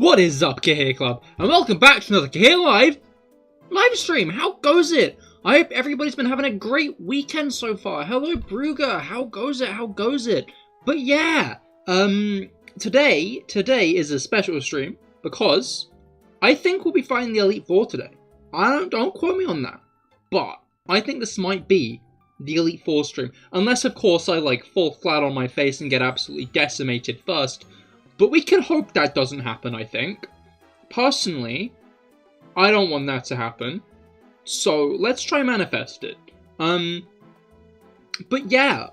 What is up, Cahir Club, and welcome back to another CahirLIVE live stream. How goes it? I hope everybody's been having a great weekend so far. Hello, Brugger. How goes it? How goes it? But yeah, today is a special stream because I think we'll be fighting the Elite Four today. Don't quote me on that, but I think this might be the Elite Four stream, unless of course I like fall flat on my face and get absolutely decimated first. But we can hope that doesn't happen, I think. Personally, I don't want that to happen. So, let's try manifest it. But yeah,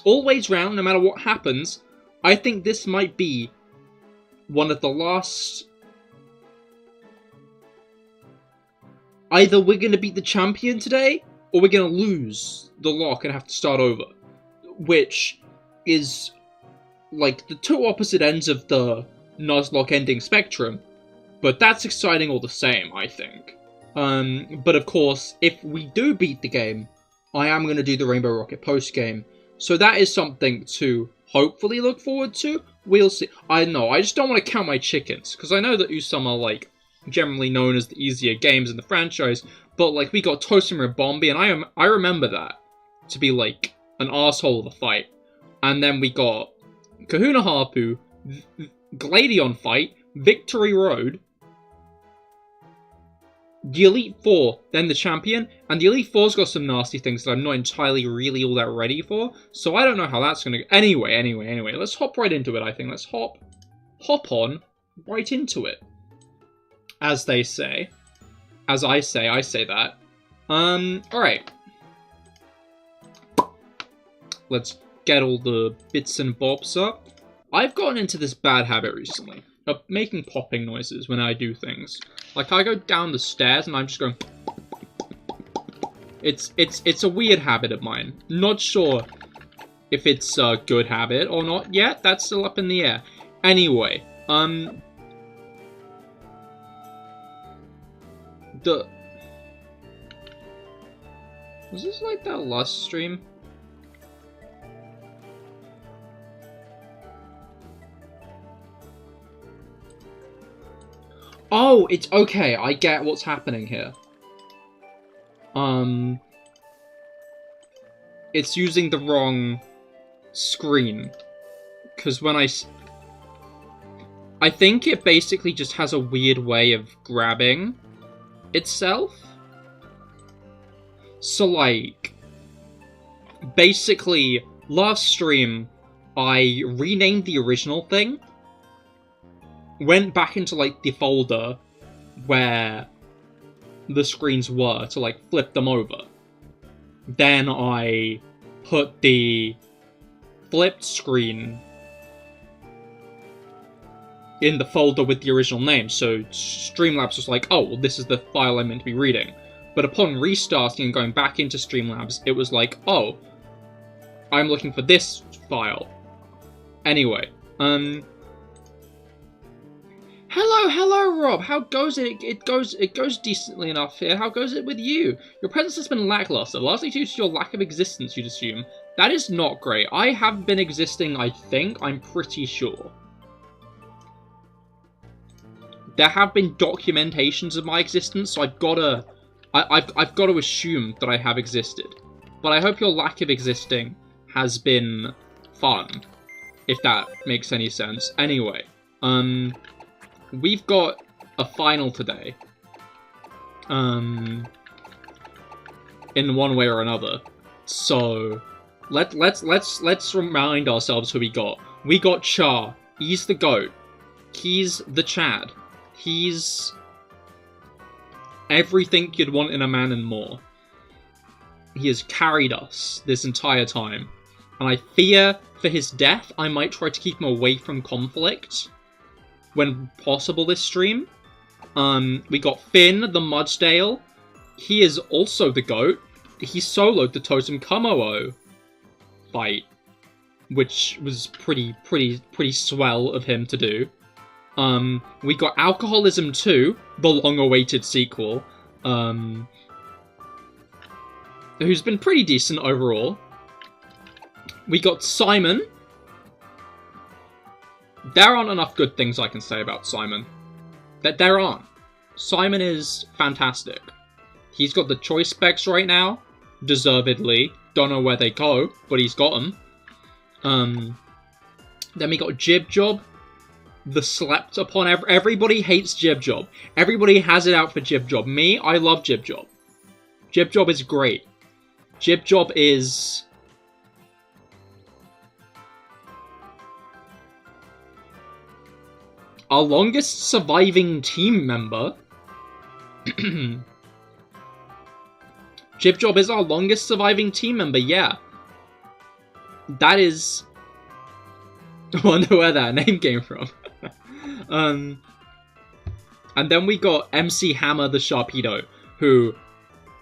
always round, no matter what happens, I think this might be one of the last... Either we're going to beat the champion today, or we're going to lose the lock and have to start over. Which is... like, the two opposite ends of the Nuzlocke ending spectrum, but that's exciting all the same, I think. But of course, if we do beat the game, I am going to do the Rainbow Rocket post-game, so that is something to hopefully look forward to. We'll see. I know, I just don't want to count my chickens, because I know that USUM are, like, generally known as the easier games in the franchise, but, like, we got Totem and Bombi, and I remember that to be, like, an arsehole of a fight. And then we got Kahuna Harpu, Gladion Fight, Victory Road, the Elite Four, then the Champion, and the Elite Four's got some nasty things that I'm not entirely really all that ready for, so I don't know how that's gonna go. Anyway, let's hop right into it, I think. Let's hop on right into it. As they say. As I say that. Alright. Let's get all the bits and bobs up. I've gotten into this bad habit recently of making popping noises when I do things. Like, I go down the stairs and I'm just going... It's a weird habit of mine. Not sure if it's a good habit or not yet. That's still up in the air. Anyway, Was this like that last stream? Oh, it's okay. I get what's happening here. It's using the wrong screen. Because when I think it basically just has a weird way of grabbing itself. So, like, basically, last stream, I renamed the original thing. Went back into, like, the folder where the screens were to, like, flip them over. Then I put the flipped screen in the folder with the original name, so Streamlabs was like, oh, well, this is the file I'm meant to be reading. But upon restarting and going back into Streamlabs, it was like, oh, I'm looking for this file. Anyway, Hello, Rob. How goes it? It goes decently enough here. How goes it with you? Your presence has been lackluster, largely due to your lack of existence, you'd assume. That is not great. I have been existing, I think. I'm pretty sure. There have been documentations of my existence, so I've got to assume that I have existed. But I hope your lack of existing has been fun, if that makes any sense. Anyway, we've got a final today. In one way or another. So let's remind ourselves who we got. We got Char. He's the GOAT. He's the Chad. He's everything you'd want in a man and more. He has carried us this entire time. And I fear for his death, I might try to keep him away from conflict when possible this stream. We got Finn, the Mudsdale. He is also the GOAT. He soloed the Totem Kumo fight, which was pretty swell of him to do. We got Alcoholism 2, the long-awaited sequel, who's been pretty decent overall. We got Simon, There aren't enough good things I can say about Simon. There aren't. Simon is fantastic. He's got the choice specs right now, deservedly. Don't know where they go, but he's got them. Then we got Jib Job, the slept upon. Everybody hates Jib Job. Everybody has it out for Jib Job. Me, I love Jib Job. Jib Job is great. Jib Job is... our longest surviving team member. Jib Job is our longest surviving team member, yeah. That is... I wonder where that name came from. And then we got MC Hammer the Sharpedo, who...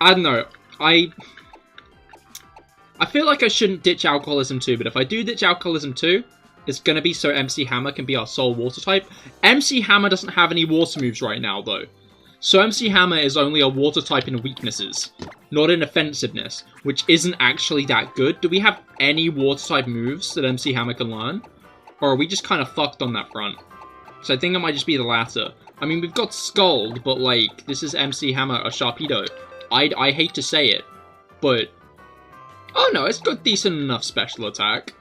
I don't know, I feel like I shouldn't ditch Alcoholism 2, but if I do ditch Alcoholism 2, it's gonna be so MC Hammer can be our sole water type. MC Hammer doesn't have any water moves right now, though. So MC Hammer is only a water type in weaknesses, not in offensiveness, which isn't actually that good. Do we have any water type moves that MC Hammer can learn? Or are we just kind of fucked on that front? So I think it might just be the latter. I mean, we've got Scald, but like, this is MC Hammer, a Sharpedo. I hate to say it, but... oh no, it's got decent enough special attack.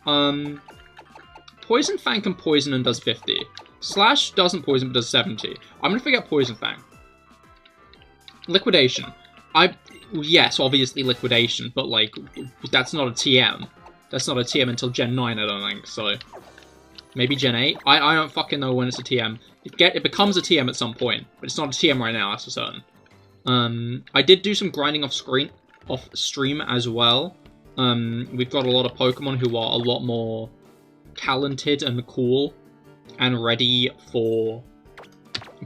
Poison Fang can poison and does 50. Slash doesn't poison but does 70. I'm gonna forget Poison Fang. Liquidation. Yes, obviously Liquidation, but like, that's not a TM. That's not a TM until Gen 9, I don't think, so... maybe Gen 8? I don't fucking know when it's a TM. It becomes a TM at some point, but it's not a TM right now, that's for certain. I did do some grinding off stream as well. We've got a lot of Pokemon who are a lot more talented and cool and ready for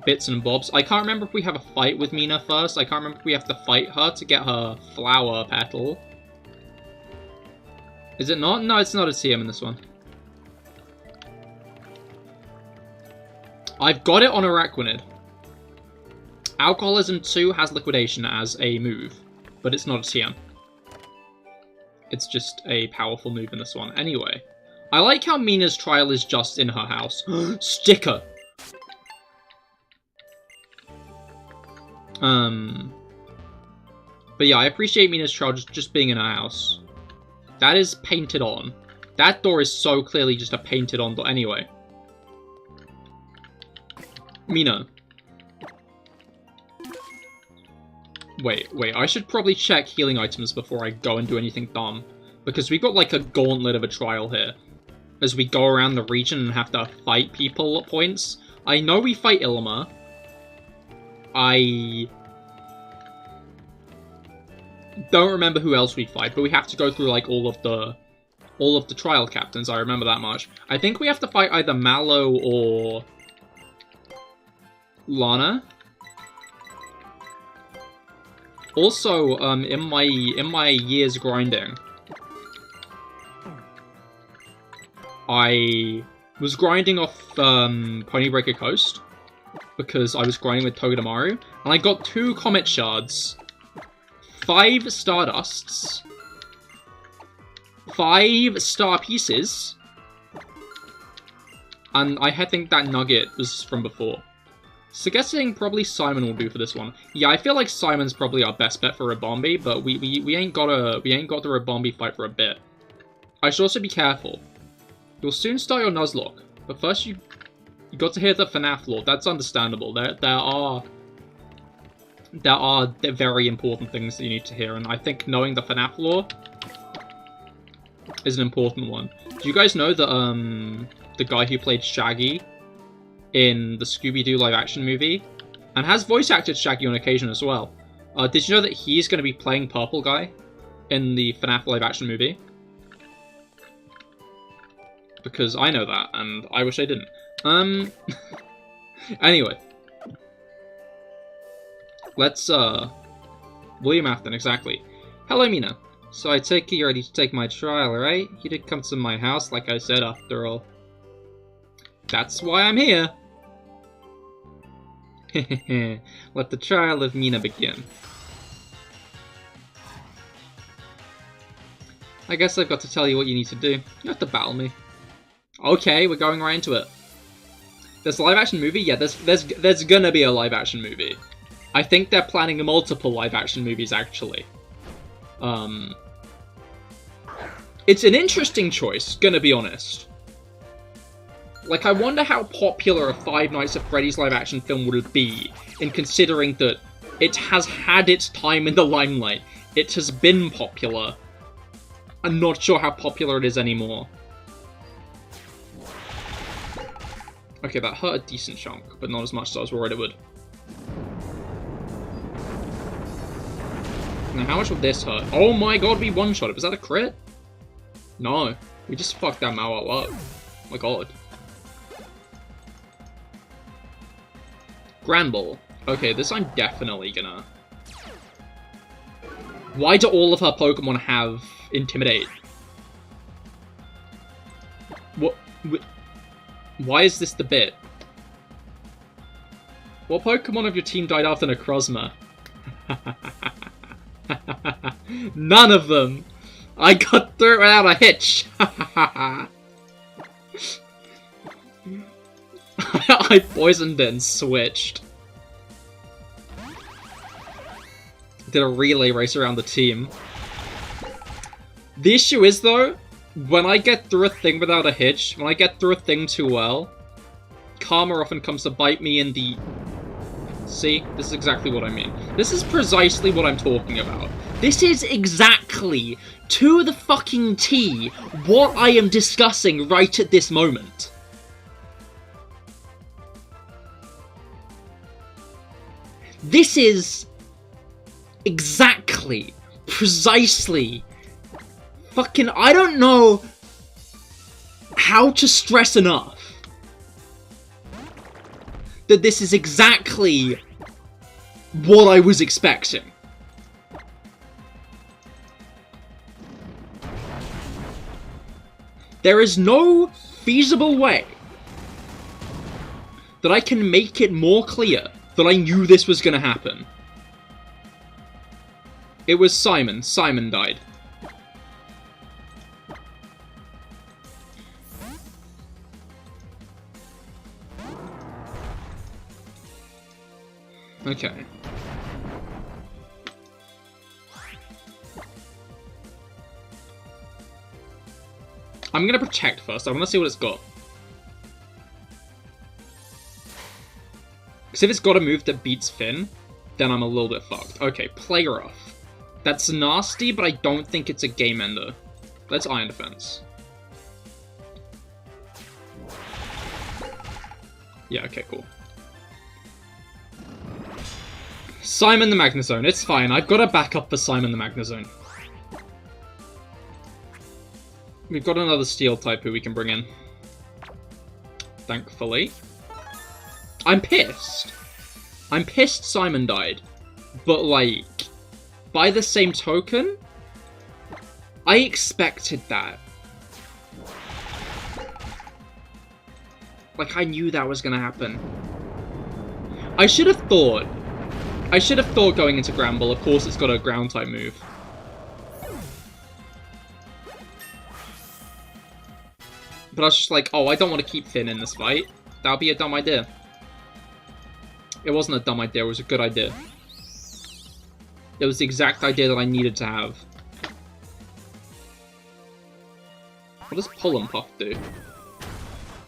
bits and bobs. I can't remember if we have a fight with Mina first. I can't remember if we have to fight her to get her flower petal. Is it not? No, it's not a TM in this one. I've got it on Araquanid. Alcoholism 2 has Liquidation as a move, but it's not a TM. It's just a powerful move in this one. Anyway, I like how Mina's trial is just in her house. Sticker! But yeah, I appreciate Mina's trial just being in her house. That is painted on. That door is so clearly just a painted on door. Anyway. Mina. Wait, I should probably check healing items before I go and do anything dumb. Because we got like a gauntlet of a trial here. As we go around the region and have to fight people at points. I know we fight Ilma. I don't remember who else we fight, but we have to go through like all of the trial captains. I remember that much. I think we have to fight either Mallow or Lana. Also, in my years grinding, I was grinding off Ponybreaker Coast because I was grinding with Togedemaru, and I got 2 Comet Shards, 5 Stardusts, 5 Star Pieces, and I think that nugget was from before. So guessing probably Simon will do for this one. Yeah, I feel like Simon's probably our best bet for Ribombee, but we ain't got the Ribombee fight for a bit. I should also be careful. You'll soon start your Nuzlocke, but first you got to hear the FNAF lore. That's understandable. There are very important things that you need to hear, and I think knowing the FNAF lore is an important one. Do you guys know that the guy who played Shaggy in the Scooby-Doo live-action movie, and has voice-acted Shaggy on occasion as well, did you know that he's going to be playing Purple Guy in the FNAF live-action movie? Because I know that, and I wish I didn't. Anyway. Let's, William Afton, exactly. Hello, Mina. So I take it you're ready to take my trial, right? You did come to my house, like I said, after all. That's why I'm here. Let the trial of Mina begin. I guess I've got to tell you what you need to do. You have to battle me. Okay, we're going right into it. There's a live-action movie? Yeah, there's gonna be a live-action movie. I think they're planning multiple live-action movies, actually. It's an interesting choice, gonna be honest. Like, I wonder how popular a Five Nights at Freddy's live-action film would be, in considering that it has had its time in the limelight. It has been popular. I'm not sure how popular it is anymore. Okay, that hurt a decent chunk, but not as much as I was worried it would. Now, how much would this hurt? Oh my god, we one-shot it. Was that a crit? No. We just fucked that Mao up. Oh my god. Granbull. Okay, this I'm definitely gonna... Why do all of her Pokemon have Intimidate? What? Why is this the bit? What Pokemon of your team died after Necrozma? None of them! I got through it without a hitch! I poisoned it and switched. Did a relay race around the team. The issue is, though, when I get through a thing without a hitch, when I get through a thing too well, karma often comes to bite me in the... See? This is exactly what I mean. This is precisely what I'm talking about. This is exactly, to the fucking T, what I am discussing right at this moment. This is exactly, precisely, fucking, I don't know how to stress enough that this is exactly what I was expecting. There is no feasible way that I can make it more clear that I knew this was gonna happen. It was Simon. Simon died. Okay. I'm gonna protect first. I wanna see what it's got. Because if it's got a move that beats Finn, then I'm a little bit fucked. Okay, Play Rough. That's nasty, but I don't think it's a game ender. Let's Iron Defense. Yeah, okay, cool. Simon the Magnezone. It's fine. I've got a backup for Simon the Magnezone. We've got another Steel type who we can bring in. Thankfully. I'm pissed. I'm pissed Simon died. But, like, by the same token, I expected that. Like, I knew that was gonna happen. I should have thought going into Granbull. Of course, it's got a ground type move. But I was just like, oh, I don't want to keep Finn in this fight. That would be a dumb idea. It wasn't a dumb idea, it was a good idea. It was the exact idea that I needed to have. What does Pull and Puff do?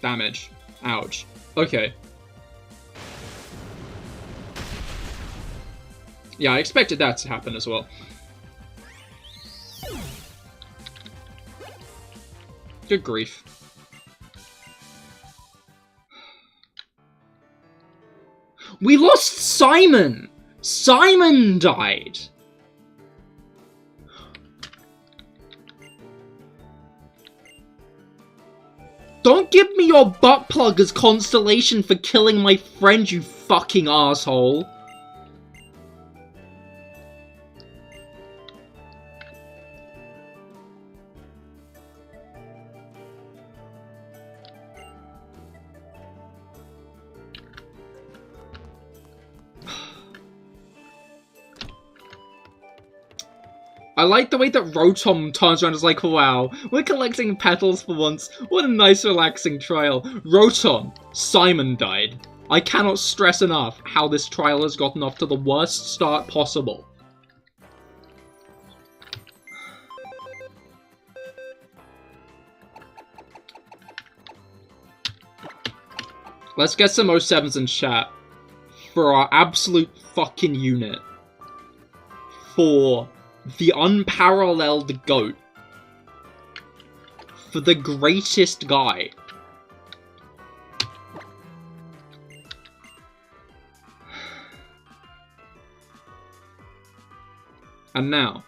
Damage. Ouch. Okay. Yeah, I expected that to happen as well. Good grief. We lost Simon! Simon died! Don't give me your butt plug as consolation for killing my friend, you fucking asshole! I like the way that Rotom turns around and is like, wow, we're collecting petals for once. What a nice, relaxing trial. Rotom, Simon died. I cannot stress enough how this trial has gotten off to the worst start possible. Let's get some 07s in chat for our absolute fucking unit. For the unparalleled GOAT. For the greatest guy. And now,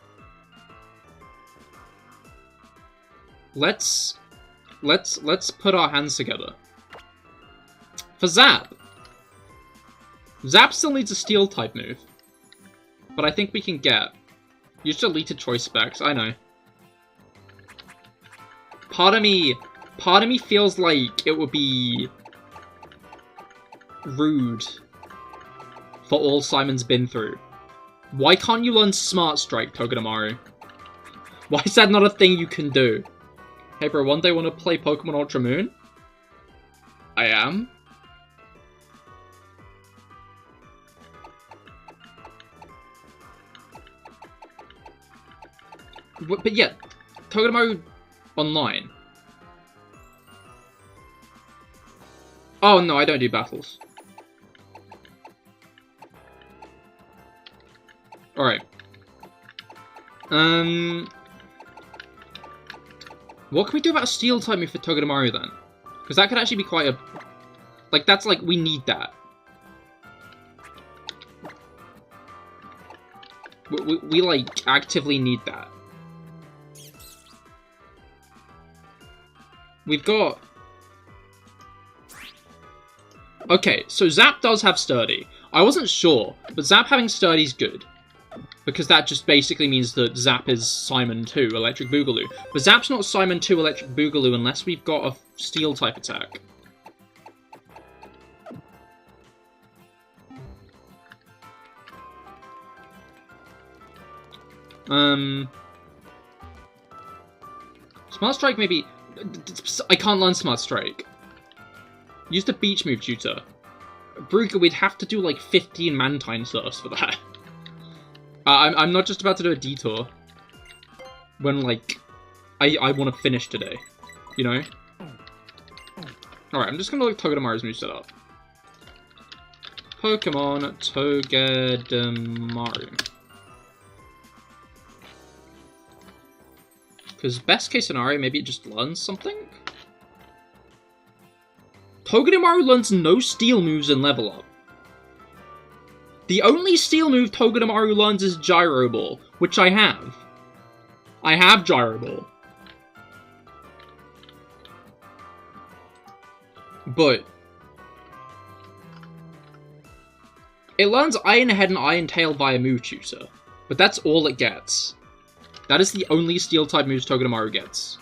let's put our hands together. For Zap. Zap still needs a Steel type move, but I think we can get. Use deleted choice specs. I know. Part of me feels like it would be rude for all Simon's been through. Why can't you learn Smart Strike, Togedemaru? Why is that not a thing you can do? Hey bro, one day want to play Pokemon Ultra Moon? I am. But yeah, Togedemaru online. Oh no, I don't do battles. Alright. What can we do about a Steel type move for Togedemaru then? Because that could actually be quite a... Like, that's like, we need that. We like, actively need that. We've got... Okay, so Zap does have Sturdy. I wasn't sure, but Zap having Sturdy is good. Because that just basically means that Zap is Simon 2, Electric Boogaloo. But Zap's not Simon 2, Electric Boogaloo unless we've got a Steel type attack. Smart Strike maybe... I can't learn Smart Strike. Use the Beach Move Tutor. Brugger, we'd have to do like 15 Mantine Surfs for that. I'm not just about to do a detour. When, like, I want to finish today. You know? Alright, I'm just gonna look Togedemaru's moveset up. Pokemon Togedemaru. Because best case scenario, maybe it just learns something? Togedemaru learns no Steel moves in level up. The only Steel move Togedemaru learns is Gyro Ball, which I have. I have Gyro Ball. But it learns Iron Head and Iron Tail via Move Tutor, but that's all it gets. That is the only Steel-type moves Togedemaru gets.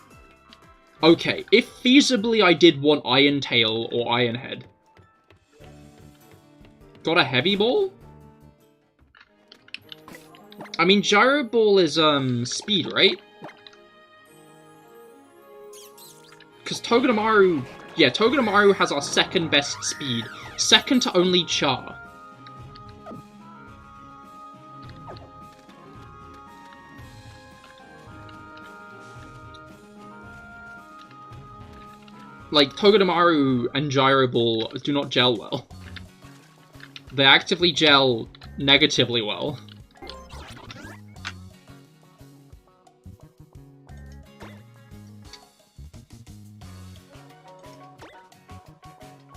Okay, if feasibly I did want Iron Tail or Iron Head. Got a Heavy Ball? I mean, Gyro Ball is, speed, right? Because Togedemaru... Yeah, Togedemaru has our second best speed. Second to only Char. Like, Togedemaru and Gyro Ball do not gel well. They actively gel negatively well.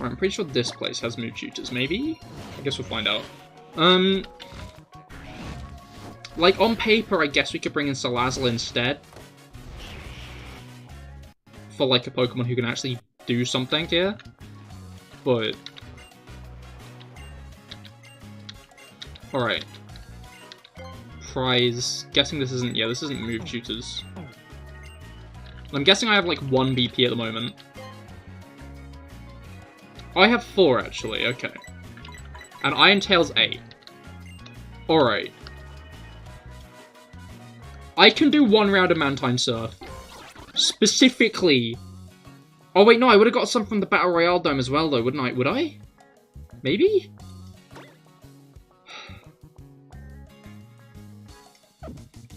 I'm pretty sure this place has move tutors, maybe? I guess we'll find out. Like, on paper, I guess we could bring in Salazzle instead. For, like, a Pokemon who can actually do something here. But... Alright. Prize. Guessing this isn't... Yeah, this isn't move tutors. I'm guessing I have, like, 1 BP at the moment. I have 4, actually, okay. And Iron Tail's 8. Alright. I can do 1 round of Mantine Surf. Specifically. Oh wait, no, I would have got some from the Battle Royale Dome as well though, wouldn't I? Would I? Maybe?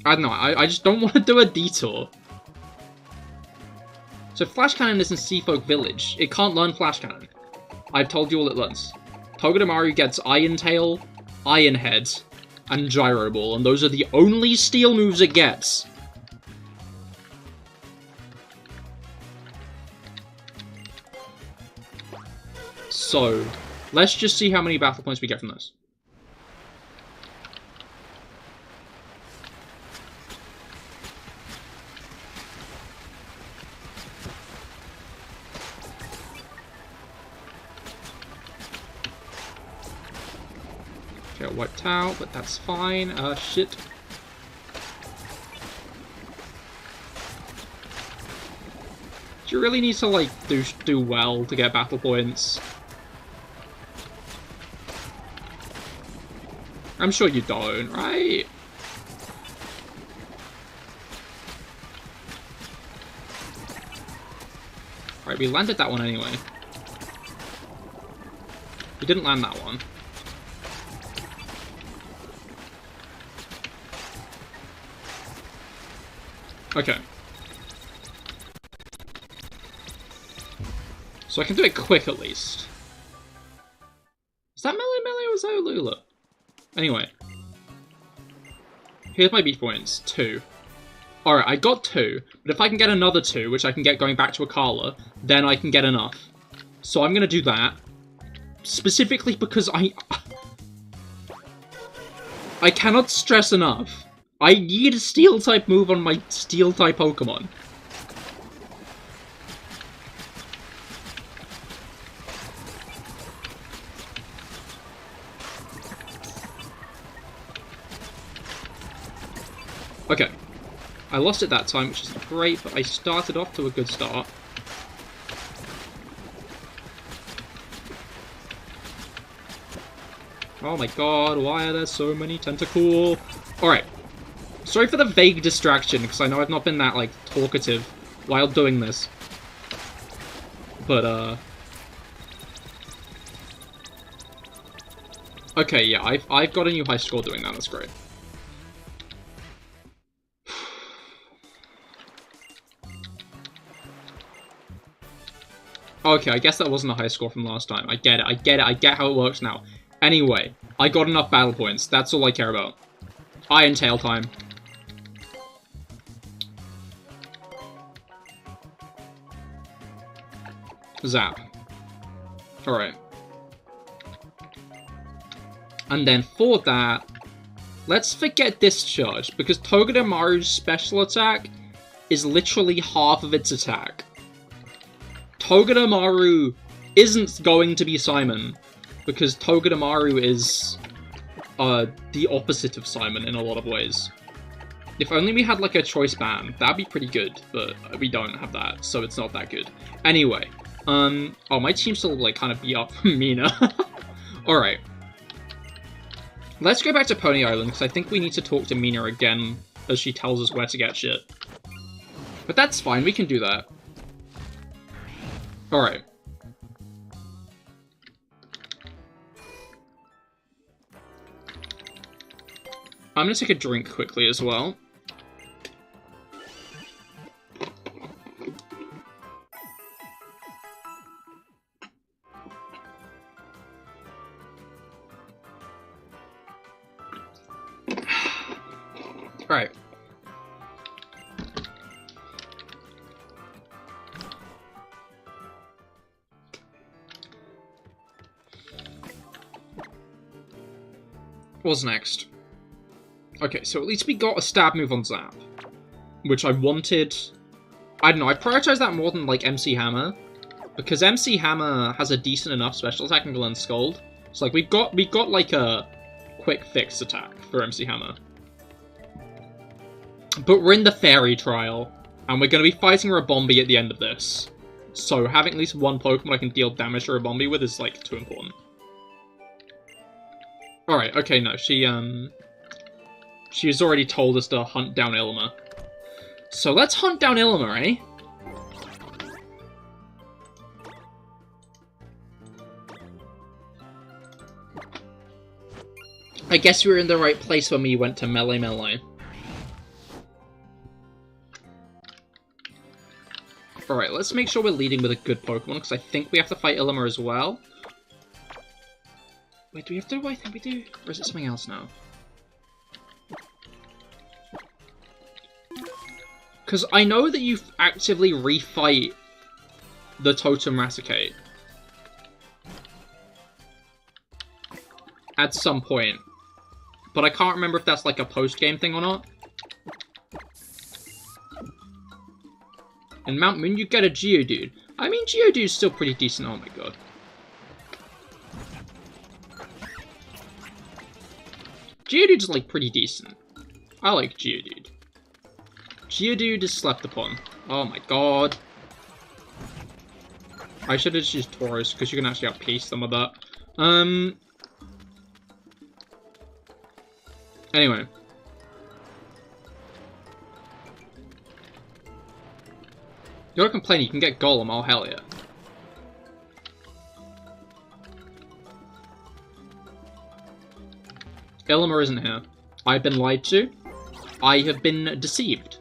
I don't know, I just don't want to do a detour. So Flash Cannon is in Seafolk Village. It can't learn Flash Cannon. I've told you all it learns. Togedemaru gets Iron Tail, Iron Head, and Gyro Ball, and those are the only steel moves it gets. So, let's just see how many battle points we get from this. Okay, wiped out, but that's fine. Shit. You really need to, like, do well to get battle points. I'm sure you don't, right? Alright, we landed that one anyway. We didn't land that one. Okay. So I can do it quick at least. Is that Melee or is that Alola? Anyway. Here's my beat points. 2. Alright, I got 2, but if I can get another 2, which I can get going back to Akala, then I can get enough. So I'm gonna do that. Specifically because I cannot stress enough. I need a Steel-type move on my Steel-type Pokemon. Okay. I lost it that time, which is great, but I started off to a good start. Oh my god, why are there so many Tentacool? Alright. Sorry for the vague distraction, because I know I've not been that, like, talkative while doing this. But, okay, yeah, I've got a new high score doing that, that's great. Okay, I guess that wasn't a high score from last time. I get it, I get how it works now. Anyway, I got enough battle points, that's all I care about. Iron Tail time. Zap. Alright. And then for that, let's forget Discharge, because Togedemaru's special attack is literally half of its attack. Togedemaru isn't going to be Simon, because Togedemaru is the opposite of Simon in a lot of ways. If only we had like a choice band, that'd be pretty good, but we don't have that, so it's not that good. Anyway, oh, my team still like kind of beat up Mina. Alright. Let's go back to Pony Island, because I think we need to talk to Mina again, as she tells us where to get shit. But that's fine, we can do that. Alright. I'm gonna take a drink quickly as well. Alright. What's next? Okay, so at least we got a stab move on Zap, which I wanted. I don't know, I prioritized that more than, like, MC Hammer, because MC Hammer has a decent enough special attack and can learn Scold. So, like, we got like, a quick fix attack for MC Hammer. But we're in the Fairy Trial, and we're going to be fighting Ribombee at the end of this. So having at least one Pokemon I can deal damage to Ribombee with is, like, too important. Alright, okay, no, she, She's already told us to hunt down Ilma. So let's hunt down Ilma, eh? I guess we were in the right place when we went to Melee. Alright, let's make sure we're leading with a good Pokemon, because I think we have to fight Ilma as well. Wait, do we have to? I think we do. Or is it something else now? Because I know that you actively refight the Totem Raticate at some point. But I can't remember if that's like a post-game thing or not. In Mount Moon, you get a Geodude. I mean, Geodude's still pretty decent. Oh my god. Geodude's like pretty decent. I like Geodude. Geodude is slept upon. Oh my god. I should have just used Tauros, because you can actually outpace them with that. Anyway. You're complaining you can get Golem, oh hell yeah. Ilma isn't here. I've been lied to. I have been deceived.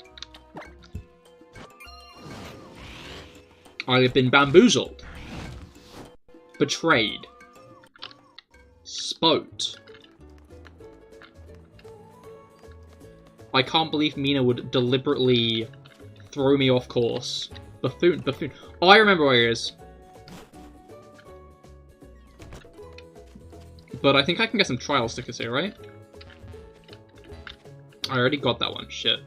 I have been bamboozled. Betrayed. Spoked. I can't believe Mina would deliberately throw me off course. Buffoon. Oh, I remember where he is. But I think I can get some trial stickers here, right? I already got that one. Shit.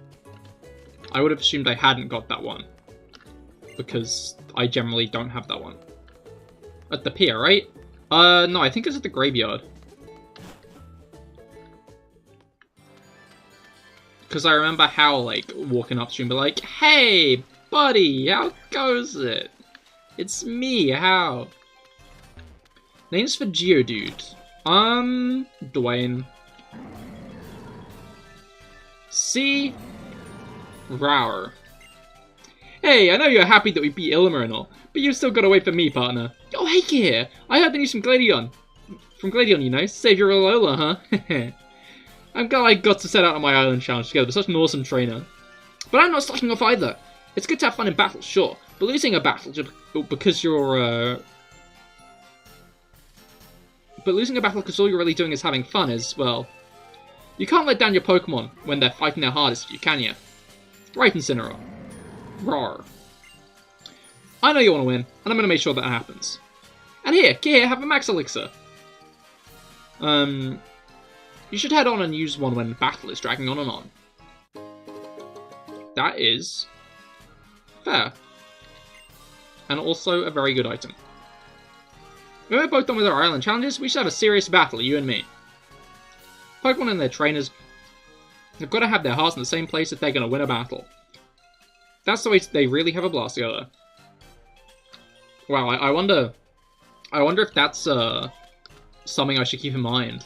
I would have assumed I hadn't got that one. Because I generally don't have that one. At the pier, right? No, I think it's at the graveyard. Because I remember how, like, walking up to him and be like, hey, buddy, how goes it? It's me, how? Names for Geodude. Dwayne. C. Rower. Hey, I know you're happy that we beat Ilma and all, but you've still got to wait for me, partner. Oh, hey, Cahir. I heard the news from Gladion. From Gladion, you know. Save your Alola, huh? I'm glad I got to set out on my island challenge together with such an awesome trainer. But I'm not slacking off either. It's good to have fun in battle, sure, but losing a battle just because you're, But losing a battle because all you're really doing is having fun is, well... You can't let down your Pokemon when they're fighting their hardest, you can ya? Right, Incineroar. Roar. I know you want to win, and I'm going to make sure that happens. And here, have a Max Elixir. You should head on and use one when battle is dragging on and on. That is... fair. And also a very good item. When we're both done with our island challenges, we should have a serious battle, you and me. Pokemon and their trainers have got to have their hearts in the same place if they're going to win a battle. That's the way they really have a blast together. Wow, I wonder if that's something I should keep in mind.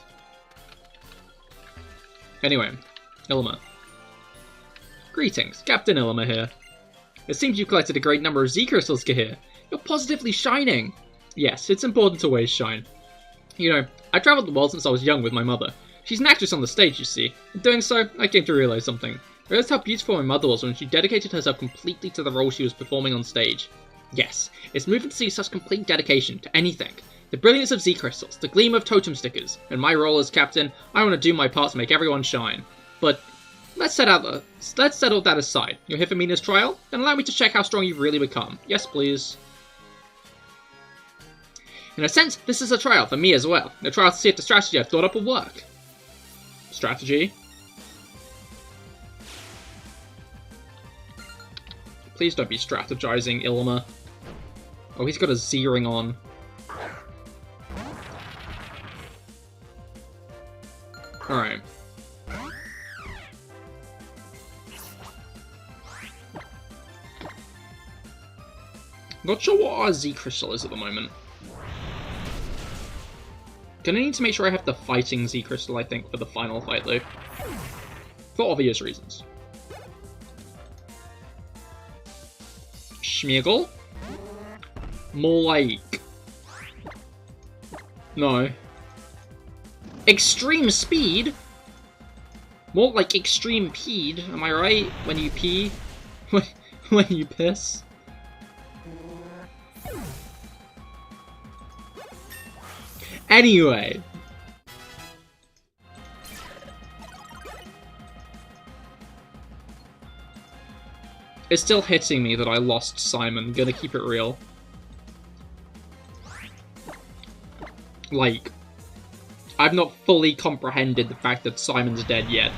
Anyway, Ilma. Greetings, Captain Ilma here. It seems you've collected a great number of Z-crystals, Cahir. You're positively shining. Yes, it's important to always shine. You know, I travelled the world since I was young with my mother. She's an actress on the stage, you see. In doing so, I came to realise something. I realised how beautiful my mother was when she dedicated herself completely to the role she was performing on stage. Yes, it's moving to see such complete dedication to anything. The brilliance of Z-crystals, the gleam of totem stickers, and my role as captain, I want to do my part to make everyone shine. But let's settle that aside. You're here for Mina's trial? Then allow me to check how strong you've really become. Yes, please. In a sense, this is a trial for me as well. A trial to see if the strategy I've thought up will work. Strategy? Please don't be strategizing, Ilma. Oh, he's got a Z-ring on. Alright. Not sure what our Z-crystal is at the moment. Gonna need to make sure I have the fighting Z-crystal, I think, for the final fight, though. For obvious reasons. Schmeagle? More like... No. Extreme speed? More like extreme peed, am I right? When you pee? When you piss? Anyway. It's still hitting me that I lost Simon, gonna keep it real. Like, I've not fully comprehended the fact that Simon's dead yet.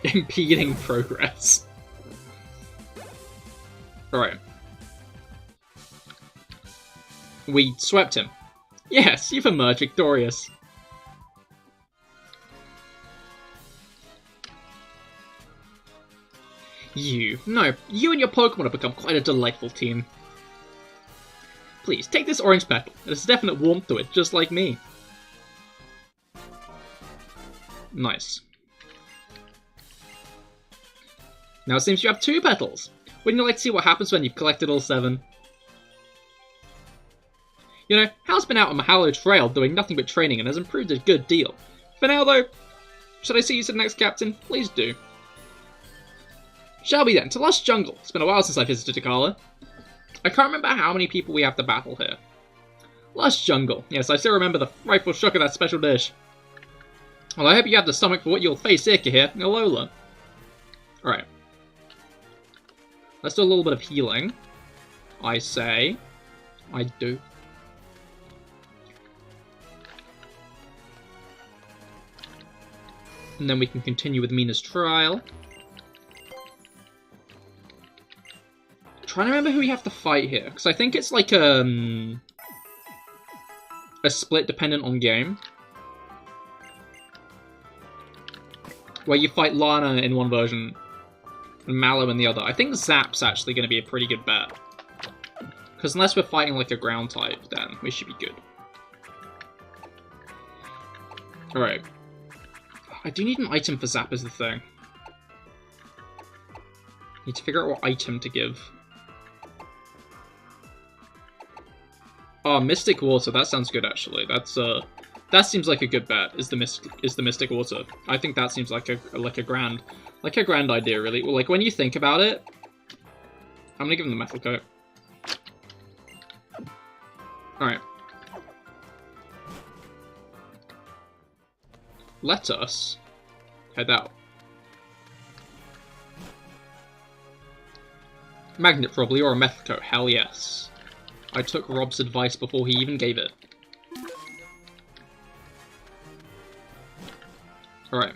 Impeding progress. Alright. We swept him. Yes, you've emerged victorious. You and your Pokemon have become quite a delightful team. Please, take this orange petal. There's a definite warmth to it, just like me. Nice. Now it seems you have 2 petals. Wouldn't you like to see what happens when you've collected all 7? You know, Hal's been out on Mahalo Trail doing nothing but training and has improved a good deal. For now, though, should I see you to the next captain? Please do. Shall we then, to Lush Jungle. It's been a while since I visited Akala. I can't remember how many people we have to battle here. Lush Jungle. Yes, I still remember the frightful shock of that special dish. Well, I hope you have the stomach for what you'll face here, Cahir. Alola. Alright. Let's do a little bit of healing. I say. I do. And then we can continue with Mina's trial. Trying to remember who we have to fight here, because I think it's like a split dependent on game, where you fight Lana in one version and Mallow in the other. I think Zap's actually going to be a pretty good bet, because unless we're fighting like a ground type, then we should be good. Alright. I do need an item for Zap is the thing. Need to figure out what item to give. Oh, Mystic Water, that sounds good actually. That seems like a good bet, is the Mystic Water. I think that seems like a grand idea, really. Well, like when you think about it, I'm gonna give him the Metal Coat. Alright. Let us head out. Magnet probably, or a Metal Coat, hell yes. I took Rob's advice before he even gave it. Alright.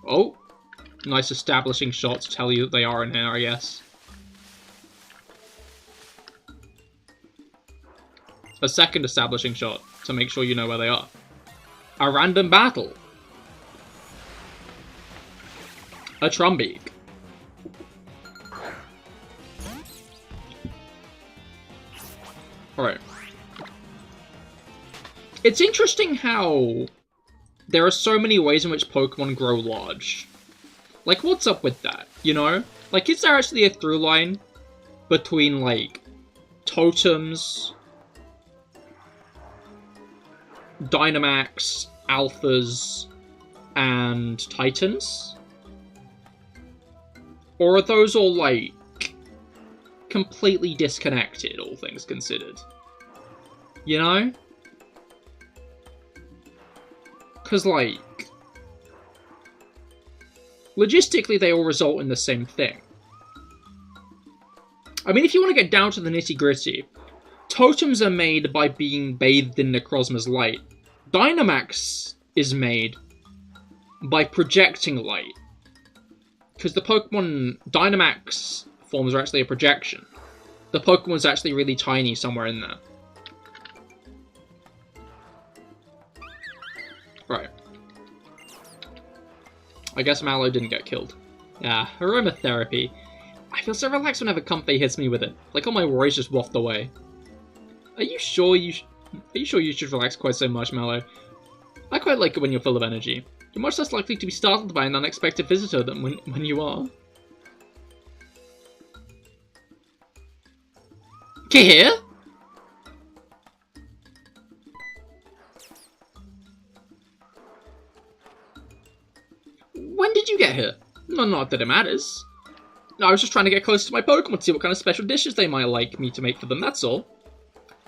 Oh! Nice establishing shot to tell you that they are in here, I guess. A second establishing shot to make sure you know where they are. A random battle. A Trumbeak. Alright. It's interesting how there are so many ways in which Pokemon grow large. Like, what's up with that, you know? Like, is there actually a through line between, like, totems, Dynamax, Alphas, and Titans? Or are those all, like, completely disconnected, all things considered? You know? Because, like, logistically they all result in the same thing. I mean, if you want to get down to the nitty-gritty, totems are made by being bathed in Necrozma's light. Dynamax is made by projecting light. Because the Pokemon Dynamax forms are actually a projection. The Pokemon's actually really tiny somewhere in there. Right. I guess Mallow didn't get killed. Yeah, aromatherapy. I feel so relaxed whenever Comfey hits me with it. Like all my worries just waft away. Are you sure you should relax quite so much, Mallow? I quite like it when you're full of energy. You're much less likely to be startled by an unexpected visitor than when you are. Cahir? When did you get here? No, not that it matters. I was just trying to get close to my Pokemon to see what kind of special dishes they might like me to make for them, that's all.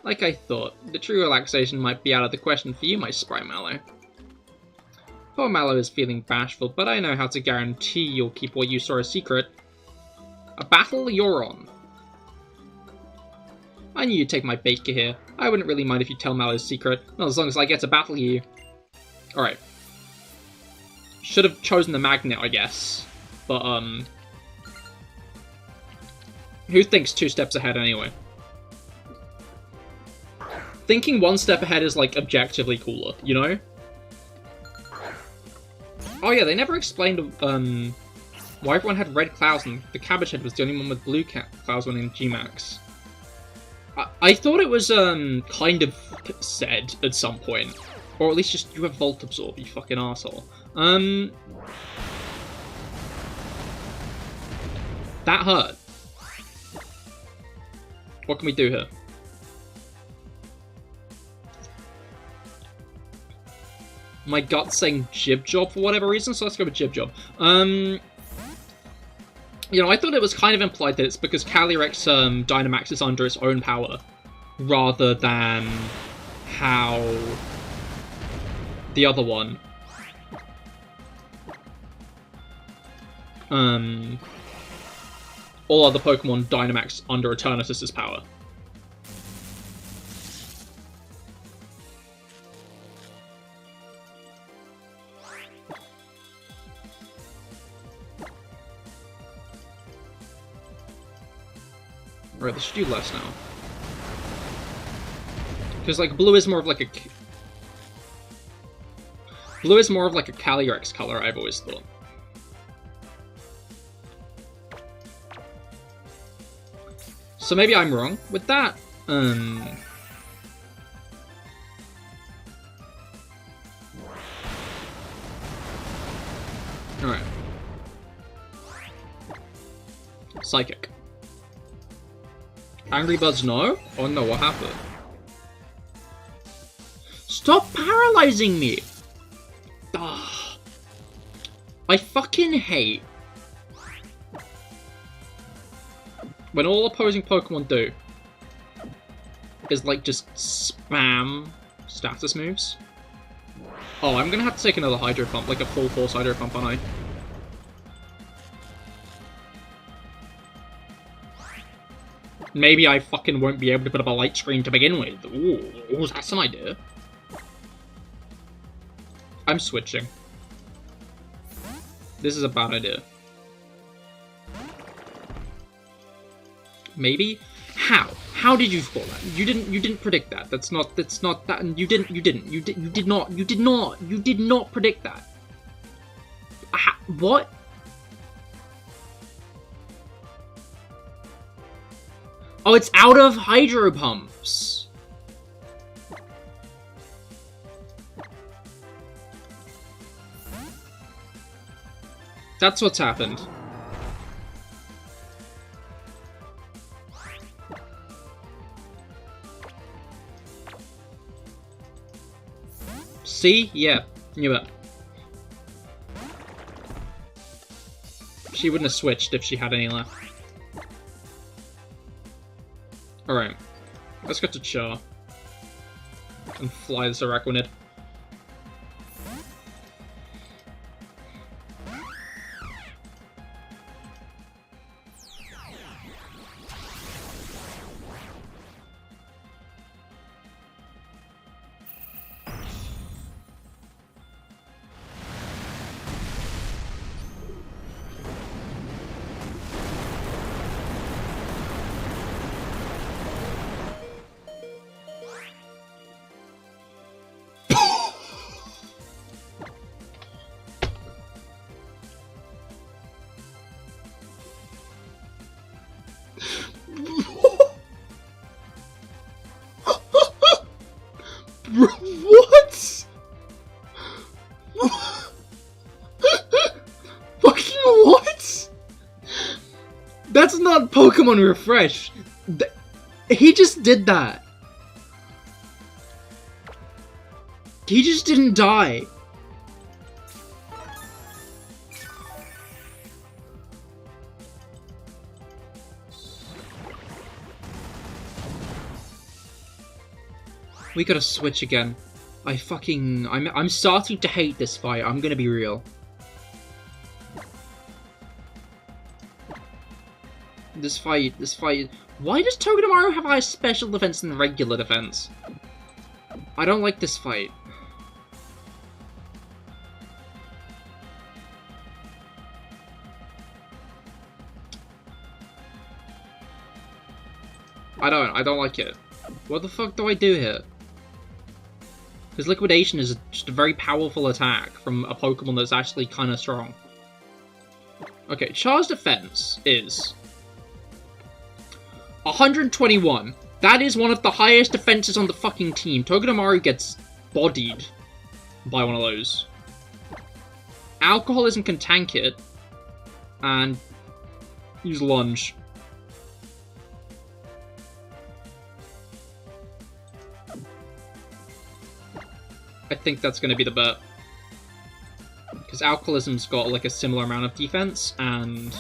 Like I thought, the true relaxation might be out of the question for you, my spry Mallow. Poor Mallow is feeling bashful, but I know how to guarantee you'll keep what you saw a secret. A battle you're on. I knew you'd take my bait, Cahir. I wouldn't really mind if you tell Mallow's secret, not as long as I get to battle you. Alright. Should have chosen the magnet, I guess. But, who thinks 2 steps ahead anyway? Thinking 1 step ahead is, like, objectively cooler, you know? Oh yeah, they never explained, why everyone had red clouds and the Cabbage Head was the only one with blue clouds winning G-Max. I thought it was, kind of said at some point. Or at least just, you have Volt Absorb, you fucking arsehole. That hurt. What can we do here? My gut's saying Jib Job for whatever reason, so let's go with Jib Job. You know, I thought it was kind of implied that it's because Calyrex Dynamax is under its own power, rather than how the other one all other Pokemon Dynamax under Eternatus's power. Right, they should do less now. Because, like, blue is more of like a... Blue is more of like a Calyrex color, I've always thought. So maybe I'm wrong with that. Alright. Psychic. Angry Birds, no? Oh no, what happened? Stop paralyzing me! Ugh. I fucking hate when all opposing Pokemon do is like just spam status moves. Oh, I'm gonna have to take another Hydro Pump, like a full force Hydro Pump, aren't I? Maybe I fucking won't be able to put up a light screen to begin with. Ooh, that's an idea. I'm switching. This is a bad idea. Maybe? How? How did you fall that? You didn't predict that. That's not that, you did not predict that. What? Oh, it's out of Hydro Pumps. That's what's happened. See? Yeah, knew it. She wouldn't have switched if she had any left. Alright, let's go to Char and fly this Araquanid. not Pokemon Refresh. He just did that. He just didn't die. We gotta switch again. I'm starting to hate this fight, I'm gonna be real. This fight... Why does Togedemaru have higher special defense than regular defense? I don't like this fight. I don't like it. What the fuck do I do here? Because Liquidation is just a very powerful attack from a Pokemon that's actually kind of strong. Okay, Char's defense is 121. That is one of the highest defenses on the fucking team. Togedemaru gets bodied by one of those. Alcoholism can tank it. And use Lunge. I think that's going to be the bet. Because Alcoholism's got like a similar amount of defense, and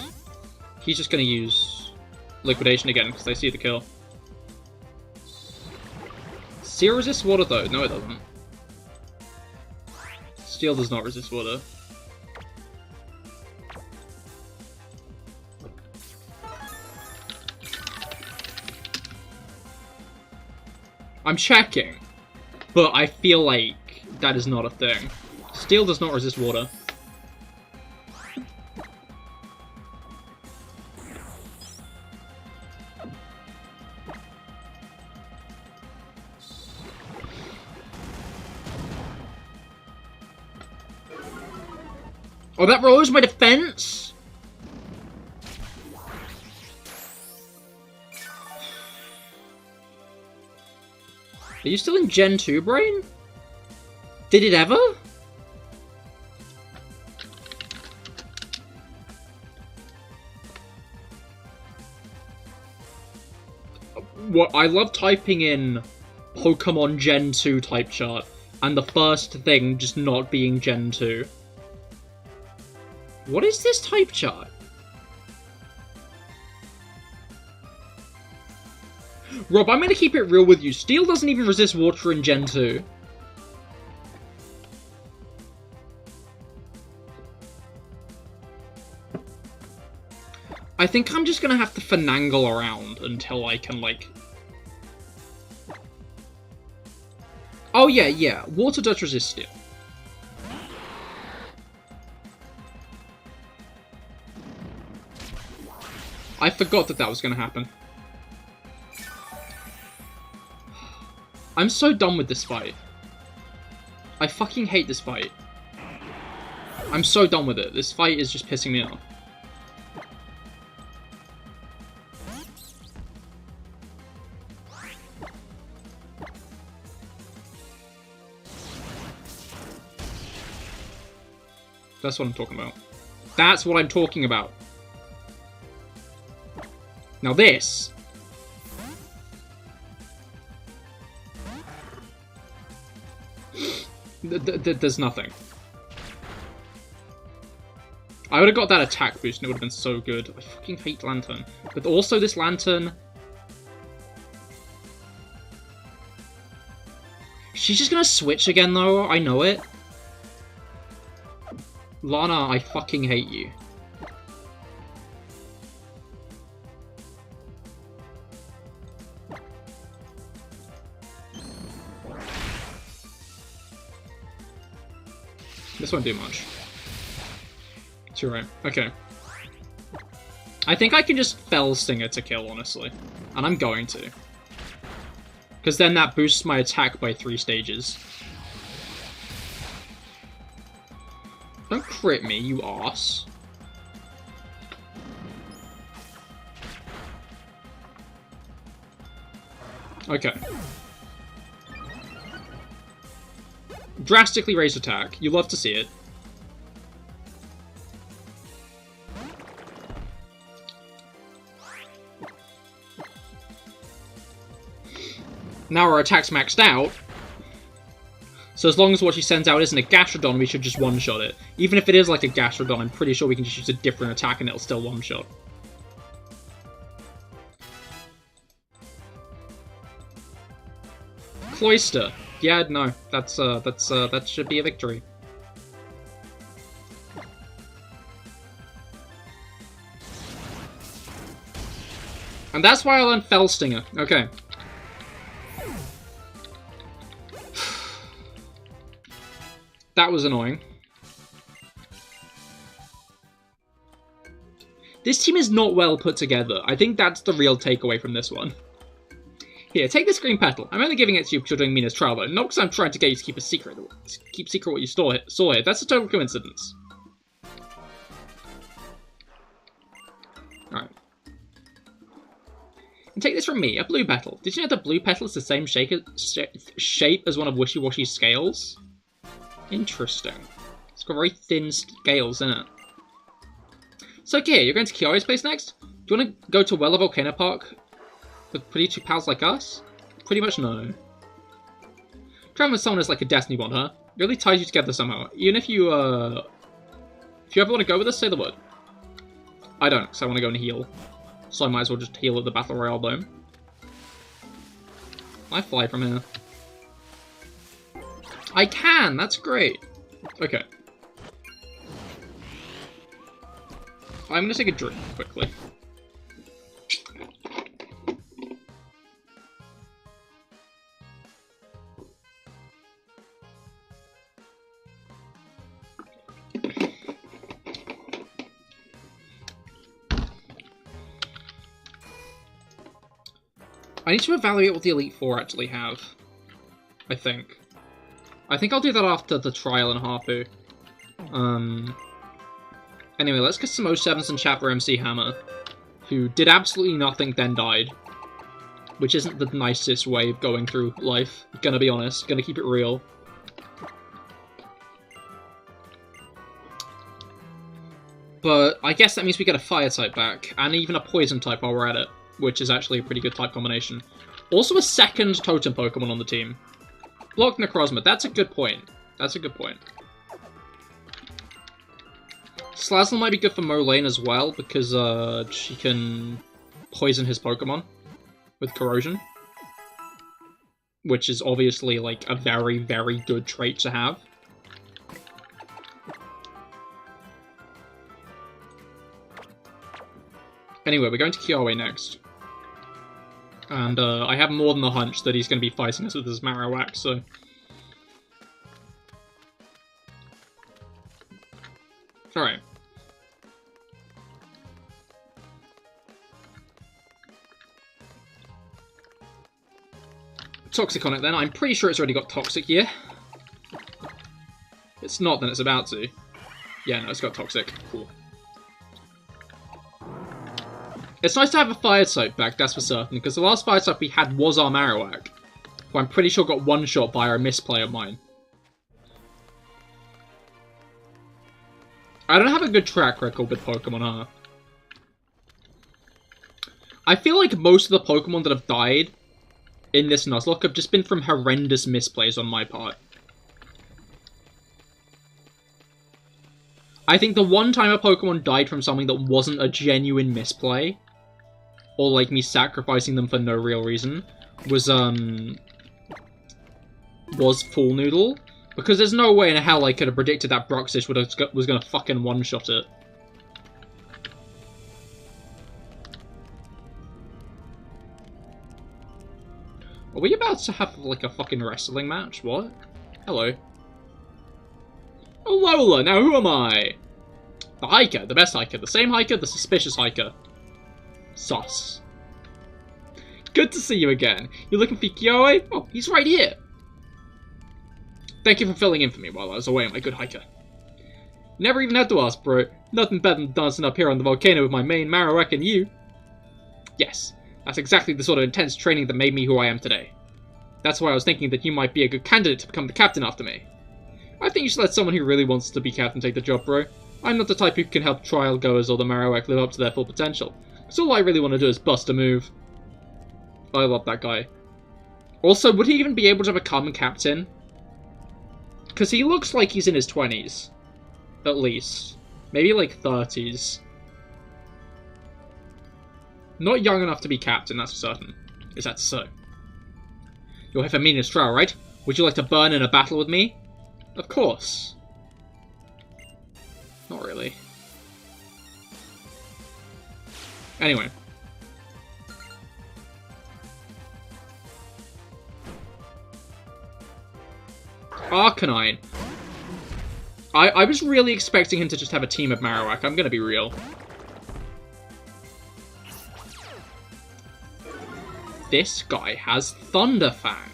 he's just going to use Liquidation again, because I see the kill. Steel resists water though? No, it doesn't. Steel does not resist water. I'm checking, but I feel like that is not a thing. Steel does not resist water. Oh, that lowers my defense? Are you still in Gen 2, Brain? Did it ever? What I love typing in Pokemon Gen 2 type chart, and the first thing just not being Gen 2. What is this type chart? Rob, I'm gonna keep it real with you. Steel doesn't even resist water in Gen 2. I think I'm just gonna have to finagle around until I can, like... Oh yeah, water does resist steel. I forgot that was gonna happen. I'm so done with this fight. I fucking hate this fight. I'm so done with it. This fight is just pissing me off. That's what I'm talking about. That's what I'm talking about. Now this... There's nothing. I would have got that attack boost and it would have been so good. I fucking hate Lantern. But also this Lantern... She's just gonna switch again though, I know it. Lana, I fucking hate you. This won't do much. It's right. Okay. I think I can just Fell Stinger to kill, honestly. And I'm going to. Because then that boosts my attack by 3 stages. Don't crit me, you arse. Okay. Drastically raised attack. You love to see it. Now our attack's maxed out. So as long as what she sends out isn't a Gastrodon, we should just one-shot it. Even if it is like a Gastrodon, I'm pretty sure we can just use a different attack and it'll still one-shot. Cloyster. Yeah, no, that should be a victory. And that's why I learned Fell Stinger. Okay. That was annoying. This team is not well put together. I think that's the real takeaway from this one. Here, take this green petal. I'm only giving it to you because you're doing Mina's trial, though. Not because I'm trying to get you to keep a secret. Keep secret what you saw here. That's a total coincidence. Alright. And take this from me, a blue petal. Did you know the blue petal is the same shape as one of Wishy Washy's scales? Interesting. It's got very thin scales in it. So, Cahir, you're going to Kiyoi's place next? Do you want to go to Weller Volcano Park with pretty two pals like us? Pretty much no. Traveling with someone is like a destiny bond, huh? It really ties you together somehow. Even if you ever want to go with us, say the word. I don't, because I want to go and heal. So I might as well just heal at the Battle Royale Dome. I fly from here. I can! That's great! Okay. I'm gonna take a drink quickly. I need to evaluate what the Elite Four actually have. I think I'll do that after the trial in Harpu. Anyway, let's get some 07s and chat for MC Hammer, who did absolutely nothing, then died. Which isn't the nicest way of going through life, gonna be honest, gonna keep it real. But I guess that means we get a Fire type back, and even a Poison type while we're at it, which is actually a pretty good type combination. Also a second Totem Pokemon on the team. Block Necrozma, that's a good point. That's a good point. Slazzle might be good for Molayne as well, because she can poison his Pokemon with Corrosion. Which is obviously, like, a very, very good trait to have. Anyway, we're going to Kiyoe next. And I have more than a hunch that he's going to be fighting us with his Marowak, so... Alright. Toxic on it then. I'm pretty sure it's already got Toxic here. If it's not, then it's about to. Yeah, no, it's got Toxic. Cool. It's nice to have a Fire type back, that's for certain, because the last Fire type we had was our Marowak, who I'm pretty sure got one-shot by a misplay of mine. I don't have a good track record with Pokemon, huh? I feel like most of the Pokemon that have died in this Nuzlocke have just been from horrendous misplays on my part. I think the one time a Pokemon died from something that wasn't a genuine misplay, or like me sacrificing them for no real reason, was Full Noodle. Because there's no way in hell I could have predicted that Bruxish was going to fucking one-shot it. Are we about to have, like, a fucking wrestling match? What? Hello. Alola! Now who am I? The hiker, the best hiker, the same hiker, the suspicious hiker. Sus. Good to see you again. You're looking for Kiyoe? Oh, he's right here. Thank you for filling in for me while I was away, my good hiker. Never even had to ask, bro. Nothing better than dancing up here on the volcano with my main Marowak and you. Yes, that's exactly the sort of intense training that made me who I am today. That's why I was thinking that you might be a good candidate to become the captain after me. I think you should let someone who really wants to be captain take the job, bro. I'm not the type who can help trial goers or the Marowak live up to their full potential. So all I really want to do is bust a move. I love that guy. Also, would he even be able to become captain? Because he looks like he's in his 20s. At least. Maybe like 30s. Not young enough to be captain, that's for certain. Is that so? You're here for meaningless trial, right? Would you like to burn in a battle with me? Of course. Not really. Anyway. Arcanine. I was really expecting him to just have a team of Marowak, I'm gonna be real. This guy has Thunderfang.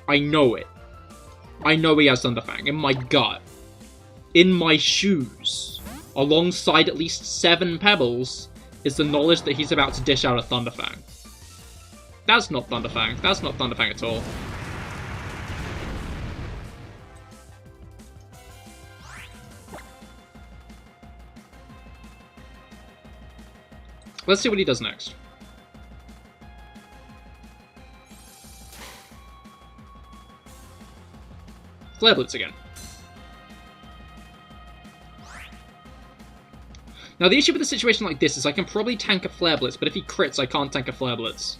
I know it. I know he has Thunderfang. In my gut. In my shoes. Alongside at least 7 Pebbles is the knowledge that he's about to dish out a Thunderfang. That's not Thunderfang. That's not Thunderfang at all. Let's see what he does next. Flare Blitz again. Now the issue with a situation like this is I can probably tank a Flare Blitz, but if he crits I can't tank a Flare Blitz.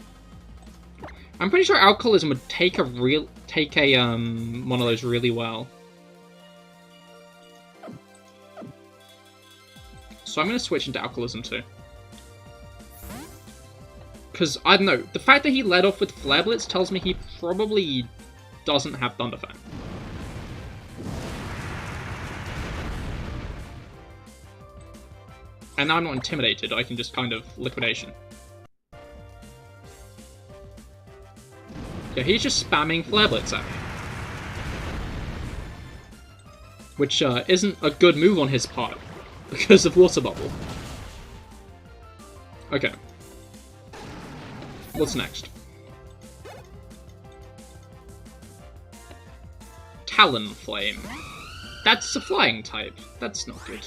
I'm pretty sure Alcoholism would take one of those really well. So I'm going to switch into Alcoholism too. Because, I don't know, the fact that he led off with Flare Blitz tells me he probably doesn't have Thunderfang. And now I'm not intimidated, I can just kind of liquidation. Yeah, he's just spamming Flare Blitz at me. Which isn't a good move on his part, because of Water Bubble. Okay. What's next? Talonflame. That's a flying type. That's not good.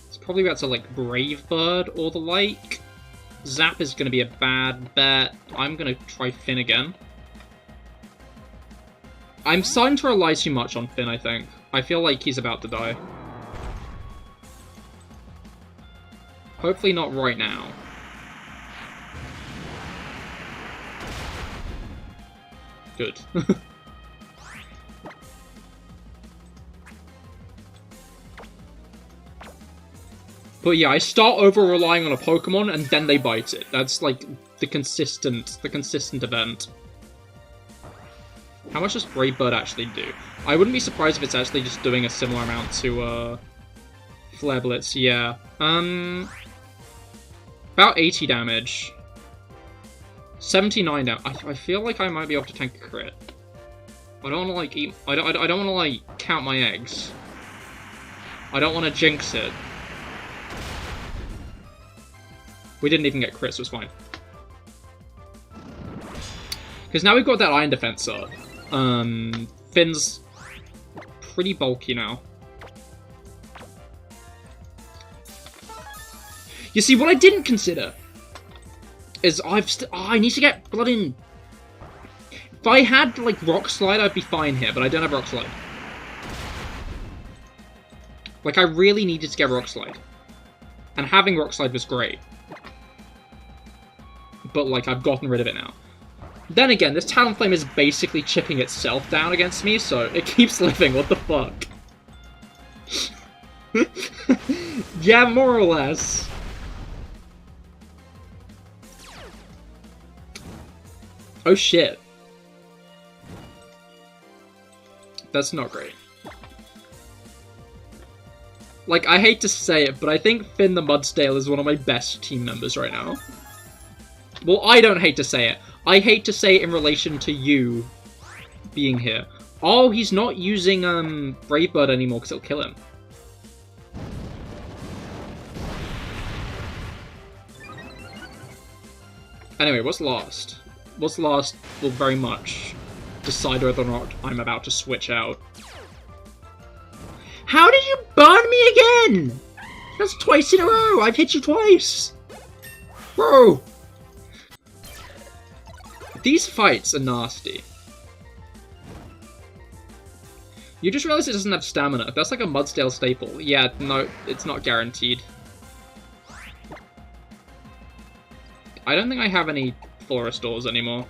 It's probably about to, like, Brave Bird or the like. Zap is going to be a bad bet. I'm going to try Finn again. I'm starting to rely too much on Finn, I think. I feel like he's about to die. Hopefully not right now. Good. But yeah, I start over-relying on a Pokemon, and then they bite it. That's, like, the consistent event. How much does Brave Bird actually do? I wouldn't be surprised if it's actually just doing a similar amount to, Flare Blitz, yeah. About 80 damage. 79 damage. I feel like I might be able to tank a crit. I don't want to, like, eat... I don't want to, like, count my eggs. I don't want to jinx it. We didn't even get crits, so it's fine. Because now we've got that Iron Defense up. Finn's pretty bulky now. You see, what I didn't consider is I need to get blood in. If I had, like, Rock Slide, I'd be fine here, but I don't have Rock Slide. Like, I really needed to get Rock Slide. And having Rock Slide was great. But, like, I've gotten rid of it now. Then again, this Talonflame is basically chipping itself down against me, so it keeps living, what the fuck? Yeah, more or less. Oh shit. That's not great. Like, I hate to say it, but I think Finn the Mudsdale is one of my best team members right now. Well, I don't hate to say it. I hate to say it in relation to you being here. Oh, he's not using Brave Bird anymore because it'll kill him. Anyway, what's last? What's last will very much decide whether or not I'm about to switch out. How did you burn me again? That's twice in a row. I've hit you twice. Bro. These fights are nasty. You just realize it doesn't have stamina. That's like a Mudsdale staple. Yeah, no, it's not guaranteed. I don't think I have any Flora stores anymore.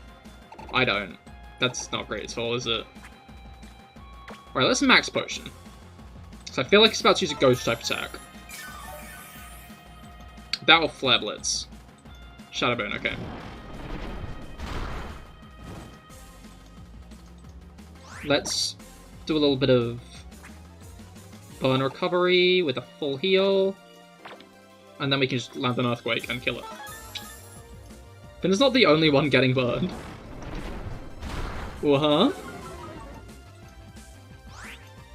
I don't. That's not great at all, is it? Alright, let's max potion. So I feel like it's about to use a ghost type attack. That will Flare Blitz. Shadowbone, okay. Let's do a little bit of burn recovery with a full heal. And then we can just land an Earthquake and kill it. Then it's not the only one getting burned. Uh-huh.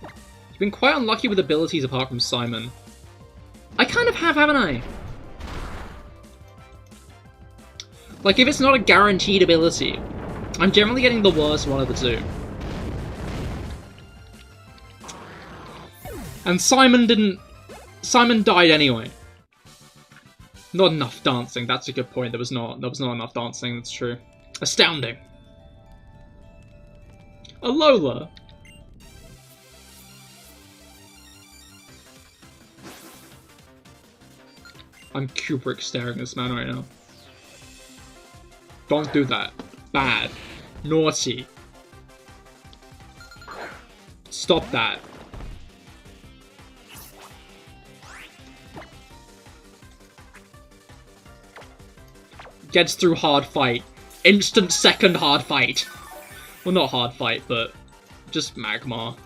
You've been quite unlucky with abilities apart from Simon. I kind of have, haven't I? Like, if it's not a guaranteed ability, I'm generally getting the worst one of the two. And Simon died anyway. Not enough dancing, that's a good point. There was not enough dancing, that's true. Astounding. Alola. I'm Kubrick staring at this man right now. Don't do that. Bad. Naughty. Stop that. Gets through hard fight. Instant second hard fight. Well, not hard fight, but just Magmar.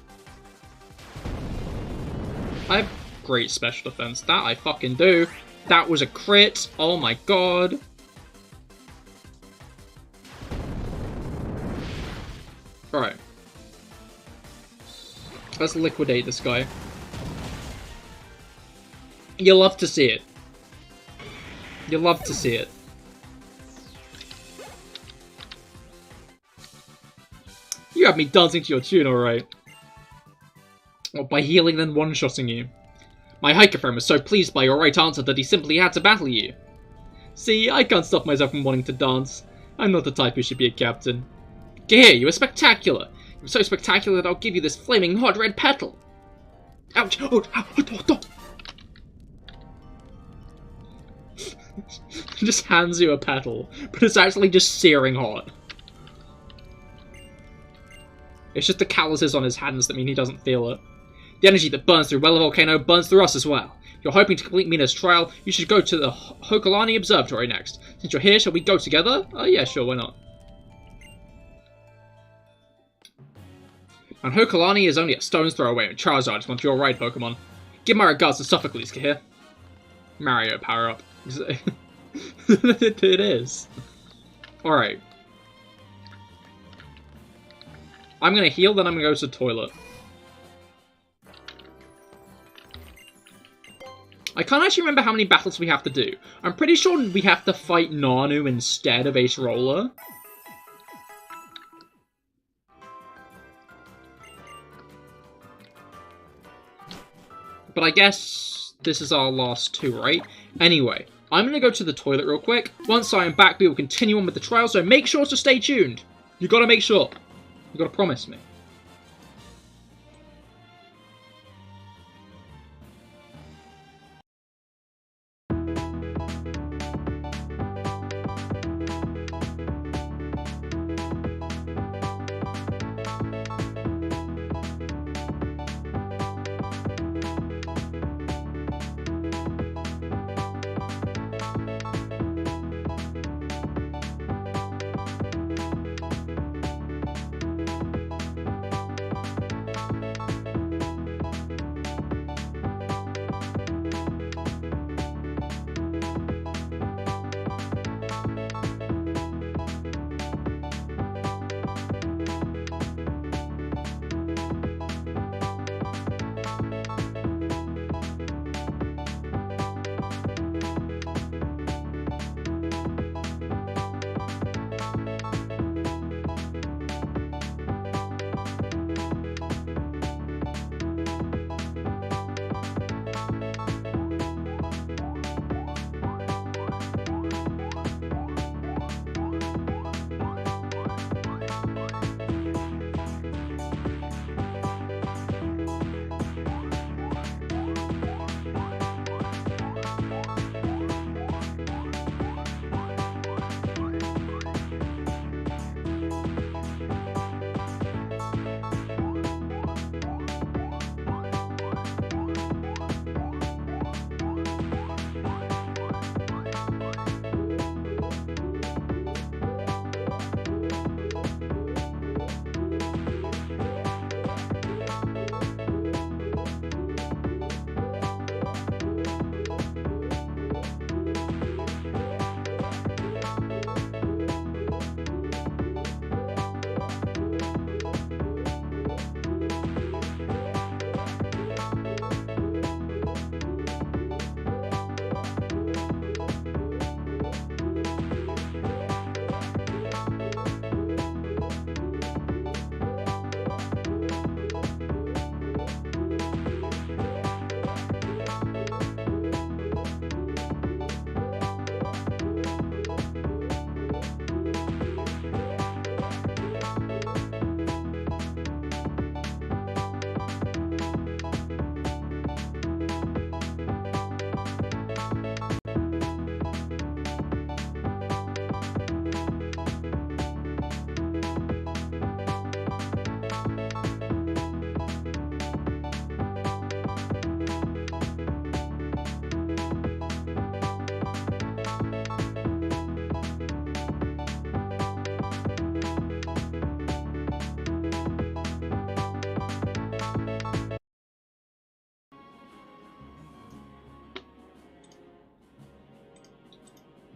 I have great special defense. That I fucking do. That was a crit. Oh my god. Alright. Let's liquidate this guy. You love to see it. You love to see it. You have me dancing to your tune, alright. Well, by healing then one-shotting you. My Hiker is so pleased by your right answer that he simply had to battle you. See, I can't stop myself from wanting to dance. I'm not the type who should be a captain. Cahir, you were spectacular. You were so spectacular that I'll give you this flaming hot red petal. Ouch! Oh, oh, oh, oh. He just hands you a petal, but it's actually just searing hot. It's just the calluses on his hands that mean he doesn't feel it. The energy that burns through Weller Volcano burns through us as well. If you're hoping to complete Mina's trial, you should go to the Hokalani Observatory next. Since you're here, shall we go together? Oh yeah, sure, why not? And Hokalani is only a stone's throw away, and Charizard is one of your right Pokemon. Give my regards to Sophocles, Cahir. Mario power-up. It is. Alright. I'm gonna heal, then I'm gonna go to the toilet. I can't actually remember how many battles we have to do. I'm pretty sure we have to fight Nanu instead of Ace Roller. But I guess this is our last two, right? Anyway, I'm gonna go to the toilet real quick. Once I am back, we will continue on with the trial, so make sure to stay tuned. You gotta make sure. You gotta promise me.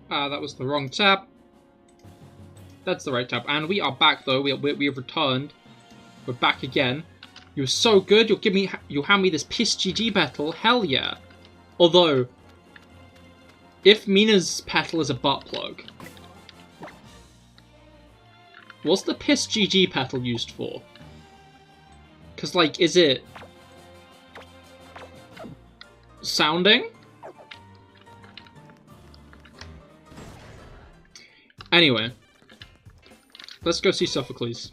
That was the wrong tab. That's the right tab. And we are back, though. We have returned. We're back again. You're so good. You'll hand me this piss GG petal. Hell yeah. Although, if Mina's petal is a butt plug, what's the piss GG petal used for? Because, like, is it sounding? Anyway, let's go see Sophocles.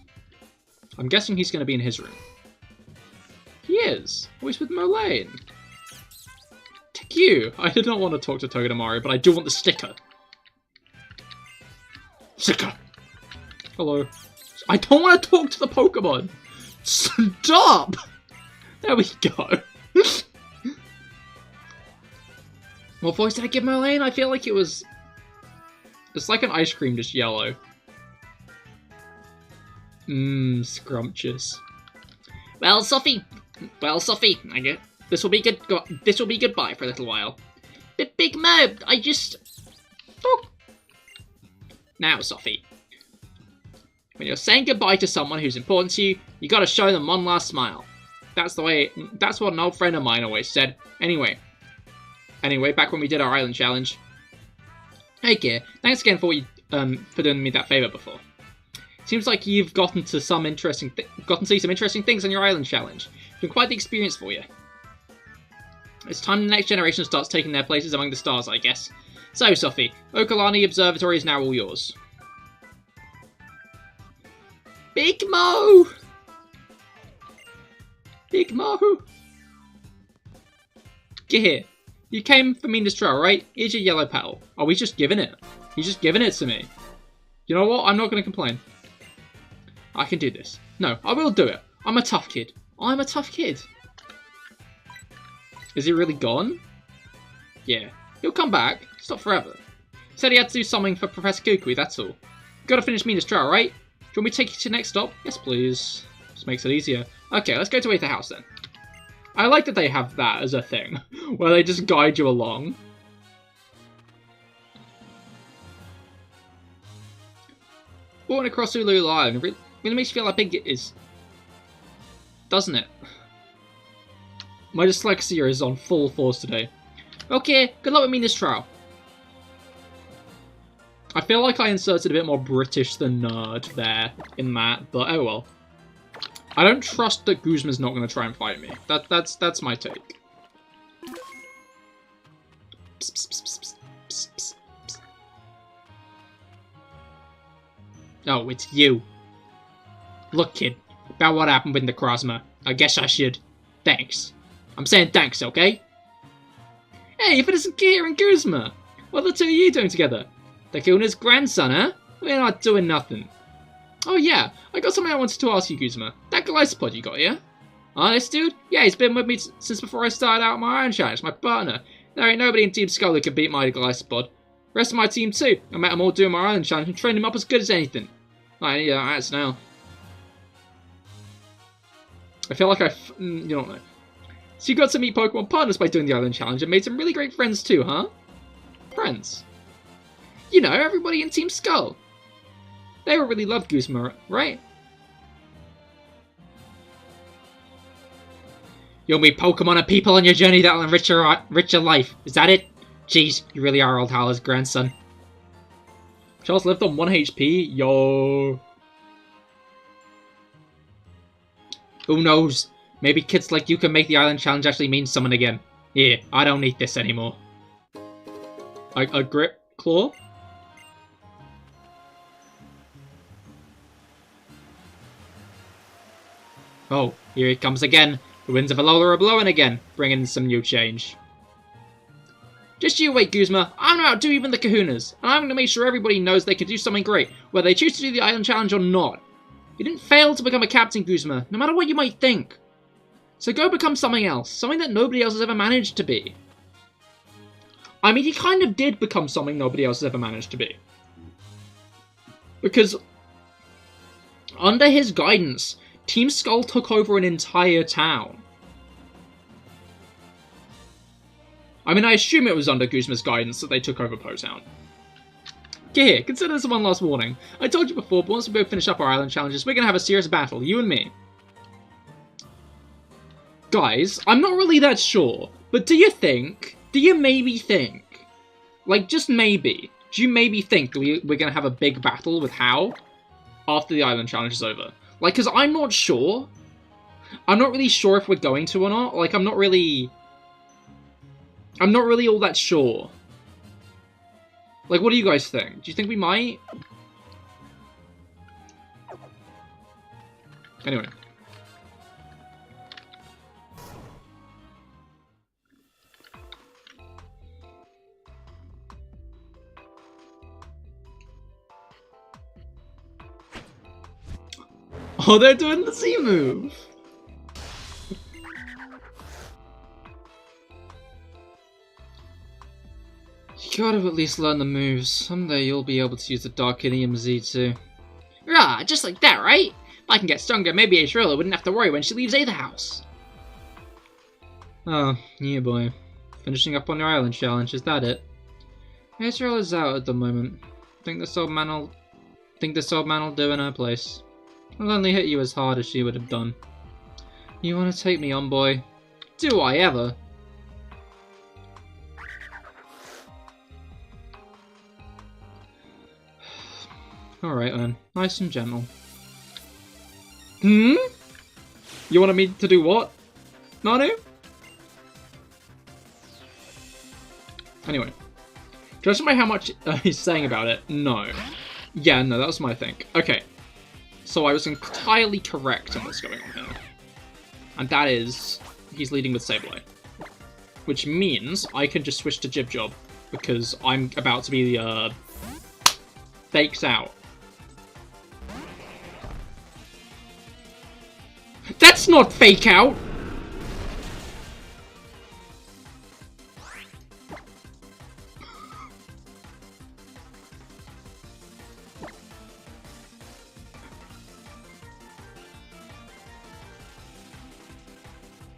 I'm guessing he's going to be in his room. He is. Oh, he's with Merlane. Take you. I did not want to talk to Togedemaru, but I do want the sticker. Sticker. Hello. I don't want to talk to the Pokemon. Stop. There we go. What voice did I give Merlane? I feel like it was... It's like an ice cream, just yellow. Mmm, scrumptious. Well, Sophie, I guess this will be good. This will be goodbye for a little while. But Big Mo, I just... Oh. Now, Sophie, when you're saying goodbye to someone who's important to you, you gotta show them one last smile. That's what an old friend of mine always said. Anyway, back when we did our island challenge. Hey, Cahir, thanks again for doing me that favor before. Seems like you've gotten to see some interesting things on your island challenge. It's been quite the experience for you. It's time the next generation starts taking their places among the stars, I guess. So, Sophie, Okalani Observatory is now all yours. Big Mo! Big Mo! Cahir, you came for Mina's trail, right? Here's your yellow petal. Oh, he's just giving it. He's just giving it to me. You know what? I'm not going to complain. I can do this. No, I will do it. I'm a tough kid. I'm a tough kid. Is he really gone? Yeah. He'll come back. It's not forever. He said he had to do something for Professor Kukui, that's all. Gotta finish Mina's trial, right? Do you want me to take you to the next stop? Yes, please. Just makes it easier. Okay, let's go to Aether House then. I like that they have that as a thing, where they just guide you along. Walking across Ulu Island really makes you feel how big it is. Doesn't it? My dyslexia is on full force today. Okay, good luck with me in this trial. I feel like I inserted a bit more British than nerd there in that, but oh well. I don't trust that Guzma's not going to try and fight me. That's my take. Psst, psst, psst, psst, psst, psst, psst. Oh, it's you. Look, kid, about what happened with the Necrozma. I guess I should. Thanks. I'm saying thanks, okay? Hey, if it isn't Cahir and Guzma! What are the two of you doing together? Dakuna's grandson, huh? We're not doing nothing. Oh yeah, I got something I wanted to ask you, Guzma. That Gliscod you got here? Oh, this dude? Yeah, he's been with me since before I started out my Iron Challenge, my partner. There ain't nobody in Team Skull who can beat my Gliscod. Rest of my team too. I met them all doing my Island Challenge and trained them up as good as anything. Yeah, that's now. I feel like you don't know. So you got to meet Pokemon partners by doing the Island Challenge and made some really great friends too, huh? Friends? You know, everybody in Team Skull. They all really love Guzma, right? You'll meet Pokemon and people on your journey that'll enrich your life. Is that it? Jeez, you really are Old Howler's grandson. Charles lived on 1 HP? Yo. Who knows? Maybe kids like you can make the Island Challenge actually mean something again. Yeah, I don't need this anymore. A grip claw? Oh, here it comes again. The winds of Alola are blowing again, bringing some new change. Just you wait, Guzma. I'm going to outdo even the Kahunas, and I'm going to make sure everybody knows they can do something great, whether they choose to do the Island Challenge or not. You didn't fail to become a captain, Guzma, no matter what you might think. So go become something else, something that nobody else has ever managed to be. I mean, he kind of did become something nobody else has ever managed to be. Because under his guidance, Team Skull took over an entire town. I mean, I assume it was under Guzma's guidance that they took over Po Town. Cahir, consider this one last warning. I told you before, but once we both finish up our island challenges, we're gonna have a serious battle, you and me. Guys, I'm not really that sure, but do you maybe think, like, just maybe, do you maybe think we're gonna have a big battle with How after the island challenge is over? Like, because I'm not sure. I'm not really sure if we're going to or not. Like, I'm not really all that sure. Like, what do you guys think? Do you think we might? Anyway. Oh, they're doing the Z move! You gotta at least learn the moves. Someday you'll be able to use the Darkinium Z too. Rah, just like that, right? If I can get stronger, maybe aDrive wouldn't have to worry when she leaves the house. Oh, yeah boy. Finishing up on your island challenge, is that it? aDrive is out at the moment. Think this old man will do in her place. I'll only hit you as hard as she would have done. You wanna take me on, boy? Do I ever? Alright then, nice and gentle. You wanted me to do what, Nanu? Anyway. Judging by how much he's saying about it, no. Yeah, no, that was my thing. Okay. So I was entirely correct on what's going on here. And that is, he's leading with Sableye. Which means I can just switch to Jib Job, because I'm about to be, faked out. That's not fake out!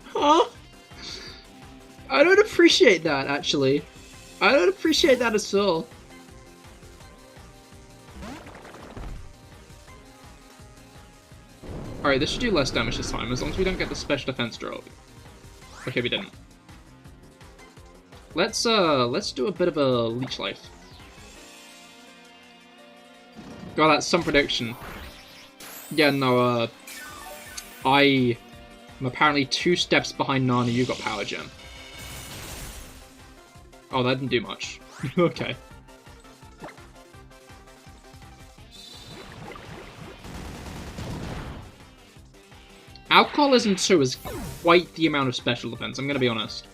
Huh? I don't appreciate that, actually. I don't appreciate that at all. Alright, this should do less damage this time, as long as we don't get the special defense drop. Okay, we didn't. Let's do a bit of a Leech Life. God, that's some prediction. Yeah, no, I am apparently 2 steps behind Nana, you got Power Gem. Oh, that didn't do much. Okay. Alcoholism 2 is quite the amount of special defense, I'm gonna be honest.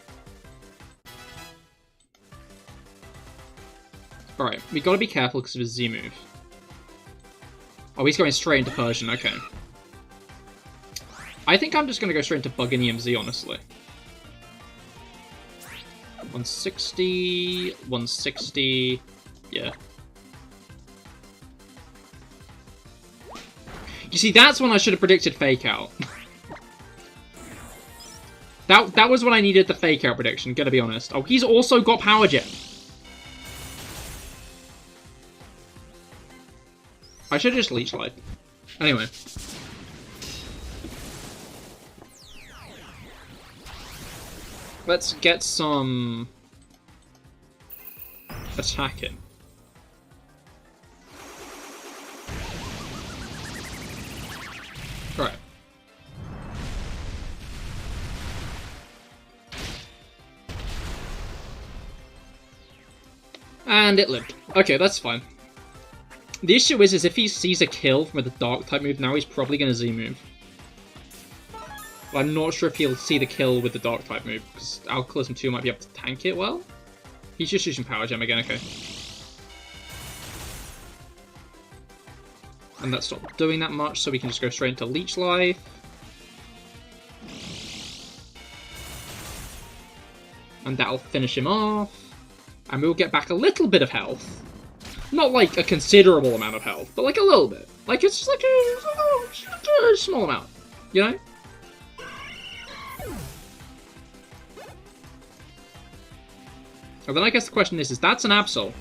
Alright, we gotta be careful because of his Z move. Oh, he's going straight into Persian, okay. I think I'm just gonna go straight into Buginium Z, honestly. 160, 160, yeah. You see, that's when I should have predicted Fake Out. That was when I needed the Fake Out prediction, gotta be honest. Oh, he's also got Power Gem. I should just Leech Life. Anyway. Let's get some attacking. Alright. And it lived. Okay, that's fine. The issue is if he sees a kill from a Dark type move now, he's probably going to Z move. But I'm not sure if he'll see the kill with the Dark type move, because Alcoholism 2 might be able to tank it well. He's just using Power Gem again, okay. And that's not doing that much, so we can just go straight into Leech Life. And that'll finish him off. And we'll get back a little bit of health. Not like a considerable amount of health, but like a little bit. Like it's just like a small amount, you know? And then I guess the question is that's an Absol.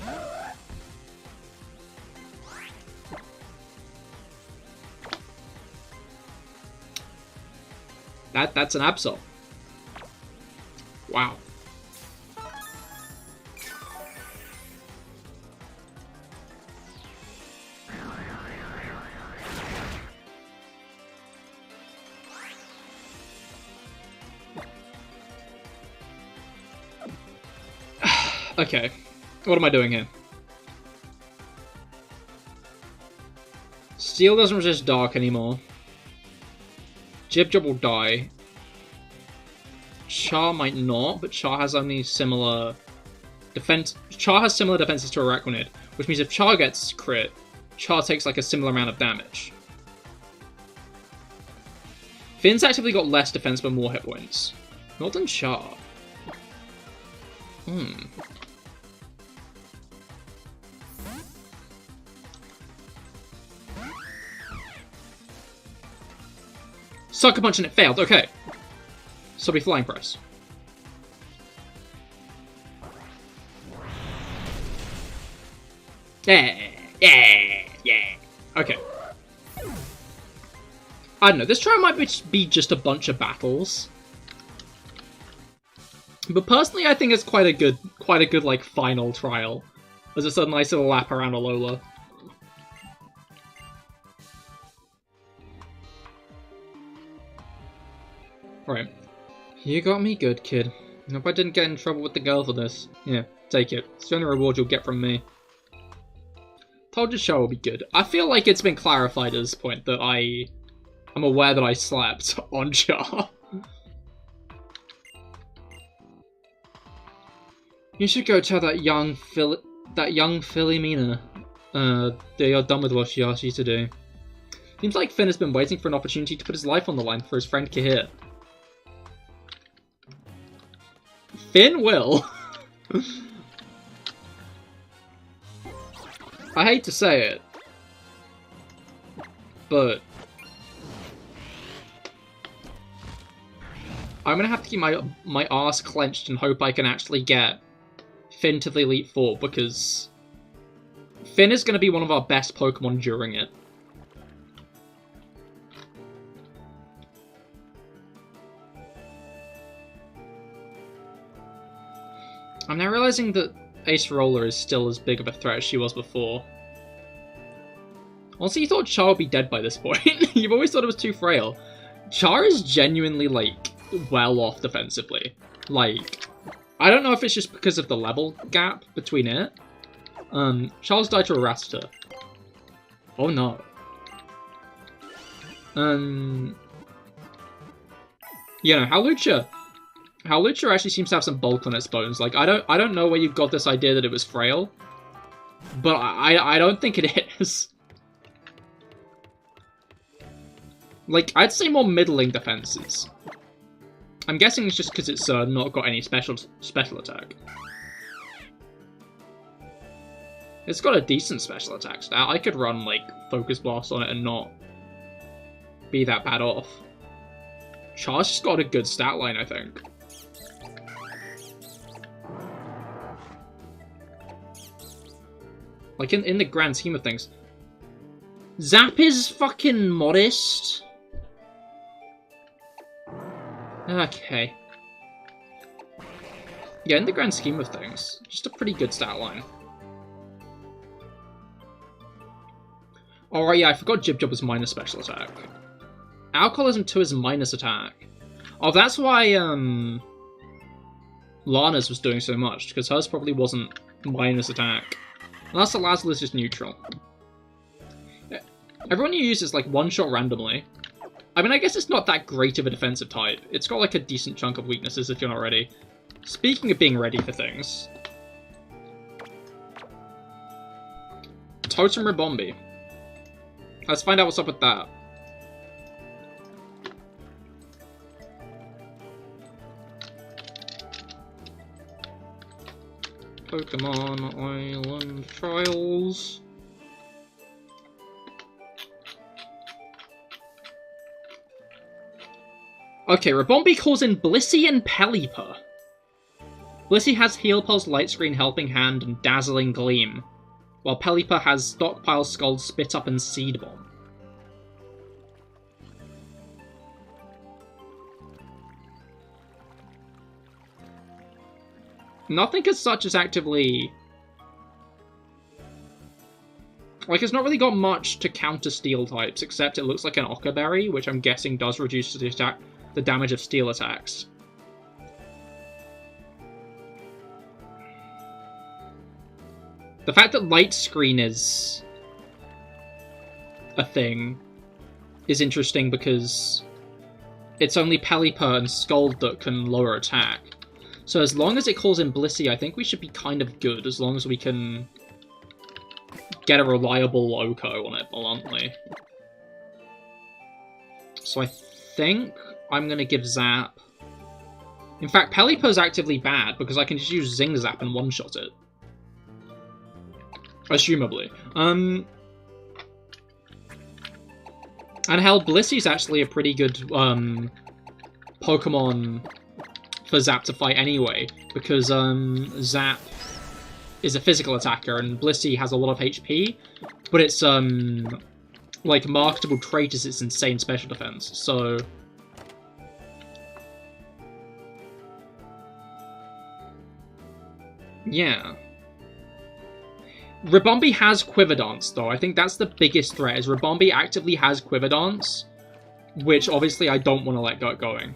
That's an Absol. Wow. Okay, what am I doing here? Steel doesn't resist dark anymore. Jib will die. Char might not, but Char has only similar defense. Char has similar defenses to Araquanid, which means if Char gets crit, Char takes like a similar amount of damage. Finn's actively got less defense but more hit points. Not than Char. Sucker Punch and it failed, okay. So we Flying Press. Yeah. Okay. I don't know, this trial might be just a bunch of battles. But personally I think it's quite a good like final trial. As it's a nice little lap around Alola. Right. You got me good, kid. I hope I didn't get in trouble with the girl for this. Yeah, take it. It's the only reward you'll get from me. Told you show will be good. I feel like it's been clarified at this point that I'm aware that I slapped on Char. You should go tell that young Philomena that you're done with what she asked you to do. Seems like Finn has been waiting for an opportunity to put his life on the line for his friend Cahir. Finn will. I hate to say it, but I'm gonna have to keep my arse clenched and hope I can actually get Finn to the Elite Four, because Finn is gonna be one of our best Pokemon during it. I'm now realizing that Ace Roller is still as big of a threat as she was before. Also, you thought Char would be dead by this point. You've always thought it was too frail. Char is genuinely, like, well off defensively. Like, I don't know if it's just because of the level gap between it. Char's died to a Rattata. Oh no. You know, Howlucha actually seems to have some bulk on its bones. Like, I don't know where you got this idea that it was frail, but I don't think it is. Like, I'd say more middling defenses. I'm guessing it's just because it's not got any special attack. It's got a decent special attack stat. I could run, like, Focus Blast on it and not be that bad off. Char's just got a good stat line, I think. Like, in the grand scheme of things, Zap is fucking modest. Okay. Yeah, in the grand scheme of things, just a pretty good stat line. Alright, yeah, I forgot Jib was minus special attack. Alcoholism 2 is minus attack. Oh, that's why, Lana's was doing so much, because hers probably wasn't minus attack. Unless the Lazarus is neutral. Everyone you use is like one-shot randomly. I mean, I guess it's not that great of a defensive type. It's got like a decent chunk of weaknesses if you're not ready. Speaking of being ready for things. Totem Ribombee. Let's find out what's up with that. Pokemon Island Trials. Okay, Ribombee calls in Blissey and Pelipper. Blissey has Heal Pulse, Light Screen, Helping Hand, and Dazzling Gleam, while Pelipper has Stockpile, Scald, Spit Up, and Seed Bomb. Nothing as such is actively... Like, it's not really got much to counter steel types, except it looks like an Occa Berry, which I'm guessing does reduce the damage of steel attacks. The fact that Light Screen is a thing is interesting because it's only Pelipper and Scald that can lower attack. So as long as it calls in Blissey, I think we should be kind of good, as long as we can get a reliable Oko on it, bluntly. So I think I'm going to give Zap. In fact, Pelipper's actively bad, because I can just use Zing Zap and one-shot it. Assumably. And hell, Blissey's actually a pretty good Pokemon for Zap to fight anyway, because Zap is a physical attacker and Blissey has a lot of HP, but its like marketable trait is its insane special defense. So yeah. Ribombee has Quiver Dance, though. I think that's the biggest threat, is Ribombee actively has Quiver Dance, which obviously I don't want to let going.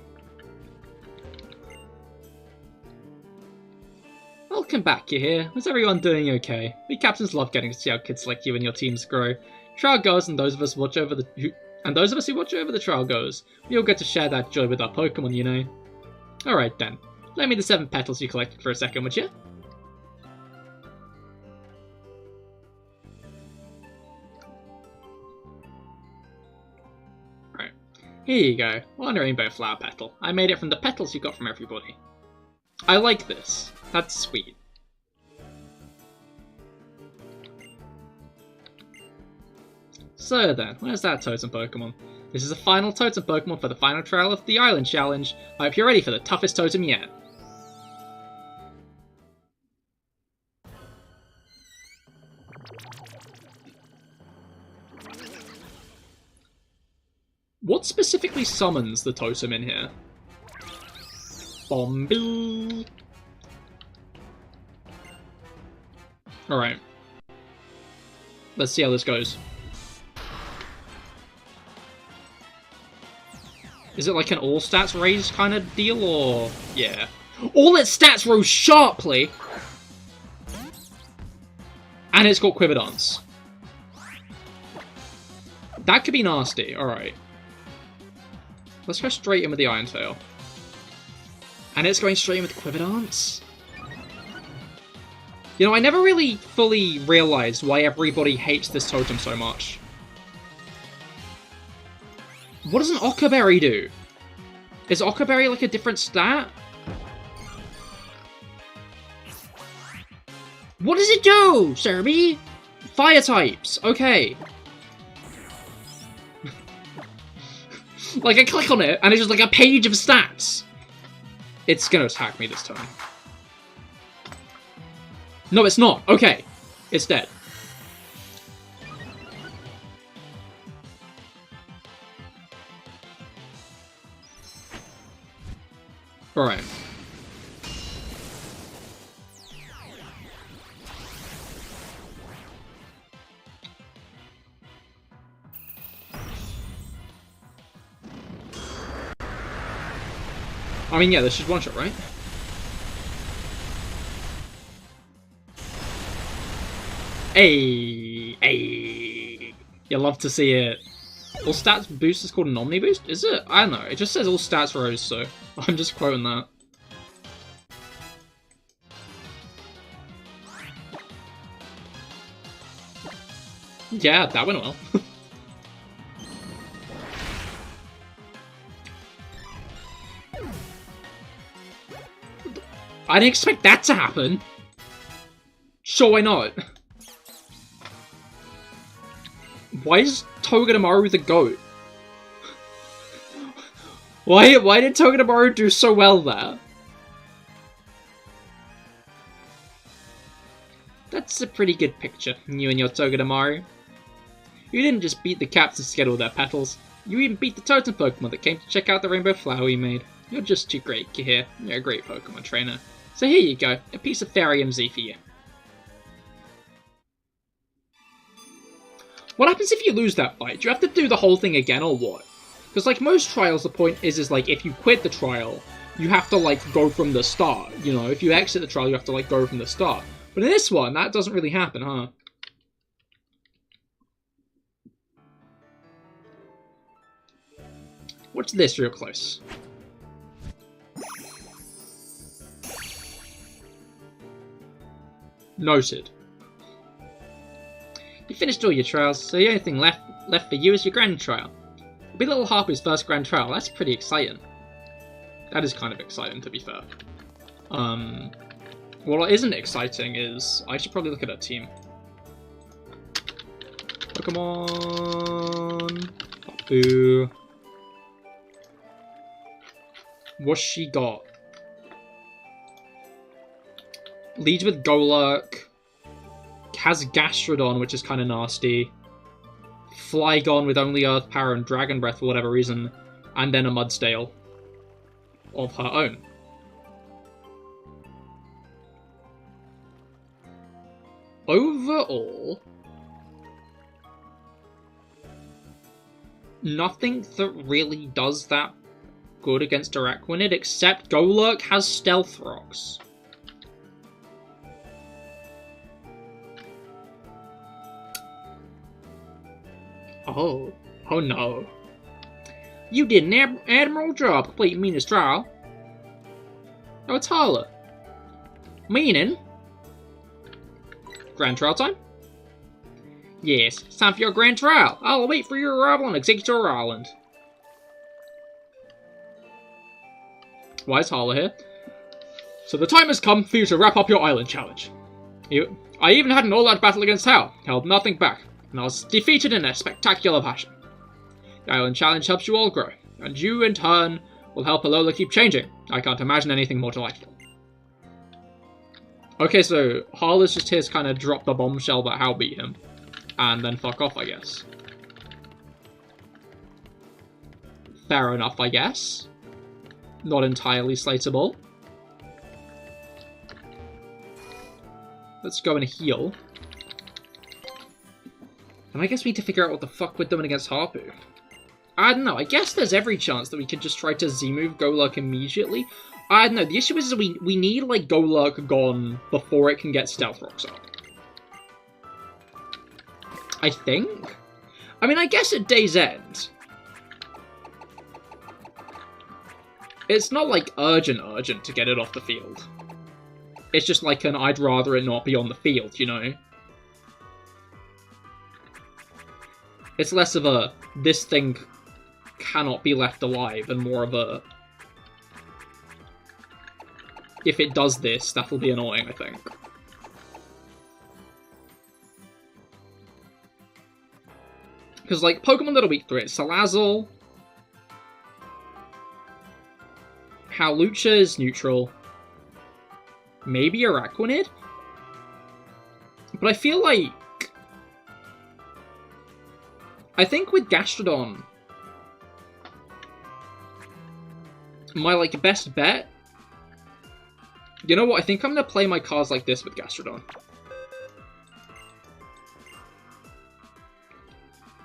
Welcome back, Cahir. Is everyone doing okay? We captains love getting to see how kids like you and your teams grow. Trial goes, and those of us who watch over the trial goes. We all get to share that joy with our Pokemon, you know. Alright then. Lend me the 7 petals you collected for a second, would you? Here you go, one rainbow flower petal. I made it from the petals you got from everybody. I like this. That's sweet. So then, where's that totem Pokemon? This is the final totem Pokemon for the final trial of the Island Challenge. I hope you're ready for the toughest totem yet. What specifically summons the totem in here? Bombil. Alright. Let's see how this goes. Is it like an all stats raise kind of deal, or... Yeah. All its stats rose sharply! And it's got Quiver Dance. That could be nasty, alright. Let's go straight in with the Iron Tail. And it's going straight in with Quiver Dance? You know, I never really fully realized why everybody hates this totem so much. What does an Occa Berry do? Is Occa Berry like a different stat? What does it do, Serby? Fire types, okay. Like, I click on it, and it's just like a page of stats. It's gonna attack me this time. No, it's not. Okay. It's dead. Alright. I mean, yeah, this should one-shot, right? Hey! Hey! You love to see it. All stats boost is called an Omni Boost? Is it? I don't know. It just says all stats rose, so I'm just quoting that. Yeah, that went well. I didn't expect that to happen. Sure, why not? Why is Togedemaru the GOAT? Why did Togedemaru do so well there? That's a pretty good picture, you and your Togedemaru. You didn't just beat the captains to get all their petals. You even beat the totem Pokemon that came to check out the rainbow flower we made. You're just too great, Cahir. You're a great Pokemon trainer. So here you go, a piece of Fairy MZ for you. What happens if you lose that fight? Do you have to do the whole thing again, or what? Because, like, most trials, the point is, like, if you quit the trial, you have to, like, go from the start. You know, if you exit the trial, you have to, like, go from the start. But in this one, that doesn't really happen, huh? What's this real close? Noted. You finished all your trials, so the only thing left for you is your grand trial. It'll be little Harpy's first grand trial. That's pretty exciting. That is kind of exciting, to be fair. What isn't exciting is I should probably look at her team. Pokemon. Boo. What's she got? Leads with Golurk. Has Gastrodon, which is kind of nasty. Flygon with only Earth Power and Dragon Breath for whatever reason. And then a Mudsdale of her own. Overall, nothing that really does that good against Araquanid, except Golurk has Stealth Rocks. Oh no. You did an admirable job completing Mina's trial. Oh, it's Harla. Meaning? Grand trial time? Yes, it's time for your grand trial. I'll wait for your arrival on Executor Island. Why is Harla here? So the time has come for you to wrap up your island challenge. I even had an all-out battle against Hal, held nothing back, and I was defeated in a spectacular fashion. The island challenge helps you all grow, and you, in turn, will help Alola keep changing. I can't imagine anything more delightful. Okay, so Harla's just here to kind of drop the bombshell that Hal beat him, and then fuck off, I guess. Fair enough, I guess. Not entirely slatable. Let's go and heal. And I guess we need to figure out what the fuck we're doing against Harpu. I don't know, I guess there's every chance that we could just try to Z-move Golurk immediately. I don't know, the issue is we need, like, Golurk gone before it can get Stealth Rocks up. I think? I mean, I guess at Day's End, it's not, like, urgent to get it off the field. It's just like an I'd rather it not be on the field, you know? It's less of a, this thing cannot be left alive, and more of a, if it does this, that'll be annoying, I think. Because, like, Pokemon that are weak to it, Salazzle, Hawlucha is neutral, maybe Araquanid? But I feel like, I think with Gastrodon, my, like, best bet, you know what, I think I'm going to play my cards like this with Gastrodon.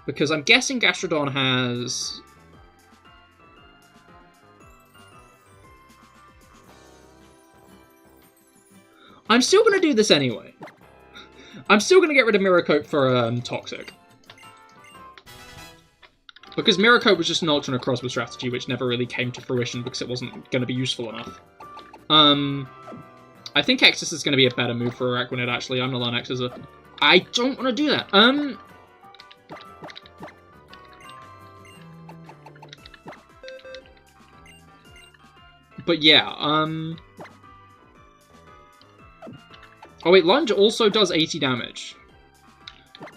Because I'm guessing Gastrodon has... I'm still going to do this anyway. I'm still going to get rid of Miracote for Toxic. Because Miracote was just an alternate crossbow strategy, which never really came to fruition because it wasn't going to be useful enough. I think Exis is going to be a better move for Araquanid, actually. I'm going to learn Exis. I don't want to do that. But yeah, oh wait, Lunge also does 80 damage.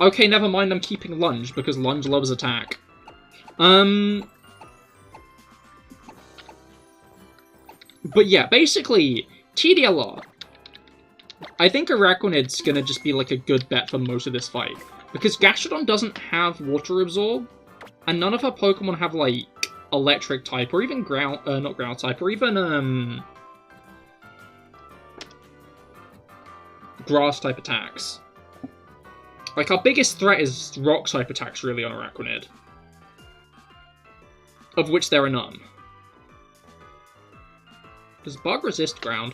Okay, never mind, I'm keeping Lunge, because Lunge loves attack. But yeah, basically, TDLR. I think Araquanid's gonna just be like a good bet for most of this fight. Because Gastrodon doesn't have Water Absorb, and none of her Pokemon have, like, Electric type, or even ground, not ground type, or even, grass-type attacks. Like, our biggest threat is rock-type attacks, really, on Araquanid. Of which there are none. Does Bug resist ground?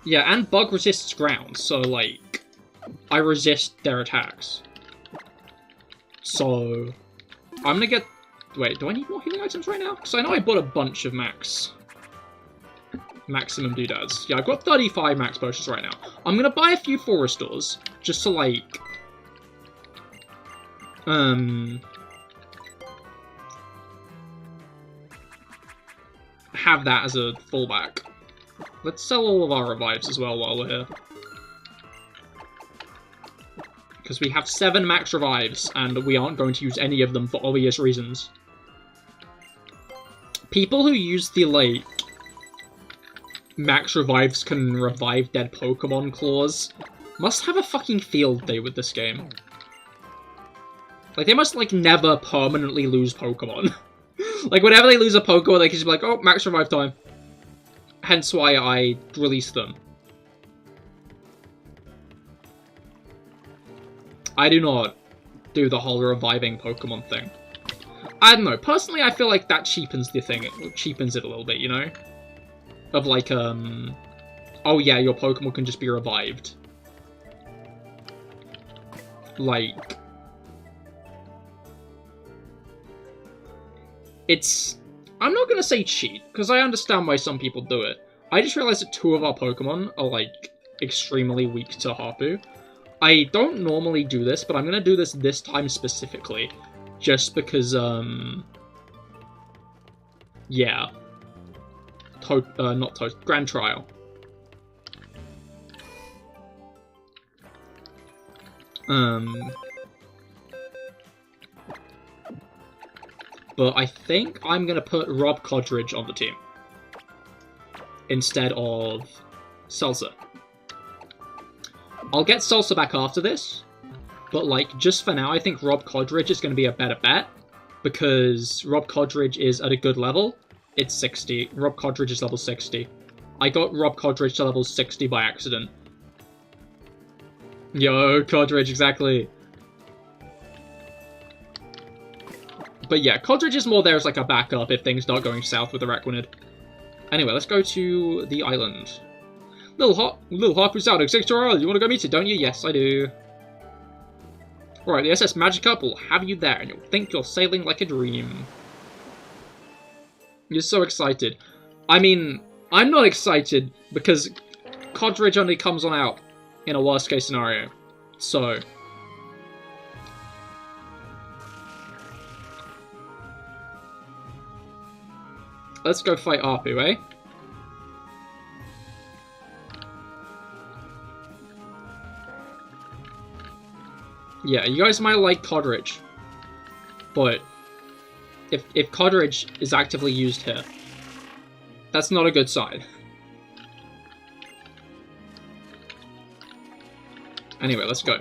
Yeah, and Bug resists ground, so, like, I resist their attacks. So, I'm gonna get... Wait, do I need more healing items right now? Because I know I bought a bunch of maximum doodads. Yeah, I've got 35 max potions right now. I'm gonna buy a few forest doors, just to, like... have that as a fallback. Let's sell all of our revives as well while we're here. Because we have 7 max revives, and we aren't going to use any of them for obvious reasons. People who use the, like, max revives can revive dead Pokemon clause must have a fucking field day with this game. Like, they must, like, never permanently lose Pokemon. Like, whenever they lose a Pokemon, they can just be like, oh, max revive time. Hence why I released them. I do not do the whole reviving Pokemon thing. I don't know. Personally, I feel like that cheapens the thing. It cheapens it a little bit, you know? Of like, oh yeah, your Pokemon can just be revived. Like... It's... I'm not gonna say cheat, because I understand why some people do it. I just realized that 2 of our Pokemon are, like, extremely weak to Hapu. I don't normally do this, but I'm gonna do this time specifically. Just because, yeah. Grand Trial. But I think I'm gonna put Rob Codridge on the team. Instead of Salsa. I'll get Salsa back after this. But, like, just for now, I think Rob Codridge is going to be a better bet. Because Rob Codridge is at a good level. It's 60. Rob Codridge is level 60. I got Rob Codridge to level 60 by accident. Yo, Codridge, exactly. But yeah, Codridge is more there as, like, a backup if things start going south with Araquanid. Anyway, let's go to the island. Little Hapu's out, Executor Island. You want to go meet it, don't you? Yes, I do. Alright, the SS Magikarp will have you there, and you'll think you're sailing like a dream. You're so excited. I mean, I'm not excited, because Codridge only comes on out in a worst-case scenario. So... let's go fight Arpu, eh? Yeah, you guys might like Codridge, but if Codridge is actively used here, that's not a good sign. Anyway, let's go.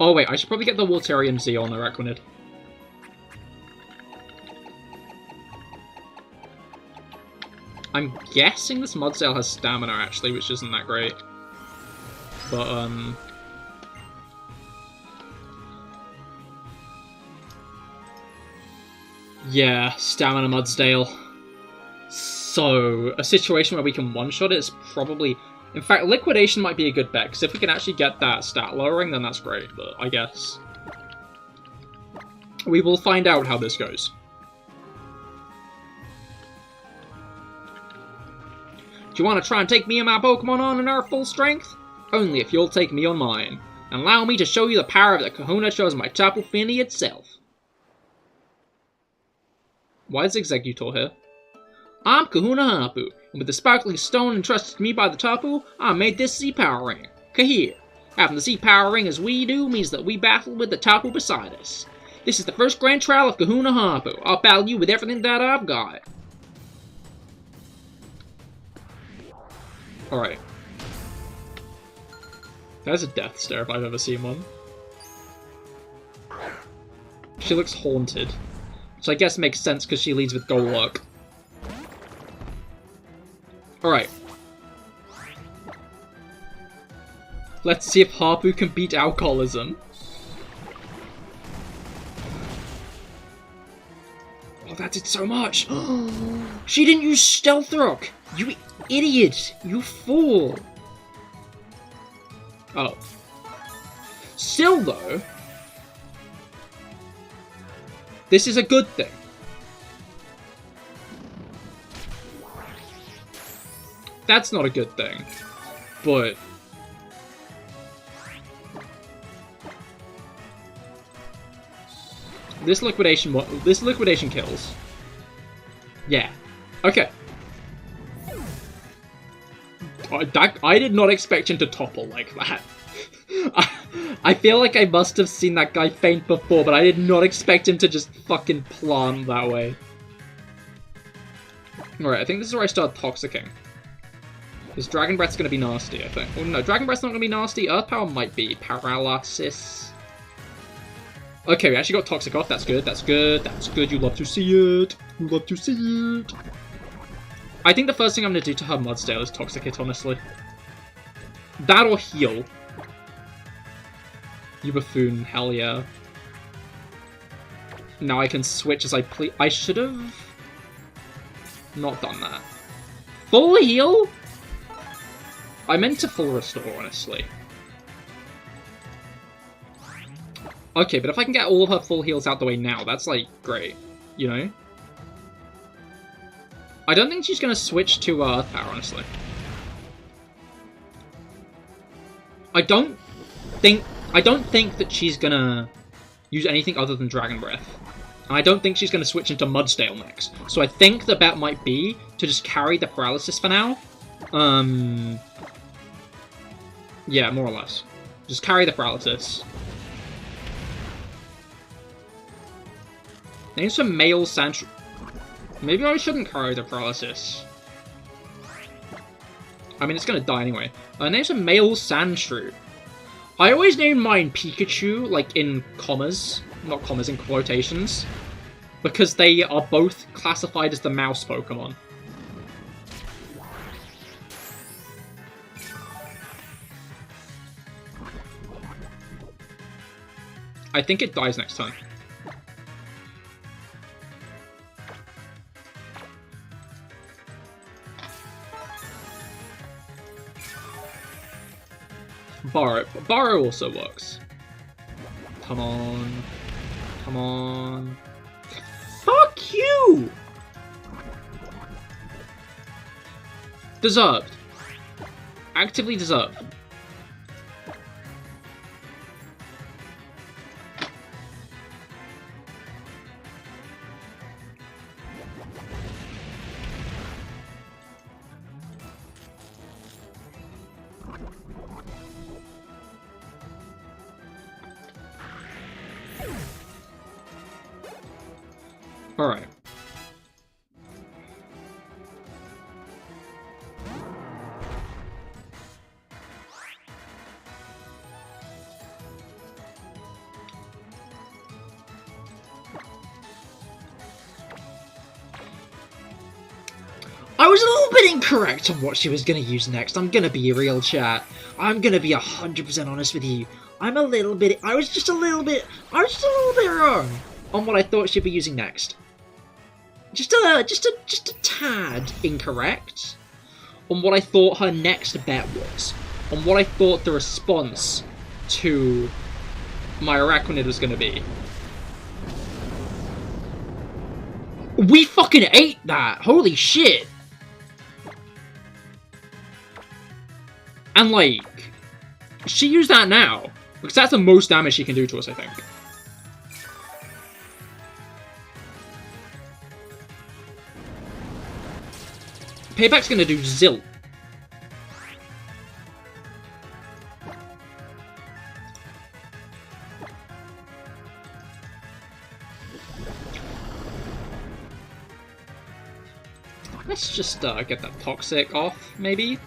Oh wait, I should probably get the Walterian Z on Araquanid. I'm guessing this Mudsale has stamina actually, which isn't that great. But, yeah, Stamina Mudsdale. So, a situation where we can one-shot it is probably... In fact, Liquidation might be a good bet, because if we can actually get that stat lowering, then that's great, but I guess... we will find out how this goes. Do you want to try and take me and my Pokemon on in our full strength? Only if you'll take me on mine, and allow me to show you the power of the Kahuna shows my Tapu Fini itself. Why is Executor here? I'm Kahuna Hapu, and with the sparkling stone entrusted to me by the Tapu, I made this Z-Power Ring, Cahir. Having the Z-Power Ring as we do means that we battle with the Tapu beside us. This is the first grand trial of Kahuna Hapu. I'll battle you with everything that I've got. Alright. That's a death stare if I've ever seen one. She looks haunted. Which I guess makes sense because she leads with Golurk. Alright. Let's see if Harpu can beat alcoholism. Oh, that did so much! She didn't use Stealth Rock! You idiot! You fool! Oh. Still, though, this is a good thing. That's not a good thing, but... This liquidation kills. Yeah. Okay. I did not expect him to topple like that. I feel like I must have seen that guy faint before, but I did not expect him to just fucking plant that way. Alright, I think this is where I start Toxicking. Because Dragon Breath's gonna be nasty, I think. Oh no, Dragon Breath's not gonna be nasty. Earth Power might be. Paralysis. Okay, we actually got Toxic off. That's good, that's good, that's good. You love to see it. You love to see it. I think the first thing I'm gonna do to her Mudsdale is Toxic Hit, honestly. That or heal. You buffoon, hell yeah. Now I can switch as I please. I should have not done that. Full heal? I meant to full restore, honestly. Okay, but if I can get all of her full heals out the way now, that's, like, great. You know? I don't think she's gonna switch to Earth Power, honestly. I don't think that she's gonna use anything other than Dragon Breath. And I don't think she's gonna switch into Mudsdale next. So I think the bet might be to just carry the Paralysis for now. Yeah, more or less. Just carry the Paralysis. Name some male Sandshrew. Maybe I shouldn't carry the Paralysis. I mean, it's gonna die anyway. Name some male Sandshrew. I always name mine Pikachu, like, in commas. Not commas, in quotations. Because they are both classified as the mouse Pokemon. I think it dies next time. Borrow. Borrow also works. Come on. Come on. Fuck you! Deserved. Actively deserved. Alright. I was a little bit incorrect on what she was going to use next. I'm going to be real, chat. I'm going to be 100% honest with you. I was just a little bit wrong on what I thought she'd be using next. Just a tad incorrect on what I thought her next bet was. On what I thought the response to my Araquanid was going to be. We fucking ate that! Holy shit! And, like, she used that now. Because that's the most damage she can do to us, I think. Payback's gonna do zilch. Let's just get that Toxic off, maybe?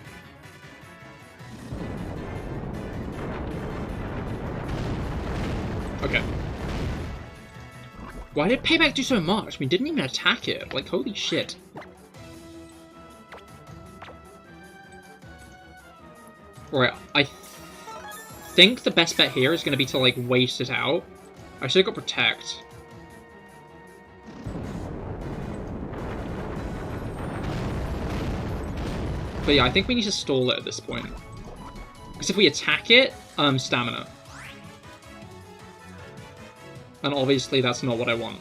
Okay. Why did Payback do so much? We didn't even attack it. Like, holy shit. Right, I think the best bet here is going to be to, like, waste it out. I should have got Protect. But yeah, I think we need to stall it at this point. Because if we attack it, stamina. And obviously that's not what I want.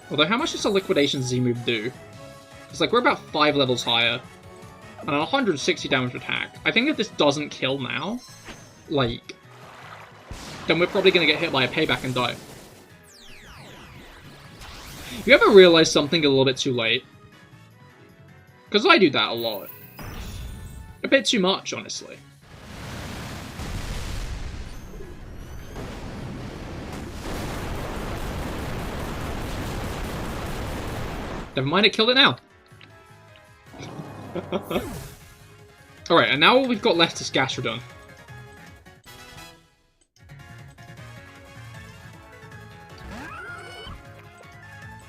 Although, how much does a Liquidation Z-move do? It's like, we're about 5 levels higher. And 160 damage attack. I think if this doesn't kill now, like, then we're probably going to get hit by a Payback and die. You ever realize something a little bit too late? Because I do that a lot. A bit too much, honestly. Never mind, it killed it now. Alright, and now all we've got left is Gastrodon.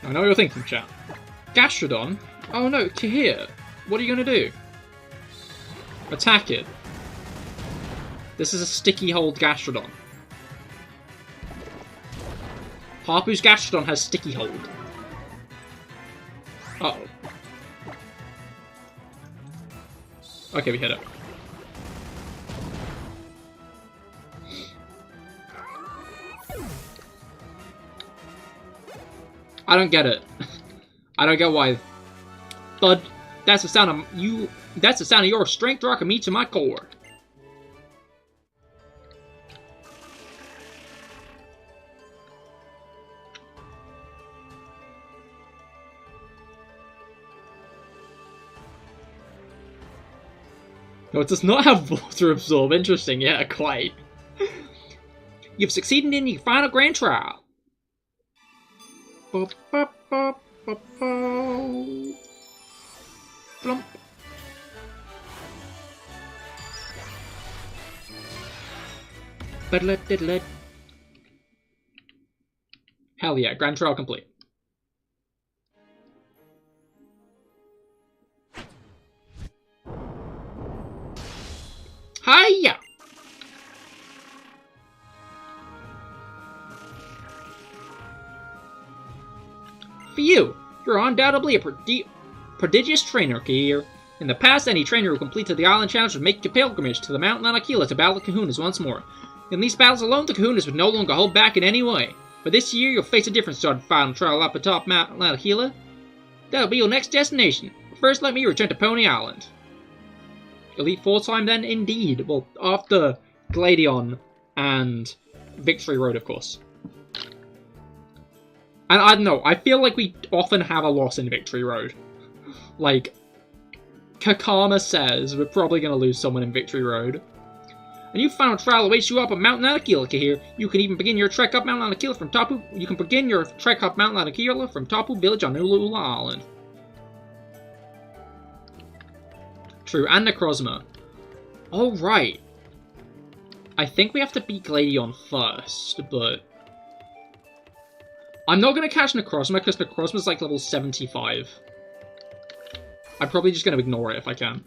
I know what you're thinking, chat. Gastrodon? Oh no, Cahir. What are you going to do? Attack it. This is a sticky hold Gastrodon. Harpoo's Gastrodon has sticky hold. Uh-oh. Okay, we hit it. I don't get it. I don't get why. Bud, that's the sound of you. That's the sound of your strength rocking me to my core. No, it does not have water absorb. Interesting, yeah, quite. You've succeeded in your final grand trial. Plump. Hell yeah, grand trial complete. Hiya! For you, you're undoubtedly a prodigious trainer, Cahir. In the past, any trainer who completed the island challenge would make a pilgrimage to the Mount Lanakila to battle the Kahunas once more. In these battles alone, the Kahunas would no longer hold back in any way. But this year, you'll face a different sort of final trial up atop Mount Lanakila. That'll be your next destination. But first, let me return to Pony Island. Elite Four time then? Indeed. Well, after Gladion and Victory Road, of course. And I don't know, I feel like we often have a loss in Victory Road. Like, Kakama says we're probably going to lose someone in Victory Road. A new final trial awaits you up on Mount Lanakila, Cahir. You can even begin your trek up Mount Lanakila from Tapu. You can begin your trek up Mount Lanakila from Tapu Village on Alola Island. True, and Necrozma. Oh, right. I think we have to beat Gladion first, but I'm not going to catch Necrozma because Necrozma's like level 75. I'm probably just going to ignore it if I can.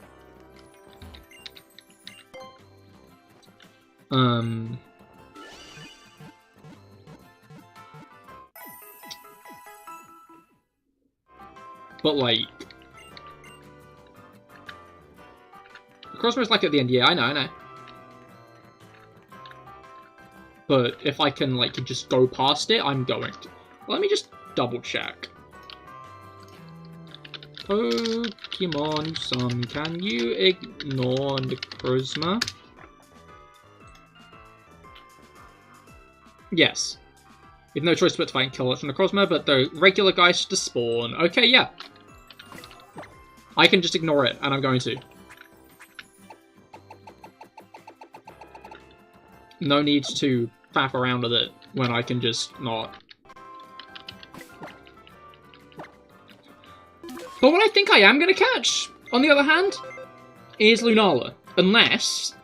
But like, Necrozma's like at the end. Yeah, I know. But if I can like just go past it, I'm going to. Let me just double check. Pokemon USUM, can you ignore Necrozma? Yes. You have no choice but to fight and kill Necrozma, but the regular guys should spawn. Okay, yeah. I can just ignore it, and I'm going to. No need to faff around with it when I can just not. But what I think I am going to catch, on the other hand, is Lunala. Unless...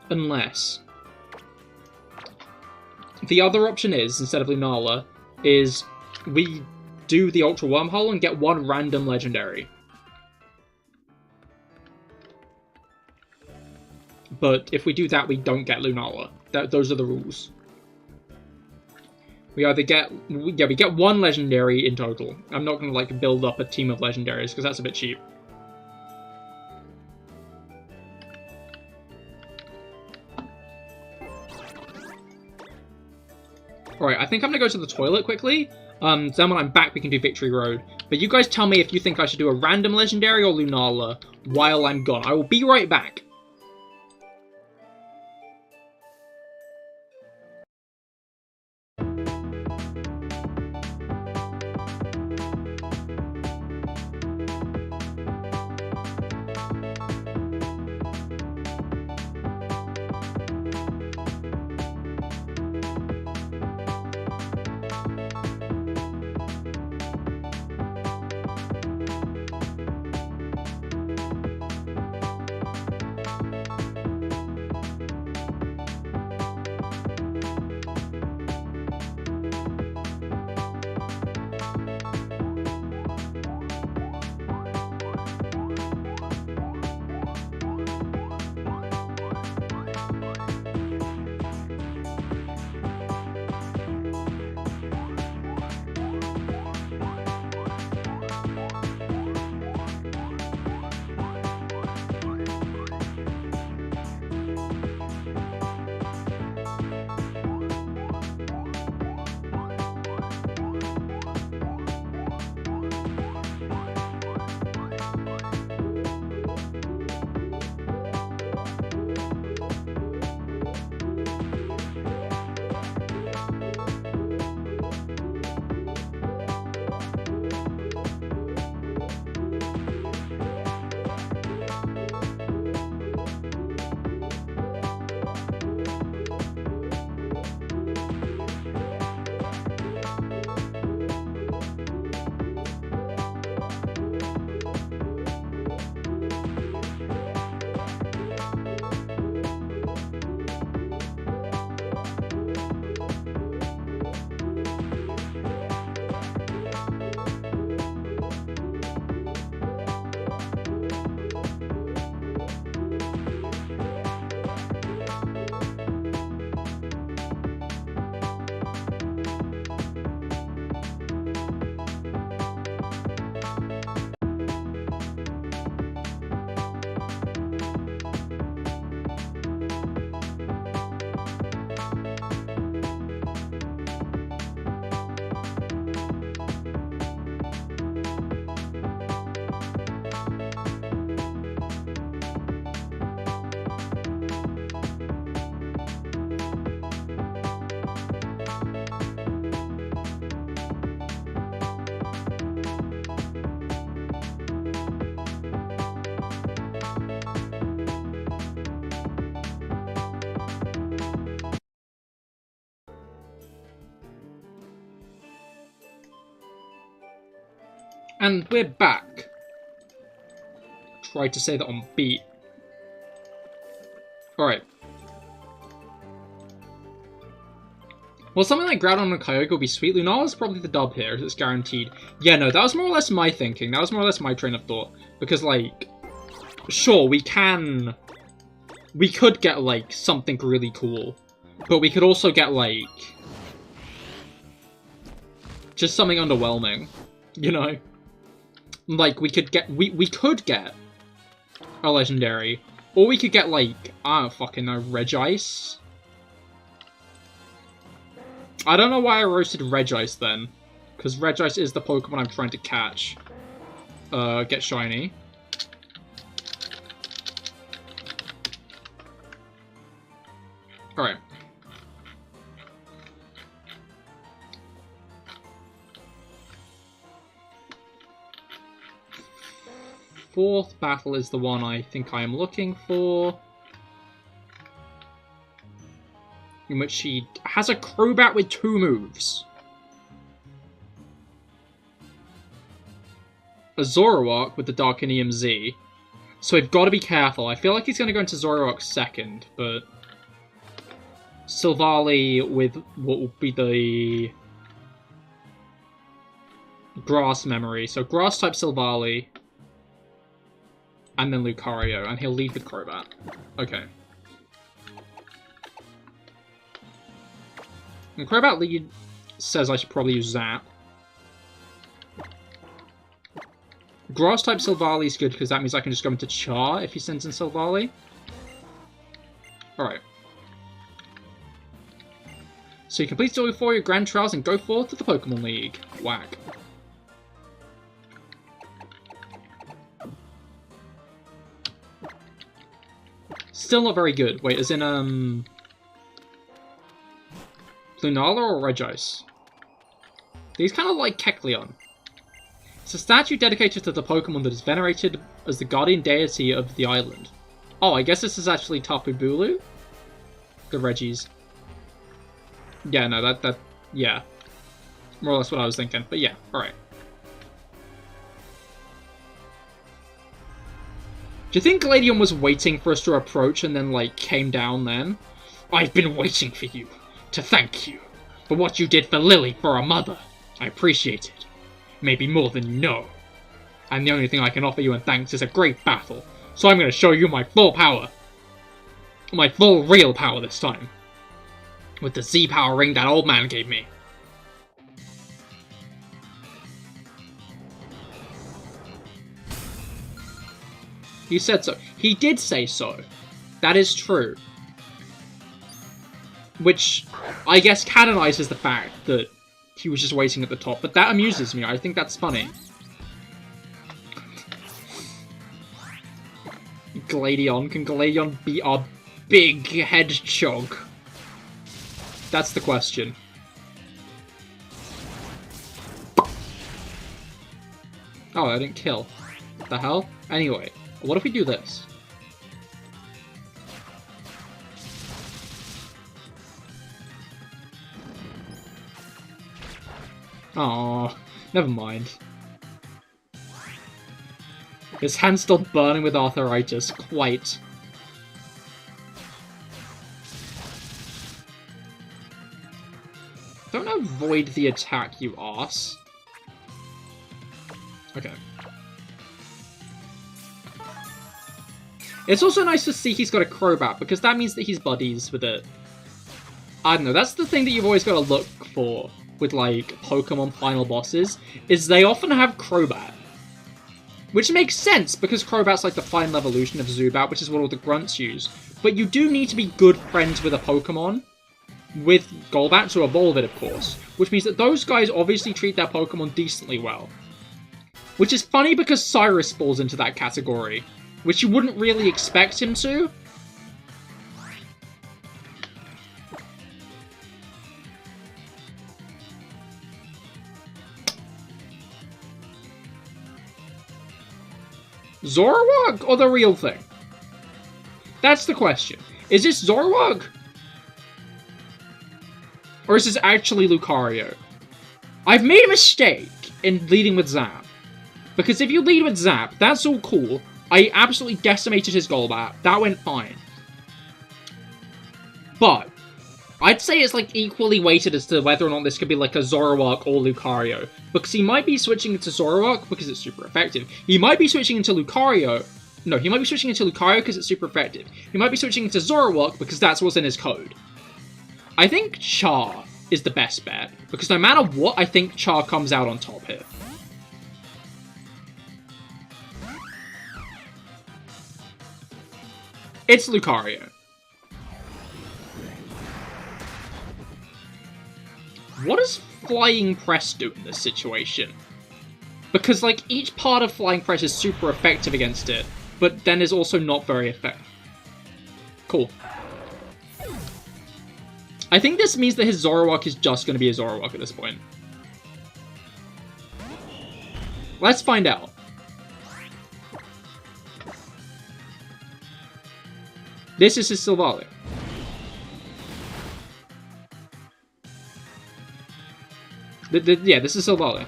the other option is, instead of Lunala, is we do the Ultra Wormhole and get one random legendary. But if we do that, we don't get Lunala. Those are the rules. We either get... Yeah, we get one legendary in total. I'm not going to, like, build up a team of legendaries, because that's a bit cheap. Alright, I think I'm going to go to the toilet quickly. Then when I'm back, we can do Victory Road. But you guys tell me if you think I should do a random legendary or Lunala while I'm gone. I will be right back. And we're back. Tried to say that on beat. Alright. Well, something like Groudon and Kyogre would be sweet. Lunala's probably the dub here, it's guaranteed. Yeah, no, that was more or less my thinking. That was more or less my train of thought. Because, like, sure, we could get, like, something really cool. But we could also get, like, just something underwhelming. You know? Like, we could get a legendary. Or we could get, like, I don't fucking know, Regice? I don't know why I roasted Regice then. Because Regice is the Pokemon I'm trying to catch. Get shiny. Alright. Fourth battle is the one I think I am looking for. In which she has a Crobat with 2 moves. A Zoroark with the Darkinium Z. So we've got to be careful. I feel like he's going to go into Zoroark second, but Silvally with what will be the grass memory. So grass type Silvally, and then Lucario, and he'll lead with Crobat. Okay. And Crobat lead says I should probably use Zap. Grass type Silvally is good because that means I can just go into Char if he sends in Silvally. Alright. So you complete all for your Grand Trials and go forward to the Pokemon League. Whack. Still not very good. Wait, as in, Lunala or Regice? These kind of like Kecleon. It's a statue dedicated to the Pokemon that is venerated as the guardian deity of the island. Oh, I guess this is actually Tapu Bulu? The Regis. Yeah, no, yeah. More or less what I was thinking, but yeah, alright. Do you think Gladion was waiting for us to approach and then, like, came down then? I've been waiting for you, to thank you, for what you did for Lily, for our mother. I appreciate it. Maybe more than you know. And the only thing I can offer you in thanks is a great battle, so I'm going to show you my full power. My full real power this time. With the Z-Power ring that old man gave me. He said so. He did say so. That is true. Which, I guess, canonizes the fact that he was just waiting at the top. But that amuses me. I think that's funny. Gladion. Can Gladion be our big hedgehog? That's the question. Oh, I didn't kill. What the hell? Anyway. What if we do this? Oh, never mind. His hand's still burning with arthritis, quite. Don't avoid the attack, you arse. Okay. It's also nice to see he's got a Crobat, because that means that he's buddies with it. I don't know, that's the thing that you've always got to look for with, like, Pokemon final bosses, is they often have Crobat. Which makes sense, because Crobat's like the final evolution of Zubat, which is what all the grunts use. But you do need to be good friends with a Pokemon, with Golbat to evolve it, of course. Which means that those guys obviously treat their Pokemon decently well. Which is funny because Cyrus falls into that category. Which you wouldn't really expect him to. Zoroark or the real thing? That's the question. Is this Zoroark? Or is this actually Lucario? I've made a mistake in leading with Zap. Because if you lead with Zap, that's all cool. I absolutely decimated his Golbat. That went fine. But I'd say it's like equally weighted as to whether or not this could be like a Zoroark or Lucario. Because he might be switching into Zoroark because it's super effective. He might be switching into Lucario. No, he might be switching into Lucario because it's super effective. He might be switching into Zoroark because that's what's in his code. I think Char is the best bet. Because no matter what, I think Char comes out on top here. It's Lucario. What does Flying Press do in this situation? Because, like, each part of Flying Press is super effective against it, but then is also not very effective. Cool. I think this means that his Zoroark is just going to be a Zoroark at this point. Let's find out. This is his Silvally. Yeah, this is Silvally.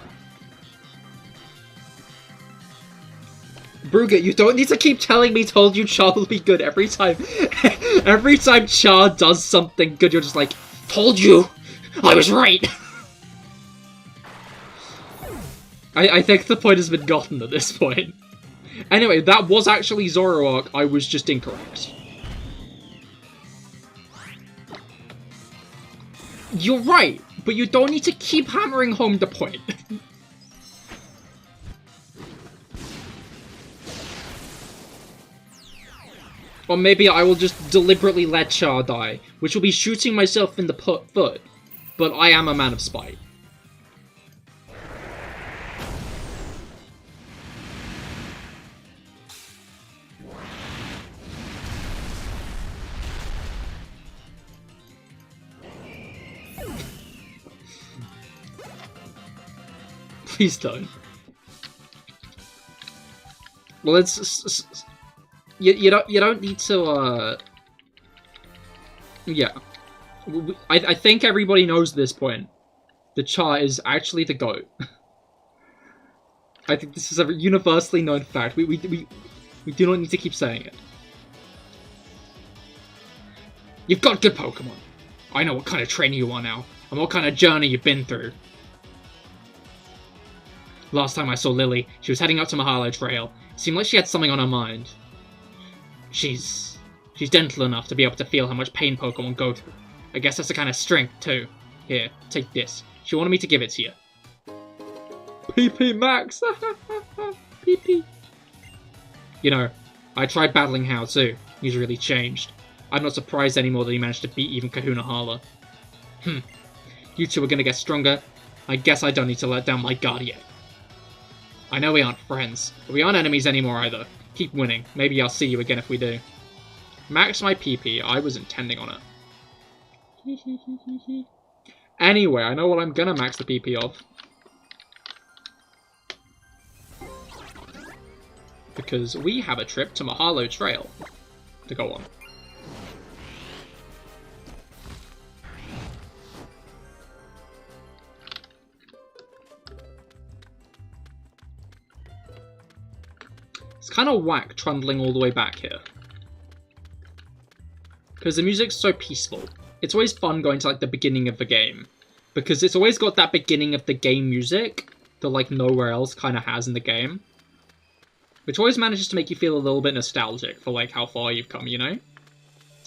Brugger, you don't need to keep telling me told you Char will be good every time. Every time Char does something good, you're just like, told you! I was right! I think the point has been gotten at this point. Anyway, that was actually Zoroark, I was just incorrect. You're right, but you don't need to keep hammering home the point. Or maybe I will just deliberately let Char die, which will be shooting myself in the foot, but I am a man of spite. Please don't. Well, it's you don't need to. Yeah, I think everybody knows at this point. The Char is actually the GOAT. I think this is a universally known fact. We do not need to keep saying it. You've got good Pokemon. I know what kind of trainer you are now, and what kind of journey you've been through. Last time I saw Lily, she was heading up to Mahalo Trail. It seemed like she had something on her mind. She's gentle enough to be able to feel how much pain Pokemon go through. I guess that's the kind of strength, too. Here, take this. She wanted me to give it to you. PP Max! PP. You know, I tried battling Hao, too. He's really changed. I'm not surprised anymore that he managed to beat even Kahuna Hala. You two are gonna get stronger. I guess I don't need to let down my guard yet. I know we aren't friends, but we aren't enemies anymore either. Keep winning. Maybe I'll see you again if we do. Max my PP. I was intending on it. Anyway, I know what I'm gonna max the PP of. Because we have a trip to Mahalo Trail to go on. It's kind of whack trundling all the way back here. Because the music's so peaceful. It's always fun going to like the beginning of the game. Because it's always got that beginning of the game music that like nowhere else kind of has in the game. Which always manages to make you feel a little bit nostalgic for like how far you've come, you know?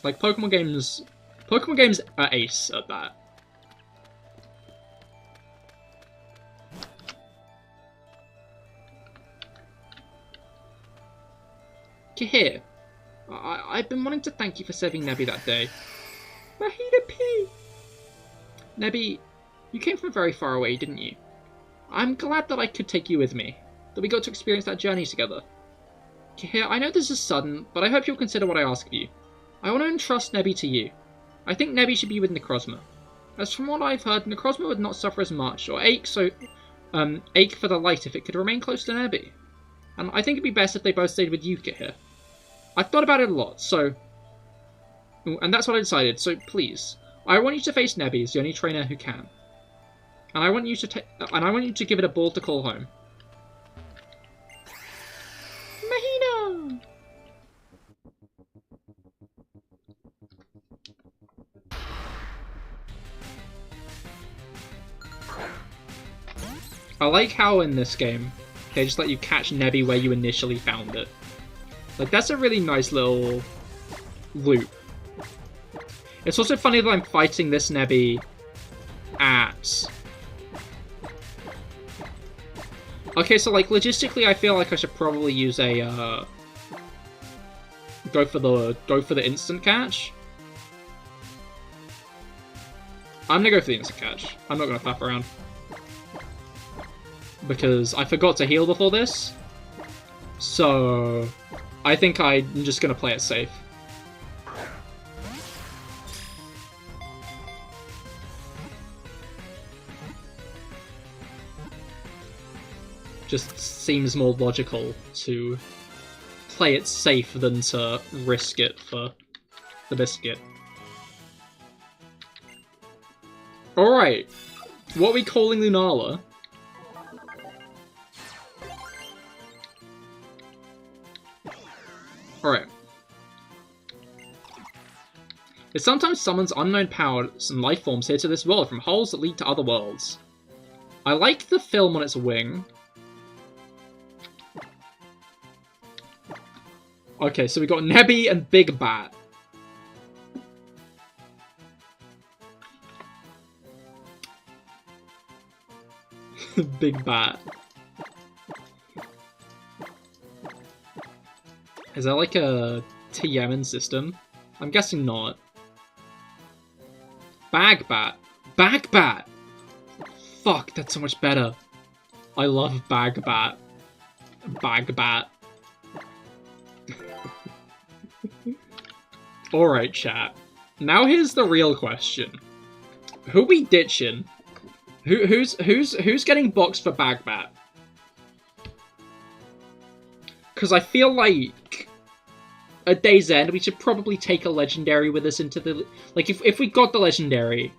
Like Pokemon games are ace at that. Cahir, I've been wanting to thank you for saving Nebby that day. Mahina P! Nebby, you came from very far away, didn't you? I'm glad that I could take you with me, that we got to experience that journey together. Cahir, I know this is sudden, but I hope you'll consider what I ask of you. I want to entrust Nebby to you. I think Nebby should be with Necrozma. As from what I've heard, Necrozma would not suffer as much, or ache for the light if it could remain close to Nebby. And I think it'd be best if they both stayed with you, Cahir. I've thought about it a lot, so... And that's what I decided, so please. I want you to face Nebby as the only trainer who can. And I want you to give it a ball to call home. Mahina! I like how in this game, they just let you catch Nebby where you initially found it. Like, that's a really nice little loop. It's also funny that I'm fighting this Nebby at... Okay, so, like, logistically, I feel like I should probably use a, go for the instant catch. I'm gonna go for the instant catch. I'm not gonna faff around. Because I forgot to heal before this. So... I think I'm just gonna play it safe. Just seems more logical to play it safe than to risk it for the biscuit. Alright, what are we calling Lunala? Alright. It sometimes summons unknown powers and life forms here to this world from holes that lead to other worlds. I like the film on its wing. Okay, so we got Nebby and Big Bat. Big Bat. Is that like a TMN system? I'm guessing not. Bag Bat. Bag Bat! Fuck, that's so much better. I love Bag Bat. Bag Bat. Alright, chat. Now here's the real question. Who we ditching? Who's getting boxed for Bag Bat? Because I feel like at Day's End, we should probably take a Legendary with us into the... Like, if we got the Legendary,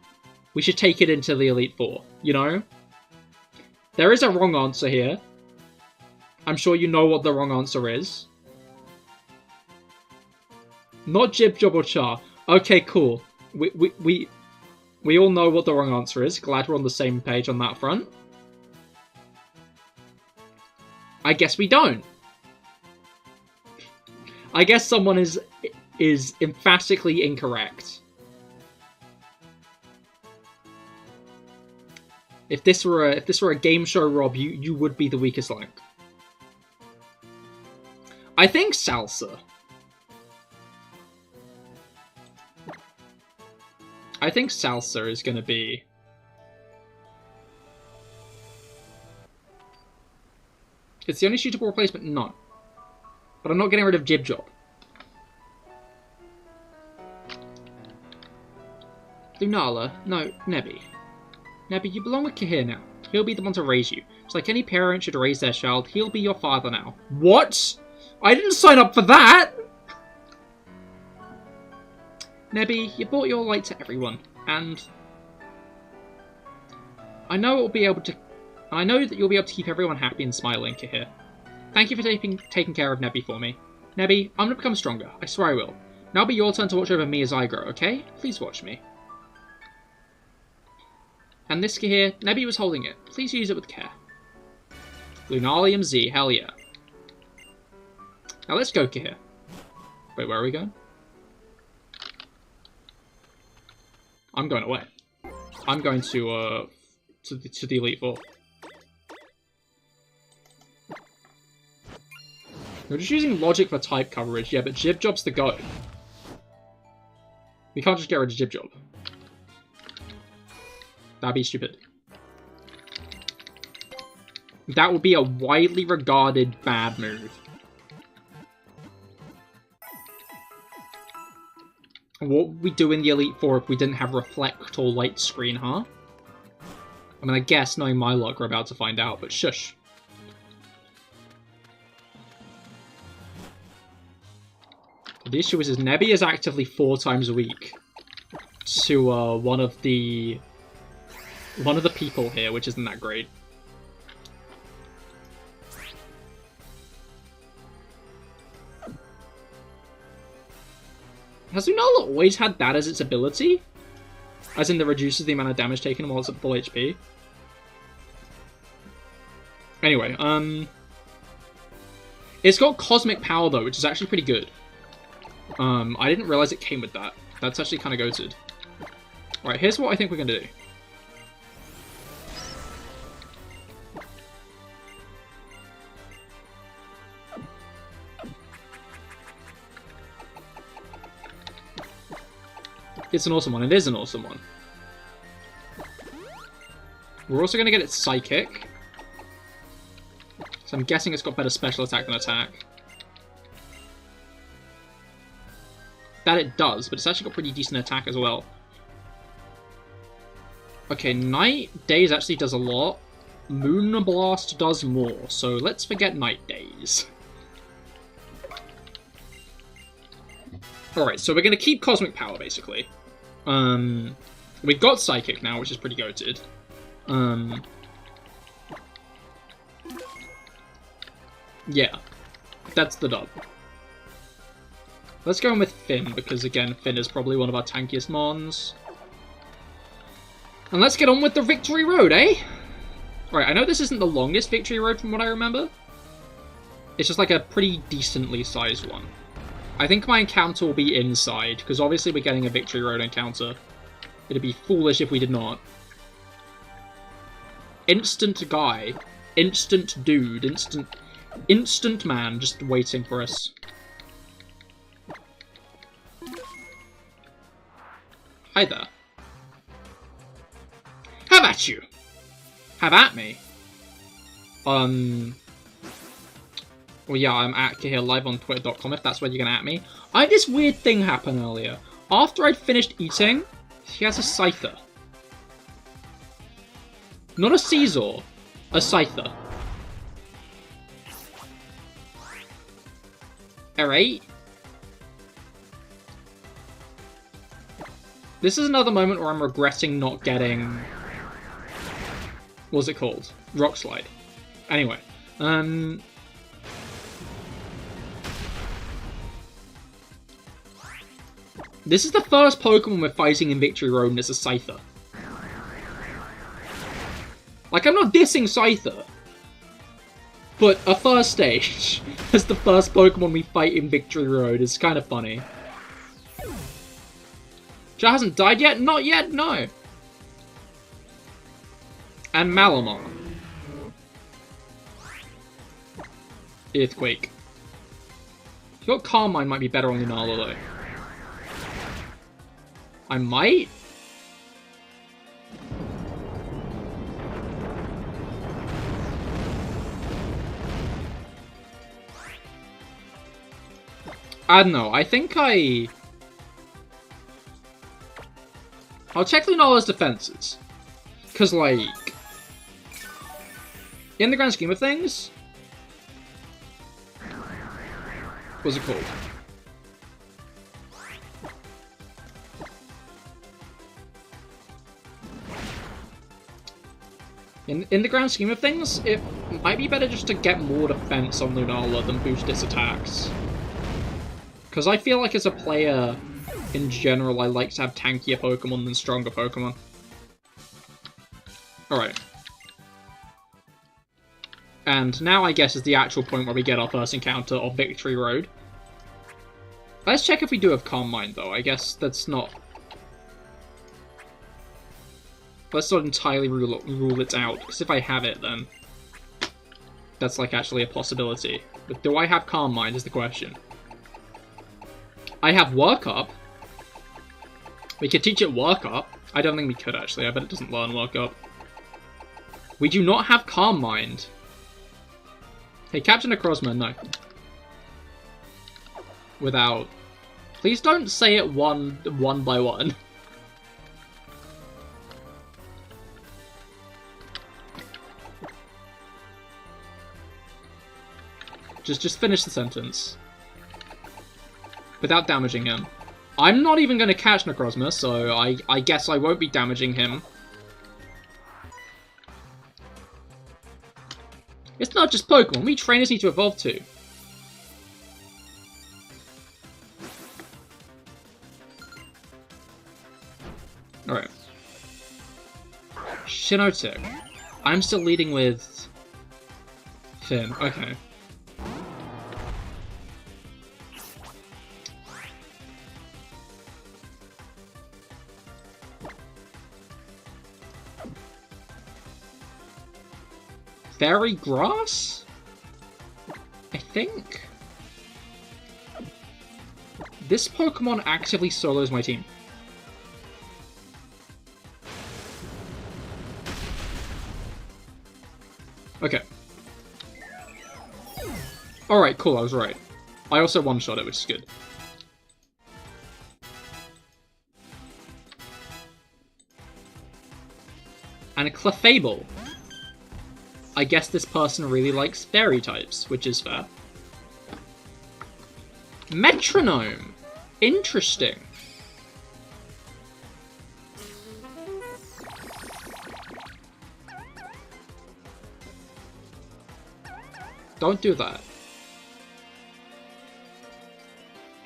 we should take it into the Elite Four, you know? There is a wrong answer here. I'm sure you know what the wrong answer is. Not Jib, Job, or Char. Okay, cool. We all know what the wrong answer is. Glad we're on the same page on that front. I guess we don't. I guess someone is emphatically incorrect. If this were a game show, Rob, you would be the weakest link. I think Salsa. I think Salsa is going to be... It's the only suitable replacement? No. But I'm not getting rid of Jib Job. Lunala. No, Nebby. Nebby, you belong with Cahir now. He'll be the one to raise you. It's like any parent should raise their child. He'll be your father now. What? I didn't sign up for that! Nebby, you brought your light to everyone, and I know that you'll be able to keep everyone happy and smiling, Cahir. Thank you for taking care of Nebby for me. Nebby, I'm gonna become stronger. I swear I will. Now it'll be your turn to watch over me as I grow, okay? Please watch me. And this Cahir, Nebby was holding it. Please use it with care. Lunalium Z, hell yeah. Now let's go, Cahir. Wait, where are we going? I'm going away. I'm going to the Elite Four. We're just using logic for type coverage, yeah, but Jib Job's the GOAT. We can't just get rid of Jib Job. That'd be stupid. That would be a widely regarded bad move. What would we do in the Elite Four if we didn't have Reflect or Light Screen, huh? I mean, I guess, knowing my luck, we're about to find out, but shush. The issue is Nebby is actively 4 times a week to one of the people here, which isn't that great. Has Lunala always had that as its ability? As in, that reduces the amount of damage taken while it's at full HP? Anyway, it's got Cosmic Power, though, which is actually pretty good. I didn't realize it came with that. That's actually kind of goated. Right, here's what I think we're going to do. It's an awesome one. It is an awesome one. We're also going to get its Psychic. So I'm guessing it's got better special attack than attack. That it does, but it's actually got pretty decent attack as well. Okay, Night Days actually does a lot. Moon Blast does more, so let's forget Night Days. Alright, so we're going to keep Cosmic Power, basically. We've got Psychic now, which is pretty goated. Yeah. That's the dub. Let's go in with Finn, because again, Finn is probably one of our tankiest mons. And let's get on with the Victory Road, eh? Alright, I know this isn't the longest Victory Road from what I remember. It's just like a pretty decently sized one. I think my encounter will be inside, because obviously we're getting a Victory Road encounter. It'd be foolish if we did not. Instant guy. Instant dude. Instant man just waiting for us. Hi there. Have at you! Have at me. Well, yeah, I'm at CahirLIVE on Twitter.com if that's where you're gonna at me. I had this weird thing happen earlier. After I'd finished eating, he has a Scyther. Not a Caesar, a Scyther. Alright. This is another moment where I'm regretting not getting... What's it called? Rock Slide. Anyway. This is the first Pokemon we're fighting in Victory Road and it's a Scyther. Like, I'm not dissing Scyther. But a first stage as the first Pokemon we fight in Victory Road is kind of funny. Which hasn't died yet? Not yet, no. And Malamar. Earthquake. I thought Carmine might be better on Lunala though. I might? I don't know, I think I'll check Lunala's defenses. Because, like, in the grand scheme of things, what's it called? In the grand scheme of things, it might be better just to get more defense on Lunala than boost its attacks. Because I feel like as a player, in general, I like to have tankier Pokemon than stronger Pokemon. Alright. And now I guess is the actual point where we get our first encounter of Victory Road. Let's check if we do have Calm Mind, though. I guess that's not... Let's not entirely rule it out, because if I have it, then that's, like, actually a possibility. But do I have Calm Mind is the question. I have Work Up. We could teach it Work Up. I don't think we could, actually. I bet it doesn't learn Work Up. We do not have Calm Mind. Hey, Captain Necrozma, no. Without... Please don't say it one by one. Just finish the sentence. Without damaging him. I'm not even going to catch Necrozma, so I guess I won't be damaging him. It's not just Pokemon, we trainers need to evolve too. Alright. Shinotic. I'm still leading with... Finn, okay. Fairy Grass? I think. This Pokemon actively solos my team. Okay. Alright, cool, I was right. I also one-shot it, which is good. And a Clefable. I guess this person really likes fairy types, which is fair. Metronome! Interesting. Don't do that.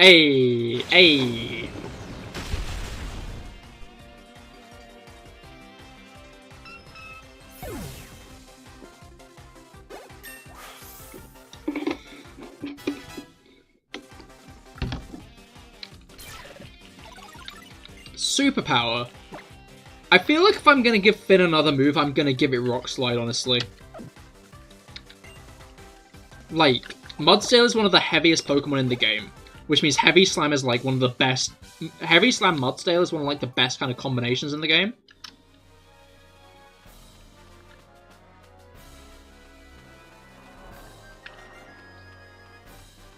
Hey, hey. Superpower. I feel like if I'm gonna give Finn another move, I'm gonna give it Rock Slide, honestly. Like, Mudsdale is one of the heaviest Pokemon in the game, which means Heavy Slam is like one of the best. Heavy Slam Mudsdale is one of like the best kind of combinations in the game.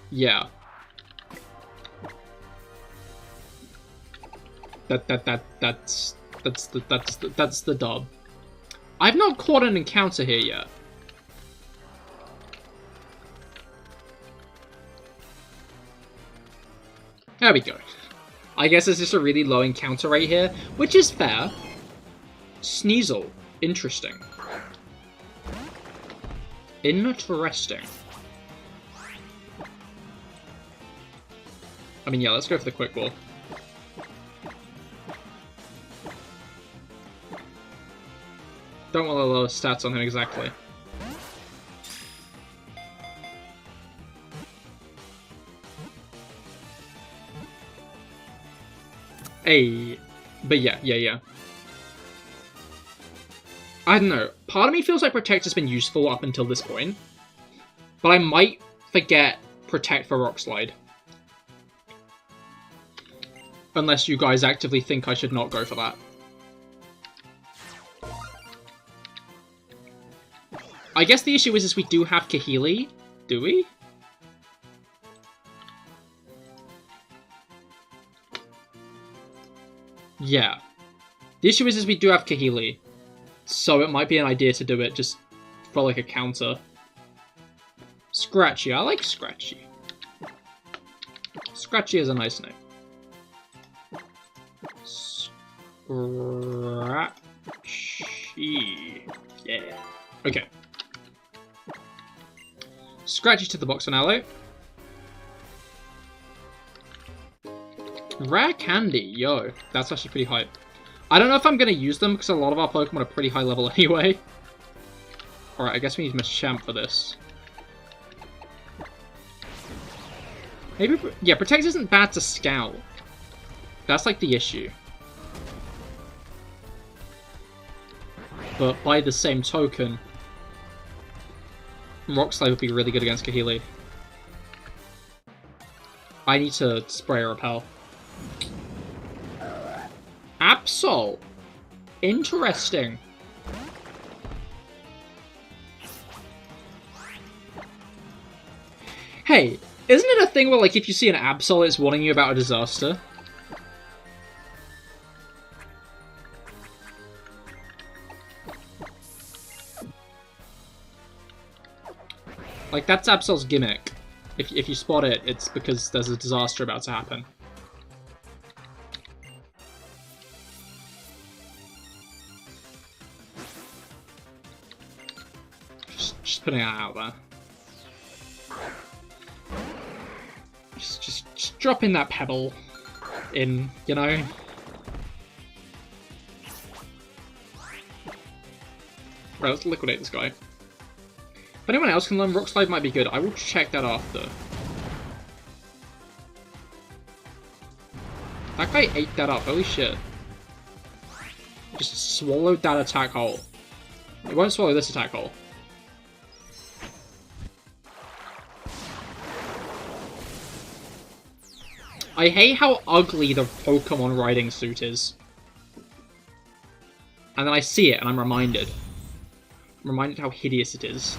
Yeah. That's the dub. I've not caught an encounter here yet. There we go. I guess it's just a really low encounter rate here, which is fair. Sneasel. Interesting. Interesting. I mean, yeah, let's go for the quick ball. Don't want the lower stats on him exactly. Hey, but yeah. I don't know. Part of me feels like Protect has been useful up until this point, but I might forget Protect for Rock Slide. Unless you guys actively think I should not go for that. I guess the issue is we do have CahirLIVE, do we? Yeah. The issue is we do have CahirLIVE, so it might be an idea to do it just for like a counter. Scratchy, I like Scratchy. Scratchy is a nice name. Scratchy. Yeah. Okay. Scratchy to the box for now, though. Rare Candy, yo. That's actually pretty hype. I don't know if I'm going to use them, because a lot of our Pokemon are pretty high level anyway. Alright, I guess we need Machamp for this. Maybe, yeah, Protect isn't bad to Scout. That's like the issue. But by the same token, Rock Slide would be really good against CahirLIVE. I need to Spray or Repel. Absol! Interesting. Hey, isn't it a thing where, like, if you see an Absol, it's warning you about a disaster? Like, that's Absol's gimmick. If you spot it, it's because there's a disaster about to happen. Just putting that out there. Just dropping that pebble in, you know? Right, let's liquidate this guy. If anyone else can learn Rock Slide, might be good. I will check that after. That guy ate that up, holy shit. Just swallowed that attack hole. It won't swallow this attack hole. I hate how ugly the Pokemon riding suit is. And then I see it and I'm reminded. I'm reminded how hideous it is.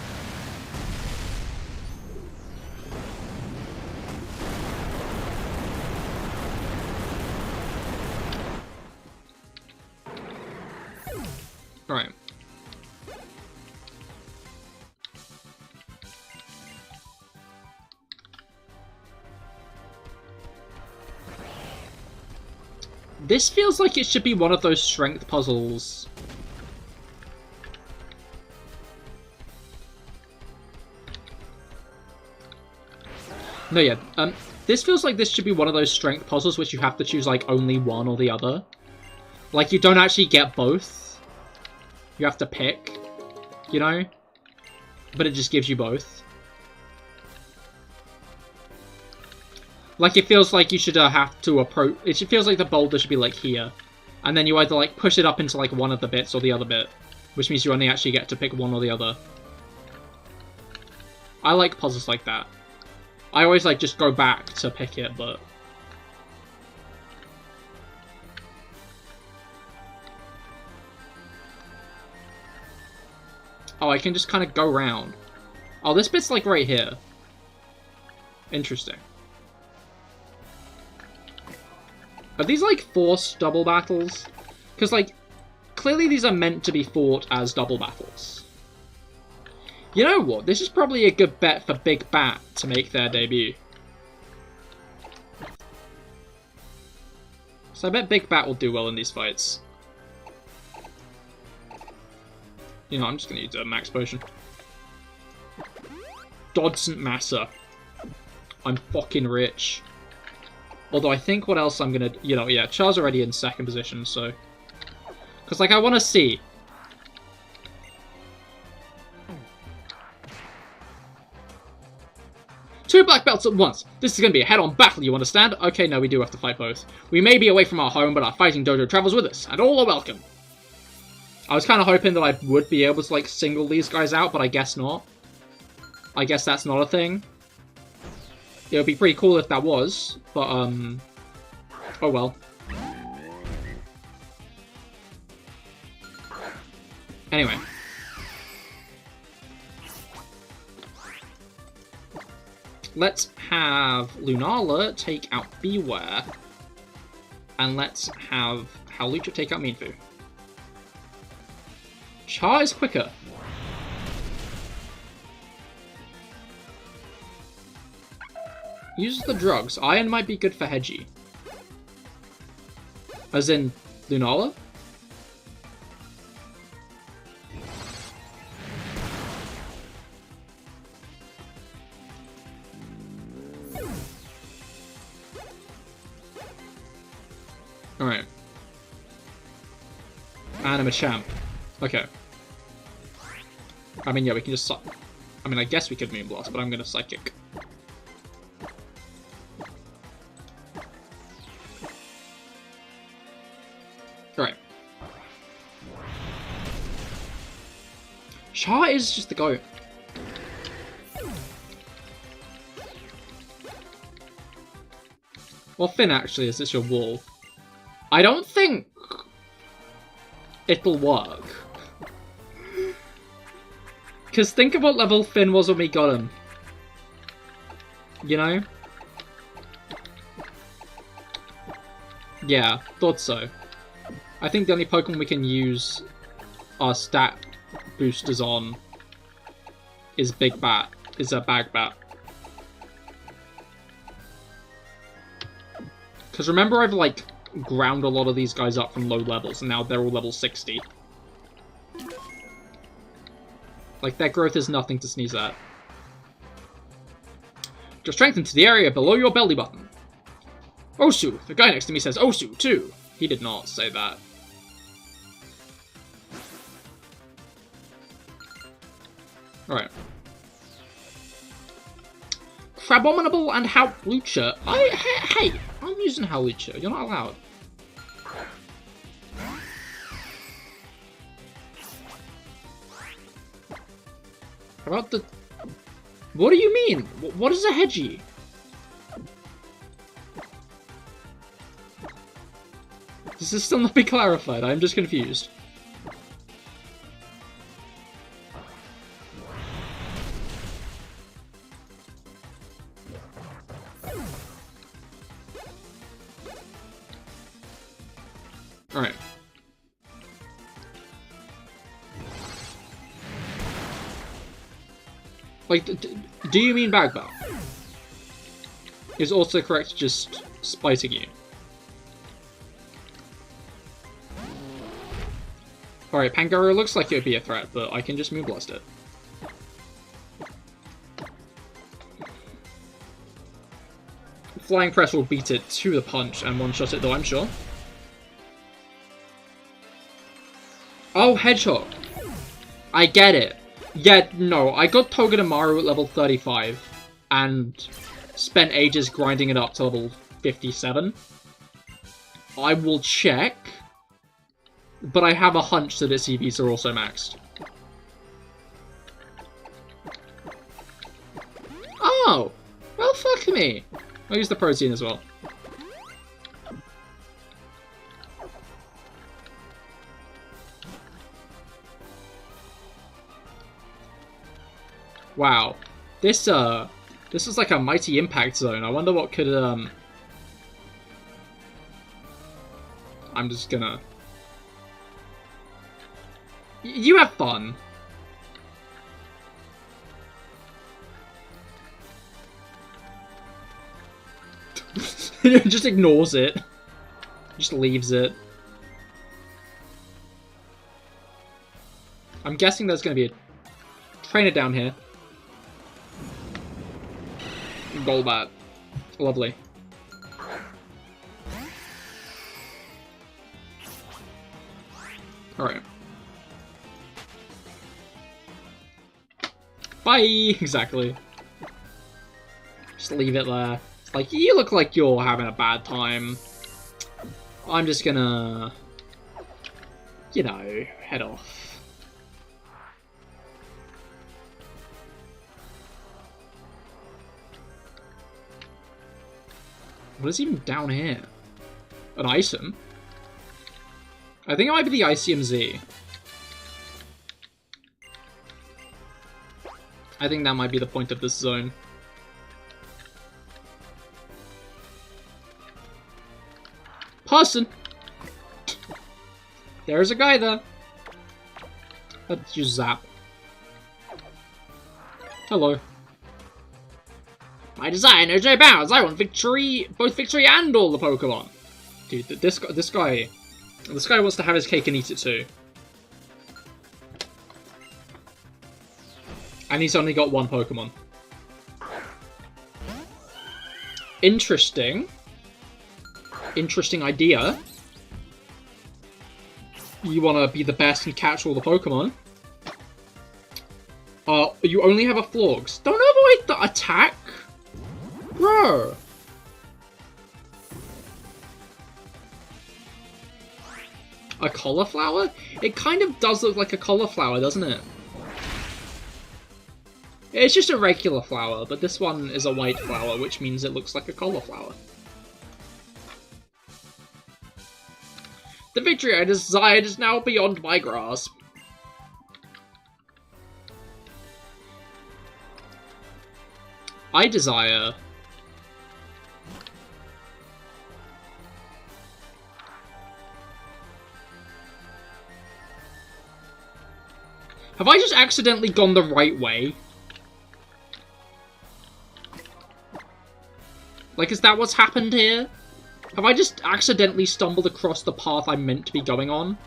Alright. This feels like it should be one of those strength puzzles. No, yeah. This feels like this should be one of those strength puzzles which you have to choose, like, only one or the other. Like, you don't actually get both. You have to pick, you know? But it just gives you both. Like, it feels like you should have to approach... It feels like the boulder should be, like, here. And then you either, like, push it up into, like, one of the bits or the other bit. Which means you only actually get to pick one or the other. I like puzzles like that. I always, like, just go back to pick it, but... Oh, I can just kind of go round. Oh, this bit's, like, right here. Interesting. Are these, like, forced double battles? Because, like, clearly these are meant to be fought as double battles. You know what? This is probably a good bet for Big Bat to make their debut. So I bet Big Bat will do well in these fights. You know, I'm just going to use a max potion. Dodson Massa. I'm fucking rich. Although I think what else I'm going to... You know, yeah, Char's already in second position, so... Because, like, I want to see... Two black belts at once! This is going to be a head-on battle, you understand? Okay, no, we do have to fight both. We may be away from our home, but our fighting dojo travels with us, and all are welcome. I was kind of hoping that I would be able to, like, single these guys out, but I guess not. I guess that's not a thing. It would be pretty cool if that was, but, oh well. Anyway. Let's have Lunala take out Beware. And let's have Hawlucha take out Mienfoo. Char is quicker. Uses the drugs. Iron might be good for Hedgie. As in Lunala? Alright. And I'm a champ. Okay. I mean, yeah, we can just... I mean, I guess we could Moonblast, but I'm gonna Psychic. Alright. Char is just the GOAT. Well, Finn, actually, is this your wall? I don't think it'll work. Because think of what level Finn was when we got him. You know? Yeah, thought so. I think the only Pokemon we can use our stat boosters on is Big Bat, is a Bag Bat. Because remember I've, like, ground a lot of these guys up from low levels, and now they're all level 60. Like, their growth is nothing to sneeze at. Your strength into the area below your belly button. Osu! The guy next to me says Osu, too! He did not say that. Alright. Crabominable and Hawlucha. Hey! I'm using Hawlucha. You're not allowed. How about the... What do you mean? What is a Hedgie? This is still not be clarified. I'm just confused. Alright. Like, do you mean Bag Bat? Is also correct just spiting you? Alright, Pangoro looks like it would be a threat, but I can just Moonblast it. Flying Press will beat it to the punch and one-shot it, though, I'm sure. Oh, Hedgehog. I get it. Yeah, no, I got Togedemaru at level 35 and spent ages grinding it up to level 57. I will check, but I have a hunch that its EVs are also maxed. Oh, well, fuck me. I'll use the protein as well. Wow, this is like a mighty impact zone. I wonder what could I'm just gonna. You have fun. Just ignores it. Just leaves it. I'm guessing there's gonna be a trainer down here. Golbat. Lovely. Alright. Bye! Exactly. Just leave it there. It's like, you look like you're having a bad time. I'm just gonna... you know, head off. What is even down here? An ISUM? I think it might be the ICM Z. I think that might be the point of this zone. Person! There's a guy there. Let's use Zap. Hello. My desire knows no bounds. I want victory, both victory and all the Pokemon. Dude, this guy wants to have his cake and eat it too. And he's only got one Pokemon. Interesting. Interesting idea. You want to be the best and catch all the Pokemon. You only have a Florges. Don't avoid the attack. Bro. A cauliflower? It kind of does look like a cauliflower, doesn't it? It's just a regular flower, but this one is a white flower, which means it looks like a cauliflower. The victory I desired is now beyond my grasp. I desire... Have I just accidentally gone the right way? Like, is that what's happened here? Have I just accidentally stumbled across the path I'm meant to be going on?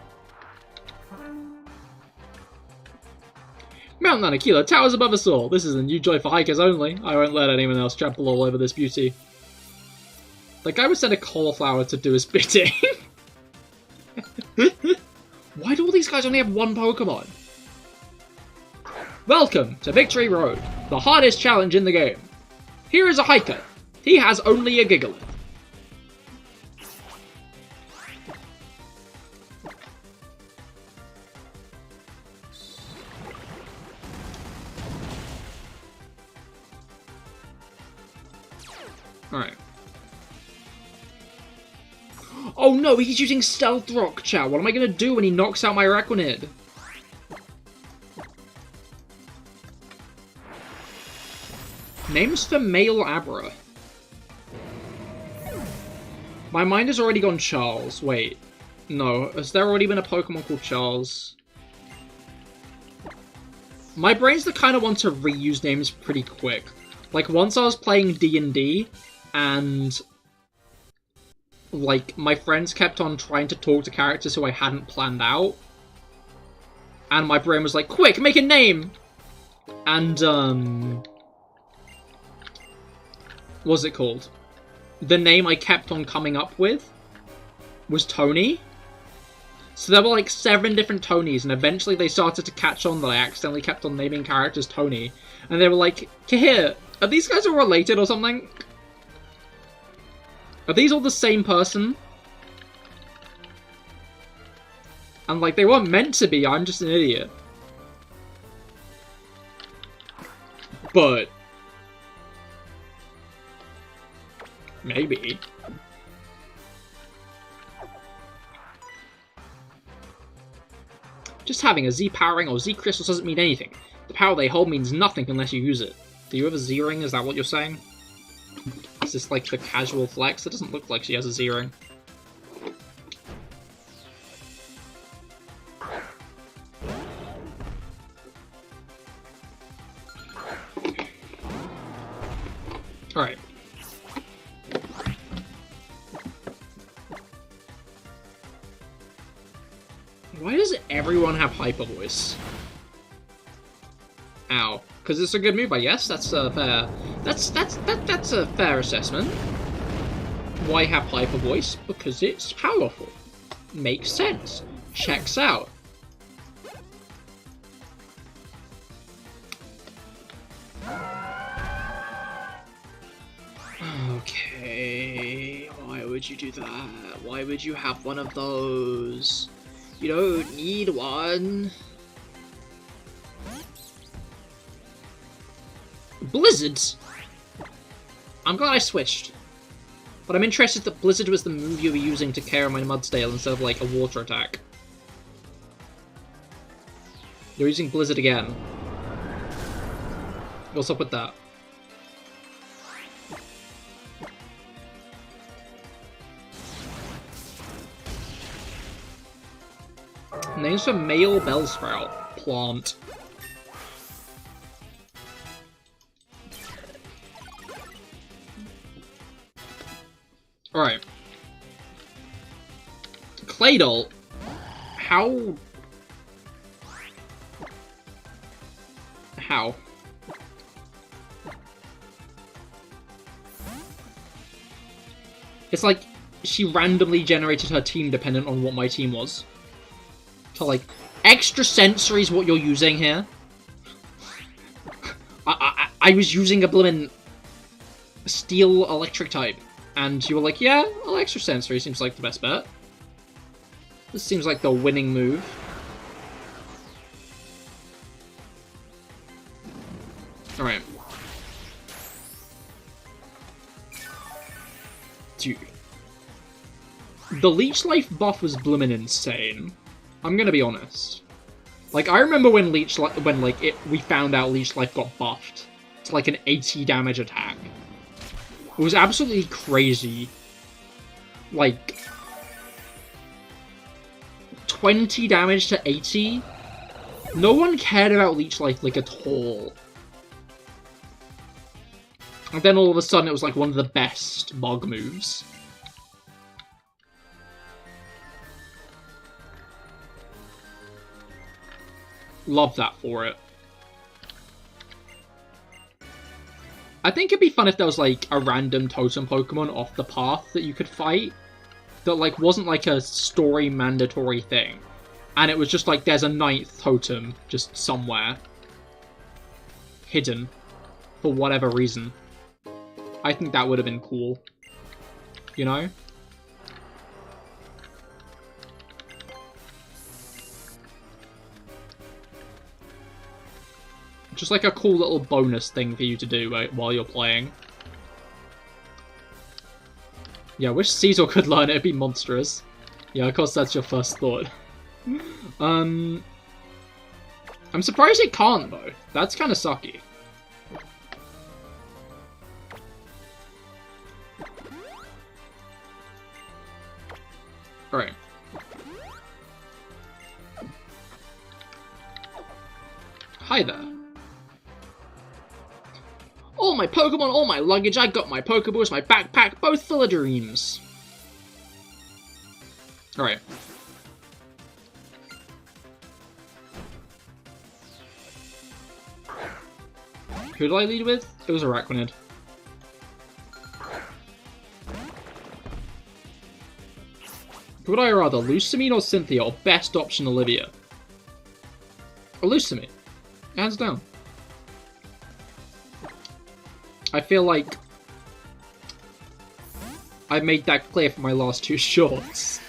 Mount Nanakila towers above us all. This is a new joy for hikers only. I won't let anyone else trample all over this beauty. The guy would send a cauliflower to do his bidding. Why do all these guys only have one Pokemon? Welcome to Victory Road, the hardest challenge in the game. Here is a hiker. He has only a Gigalith. Alright. Oh no, he's using Stealth Rock, chat. What am I going to do when he knocks out my Araquanid? Names for male Abra. My mind has already gone Charles. Wait. No. Has there already been a Pokemon called Charles? My brain's the kind of one to reuse names pretty quick. Like, once I was playing D&D, and... like, my friends kept on trying to talk to characters who I hadn't planned out. And my brain was like, quick, make a name! And, what's it called? the name I kept on coming up with was Tony. So there were like 7 different Tonys, and eventually they started to catch on that I accidentally kept on naming characters Tony. And they were like, Cahir, are these guys all related or something? Are these all the same person? And like, they weren't meant to be, I'm just an idiot. But maybe. Just having a Z powering or Z crystals doesn't mean anything. The power they hold means nothing unless you use it. Do you have a Z ring? Is that what you're saying? Is this like the casual flex? It doesn't look like she has a Z ring. Alright. Why does everyone have hyper voice? Ow. Because it's a good move, I guess. That's a fair. That's a fair assessment. Why have hyper voice? Because it's powerful. Makes sense. Checks out. Okay. Why would you do that? Why would you have one of those? You don't need one. Blizzard? I'm glad I switched. But I'm interested that Blizzard was the move you were using to KO my Mudsdale instead of, like, a water attack. You're using Blizzard again. What's up with that? Names for male Bellsprout. Plant. Alright. Claydol. How? It's like she randomly generated her team dependent on what my team was. So, like, extra sensory is what you're using here. I was using a bloomin' steel electric type, and you were like, yeah, well, extra sensory seems like the best bet. This seems like the winning move. Alright. Dude. The Leech Life buff was bloomin' insane. I'm gonna be honest. Like, I remember when we found out Leech Life got buffed to like an 80 damage attack. It was absolutely crazy. Like 20 damage to 80. No one cared about Leech Life like at all. And then all of a sudden it was like one of the best bug moves. Love that for it. I think it'd be fun if there was like a random totem Pokemon off the path that you could fight that like wasn't like a story mandatory thing. And it was just like there's a 9th totem just somewhere. Hidden. For whatever reason. I think that would have been cool. You know? Just like a cool little bonus thing for you to do while you're playing. Yeah, I wish Caesar could learn it, it'd be monstrous. Yeah, of course that's your first thought. I'm surprised it can't, though. That's kind of sucky. Alright. Hi there. All my Pokemon, all my luggage, I got my Pokeballs, my backpack, both full of dreams. Alright. Who did I lead with? It was Araquanid. Who would I rather, Lusamine or Cynthia, or best option Olivia? Lusamine. Hands down. I feel like I made that clear for my last two shorts.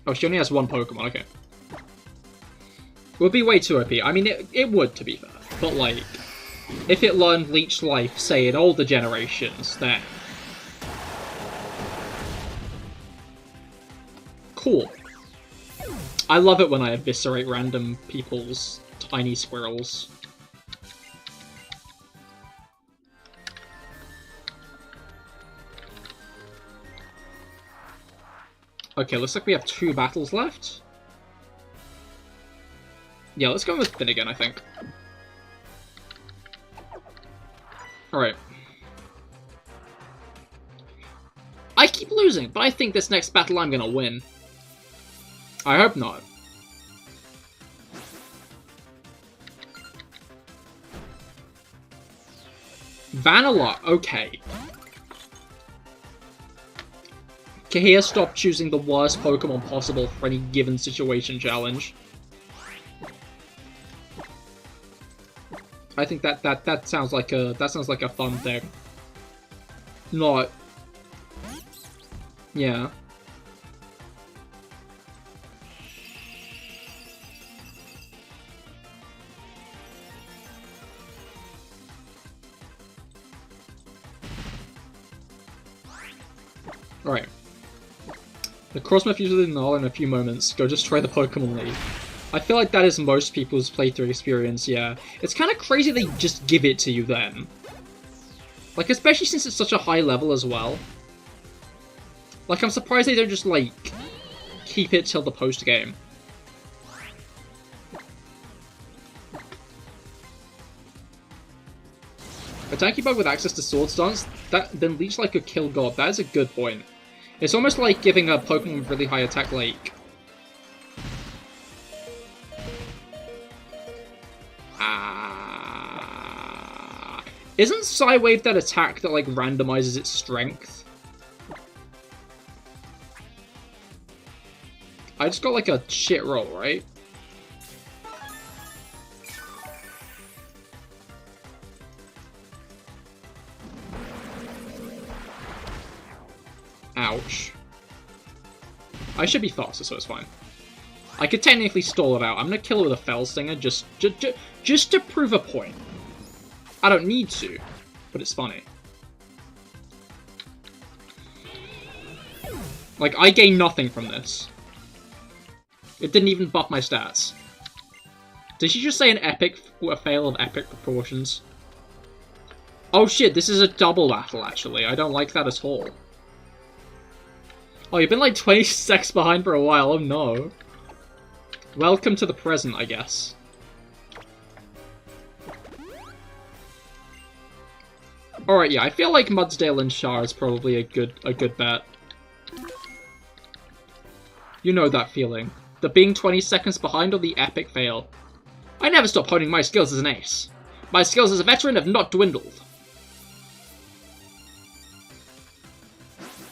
Oh, she only has one Pokemon, okay. It would be way too OP. I mean, it would, to be fair. But, like, if it learned Leech Life, say, in older generations, then... Cool. I love it when I eviscerate random people's tiny squirrels. Okay, looks like we have 2 battles left. Yeah, let's go with Finnegan, I think. Alright. I keep losing, but I think this next battle I'm gonna win. I hope not. Vanilla, okay. Cahir stopped choosing the worst Pokemon possible for any given situation challenge. I think that sounds like a fun thing. Not. Yeah. Alright. The cross my future with Alola in a few moments. Go just try the Pokemon League. I feel like that is most people's playthrough experience, yeah. It's kind of crazy they just give it to you then. Like, especially since it's such a high level as well. Like, I'm surprised they don't just, like, keep it till the post-game. A tanky bug with access to Swords Dance, then Leech Life could kill God. That is a good point. It's almost like giving a Pokemon with really high attack, like... Isn't Psywave that attack that, like, randomizes its strength? I just got, like, a shit roll, right? Ouch. I should be faster, so it's fine. I could technically stall it out. I'm gonna kill it with a Fell Stinger just to prove a point. I don't need to, but it's funny. Like, I gain nothing from this. It didn't even buff my stats. Did she just say a fail of epic proportions? Oh shit, this is a double battle, actually. I don't like that at all. Oh, you've been like 20 seconds behind for a while, oh no. Welcome to the present, I guess. Alright, yeah, I feel like Mudsdale and Char is probably a good bet. You know that feeling. The being 20 seconds behind or the epic fail. I never stop honing my skills as an ace. My skills as a veteran have not dwindled.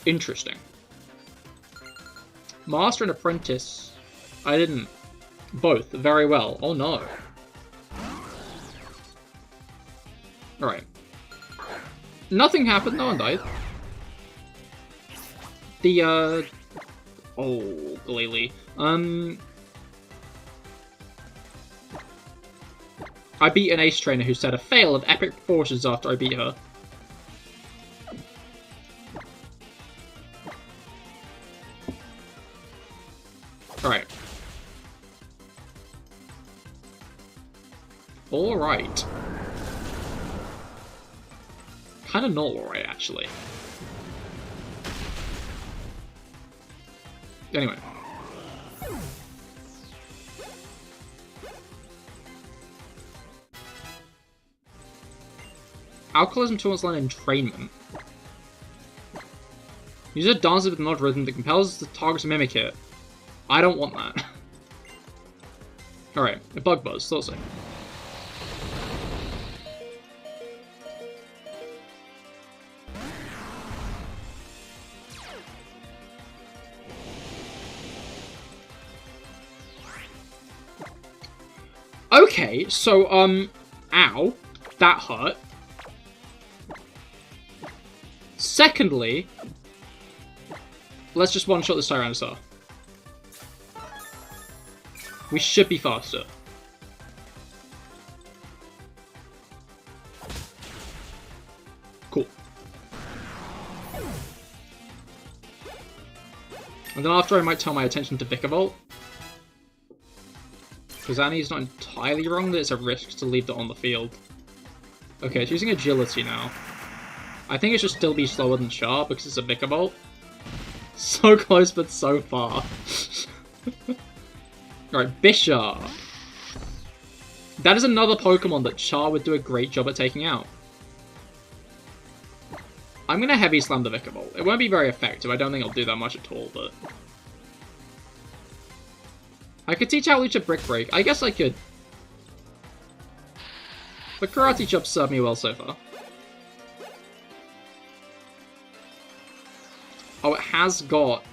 Interesting. Master and Apprentice. I didn't. Both. Very well. Oh no. Alright. Nothing happened, no one died. The, oh, Glalie. I beat an ace trainer who said a fail of epic proportions after I beat her. Alright. Alright. Kind of not alright, actually. Anyway. Alcoholism towards line entrainment. Use a dancer with an odd rhythm that compels the target to mimic it. I don't want that. Alright, a bug buzz, thought so. Okay, so, ow. That hurt. Secondly, let's just one-shot this Tyrannosaur. We should be faster. Cool. And then after I might turn my attention to Vikavolt. Because Annie's not entirely wrong that it's a risk to leave that on the field. Okay, it's using Agility now. I think it should still be slower than Char because it's a Vikavolt. So close but so far. Alright, Bisharp. That is another Pokemon that Char would do a great job at taking out. I'm going to Heavy Slam the Vikavolt. It won't be very effective. I don't think it'll do that much at all, but... I could teach out Lucha Brick Break. I guess I could. But Karate Chop served me well so far. Oh, it has got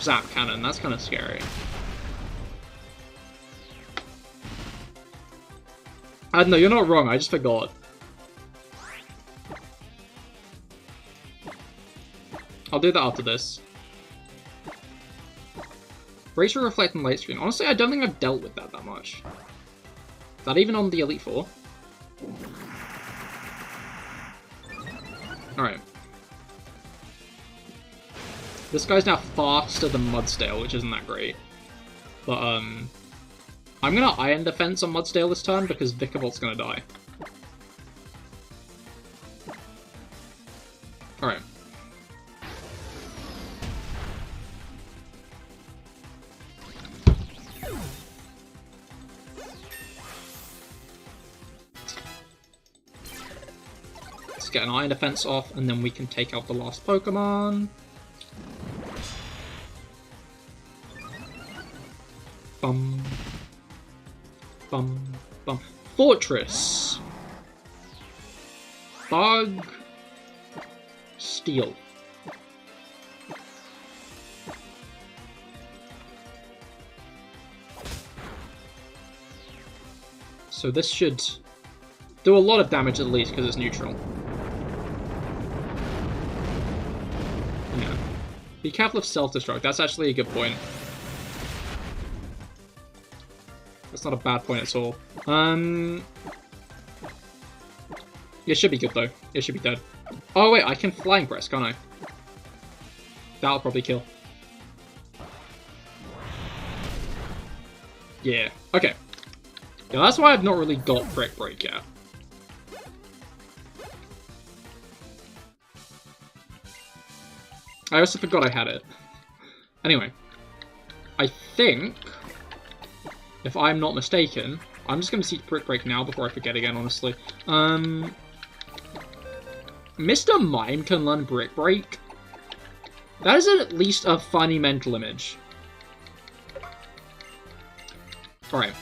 Zap Cannon. That's kind of scary. No, you're not wrong. I just forgot. I'll do that after this. Brace for Reflect and Light Screen. Honestly, I don't think I've dealt with that much. Is that even on the Elite Four? Alright. This guy's now faster than Mudsdale, which isn't that great. But, I'm gonna Iron Defense on Mudsdale this turn because Vikavolt's gonna die. Alright. Let's get an Iron Defense off, and then we can take out the last Pokemon. Bum. Bum. Bum. Fortress. Bug. Steel. So this should do a lot of damage at least because it's neutral. Yeah. Be careful of self-destruct. That's actually a good point. That's not a bad point at all. It should be good though. It should be dead. Oh wait, I can Flying Press, can't I? That'll probably kill. Yeah. Okay. Yeah, that's why I've not really got Brick Break yet. I also forgot I had it. Anyway. I think... if I'm not mistaken, I'm just going to see Brick Break now before I forget again, honestly. Mr. Mime can learn Brick Break. That is at least a funny mental image. Alright.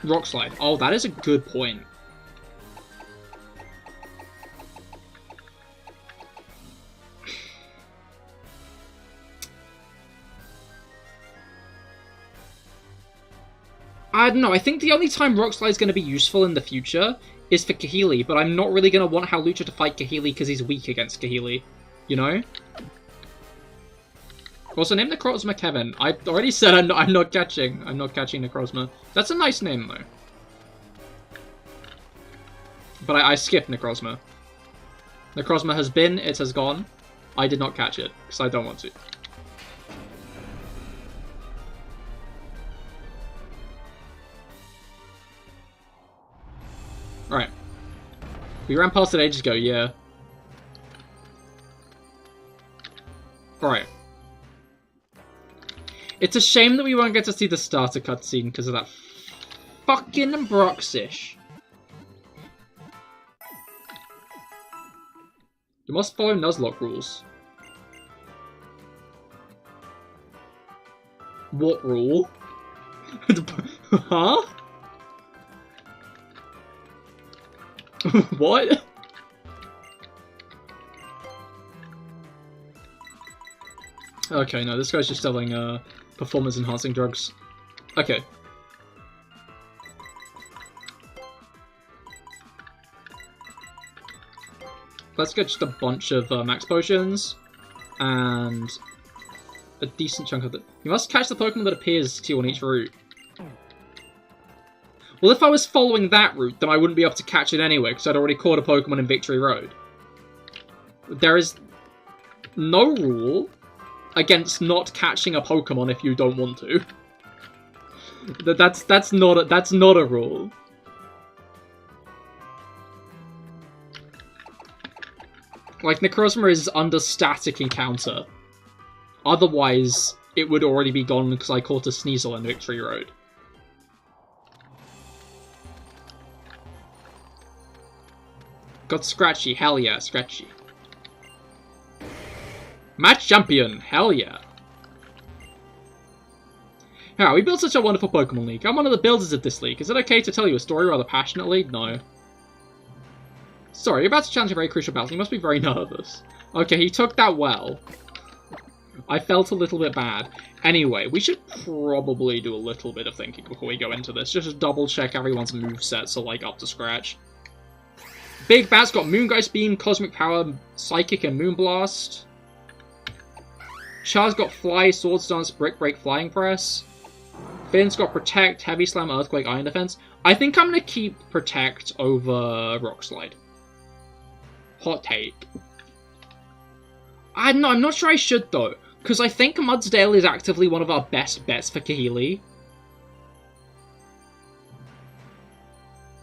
Rock Slide. Oh, that is a good point. I don't know, I think the only time Rock Slide is going to be useful in the future is for CahirLIVE, but I'm not really going to want Hawlucha to fight CahirLIVE because he's weak against CahirLIVE, you know? Also, name Necrozma Kevin. I already said I'm not catching Necrozma. That's a nice name, though. But I skipped Necrozma. Necrozma has been, it has gone. I did not catch it, because I don't want to. Alright. We ran past it ages ago, yeah. Alright. It's a shame that we won't get to see the starter cutscene because of that fucking Broxish. You must follow Nuzlocke rules. What rule? Huh? What? Okay, no, this guy's just selling performance-enhancing drugs. Okay. Let's get just a bunch of max potions, and a decent chunk of it. You must catch the Pokemon that appears to you on each route. Well, if I was following that route, then I wouldn't be able to catch it anyway, because I'd already caught a Pokemon in Victory Road. There is no rule against not catching a Pokemon if you don't want to. That's not a rule. Like, Necrozma is under static encounter. Otherwise, it would already be gone because I caught a Sneasel in Victory Road. Got Scratchy, hell yeah, Scratchy. Match champion, hell yeah. Yeah, we built such a wonderful Pokemon League. I'm one of the builders of this league. Is it okay to tell you a story rather passionately? No. Sorry, you're about to challenge a very crucial battle. You must be very nervous. Okay, he took that well. I felt a little bit bad. Anyway, we should probably do a little bit of thinking before we go into this. Just to double check everyone's movesets are, like, up to scratch. Big Bat's got Moongeist Beam, Cosmic Power, Psychic, and Moonblast. Char's got Fly, Swords Dance, Brick Break, Flying Press. Finn's got Protect, Heavy Slam, Earthquake, Iron Defense. I think I'm going to keep Protect over Rock Slide. Hot take. I'm not sure I should, though, because I think Mudsdale is actively one of our best bets for Kahili.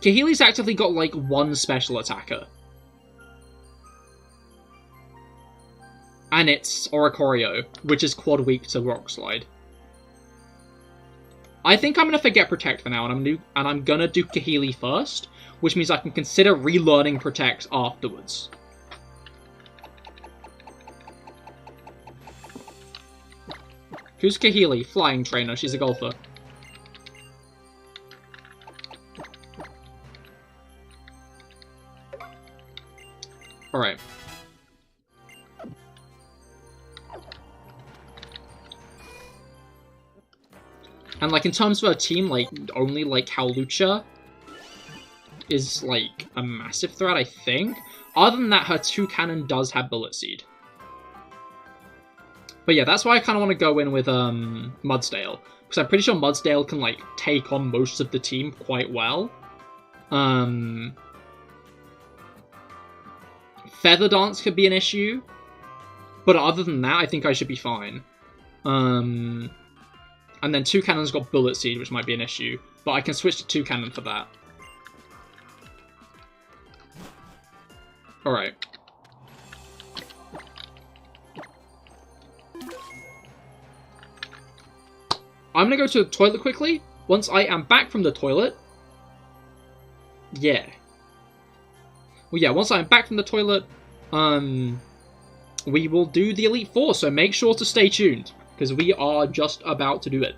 Kahili's actively got, like, one special attacker. And it's Oricorio, which is quad weak to Rock Slide. I think I'm going to forget Protect for now, and I'm going to do Kahili first, which means I can consider relearning Protect afterwards. Who's Kahili? Flying Trainer. She's a golfer. Alright. And, like, in terms of a team, like, only, like, Howlucha is, like, a massive threat, I think. Other than that, her 2-cannon does have Bullet Seed. But yeah, that's why I kind of want to go in with, Mudsdale. Because I'm pretty sure Mudsdale can, like, take on most of the team quite well. Feather Dance could be an issue. But other than that, I think I should be fine. And then 2-cannon's got Bullet Seed, which might be an issue. But I can switch to 2-cannon for that. Alright. I'm gonna go to the toilet quickly. Once I am back from the toilet... Yeah. Well, yeah, once I'm back from the toilet, we will do the Elite Four, so make sure to stay tuned. Because we are just about to do it.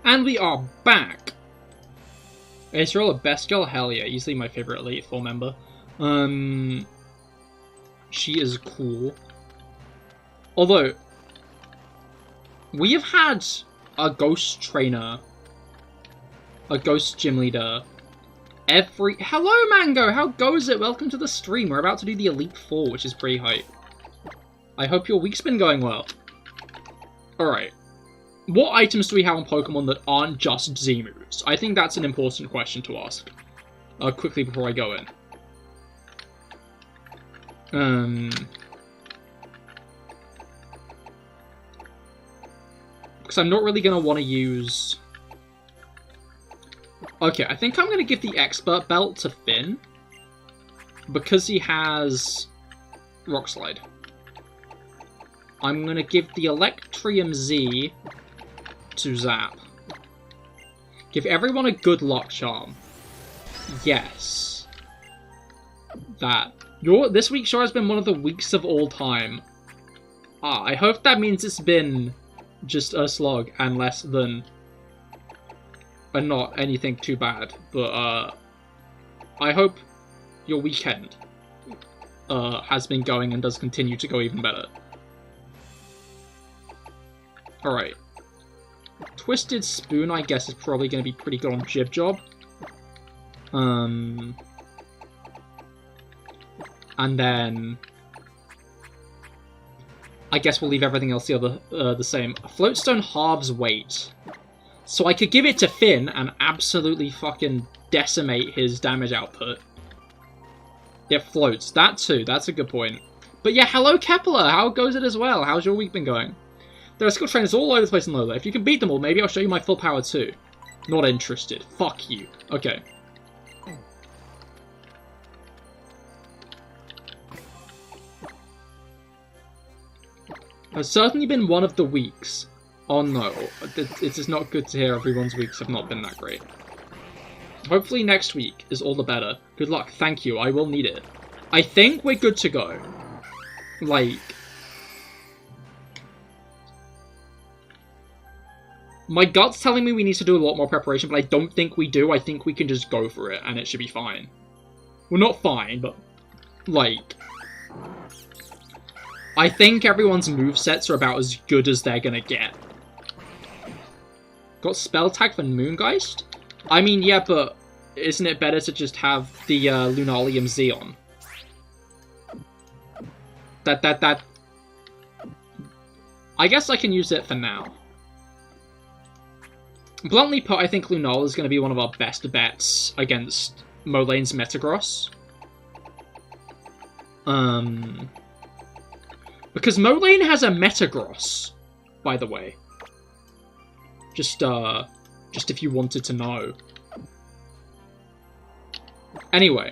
And we are back! Is Alola best girl? Hell yeah, easily my favorite Elite Four member. She is cool. Although, we have had a ghost trainer, a ghost gym leader, Hello, Mango! How goes it? Welcome to the stream. We're about to do the Elite Four, which is pretty hype. I hope your week's been going well. Alright. What items do we have on Pokemon that aren't just Z moves? I think that's an important question to ask. Quickly before I go in. Because I'm not really going to want to use... Okay, I think I'm going to give the Expert Belt to Finn. Because he has Rock Slide. I'm going to give the Electrium Z to Zap. Give everyone a good luck charm. Yes. This week sure has been one of the weeks of all time. I hope that means it's been just a slog and less than... and not anything too bad. But, I hope your weekend has been going and does continue to go even better. Alright. Twisted Spoon, I guess, is probably going to be pretty good on Jib Job. And then... I guess we'll leave everything else the same. Floatstone halves weight. So I could give it to Finn and absolutely fucking decimate his damage output. It floats. That too. That's a good point. But yeah, hello Kepler! How goes it as well? How's your week been going? There are skill trainers all over the place in Alola. If you can beat them all, maybe I'll show you my full power too. Not interested. Fuck you. Okay. It's certainly been one of the weeks. Oh no, it is not good to hear everyone's weeks have not been that great. Hopefully next week is all the better. Good luck, thank you, I will need it. I think we're good to go. Like... my gut's telling me we need to do a lot more preparation, but I don't think we do. I think we can just go for it, and it should be fine. Well, not fine, but... like... I think everyone's movesets are about as good as they're gonna get. Got Spell Tag for Moongeist? I mean, yeah, but isn't it better to just have the Lunalium Z on? I guess I can use it for now. Bluntly put, I think Lunala is going to be one of our best bets against Molane's Metagross. Because Molane has a Metagross, by the way. Just if you wanted to know. Anyway.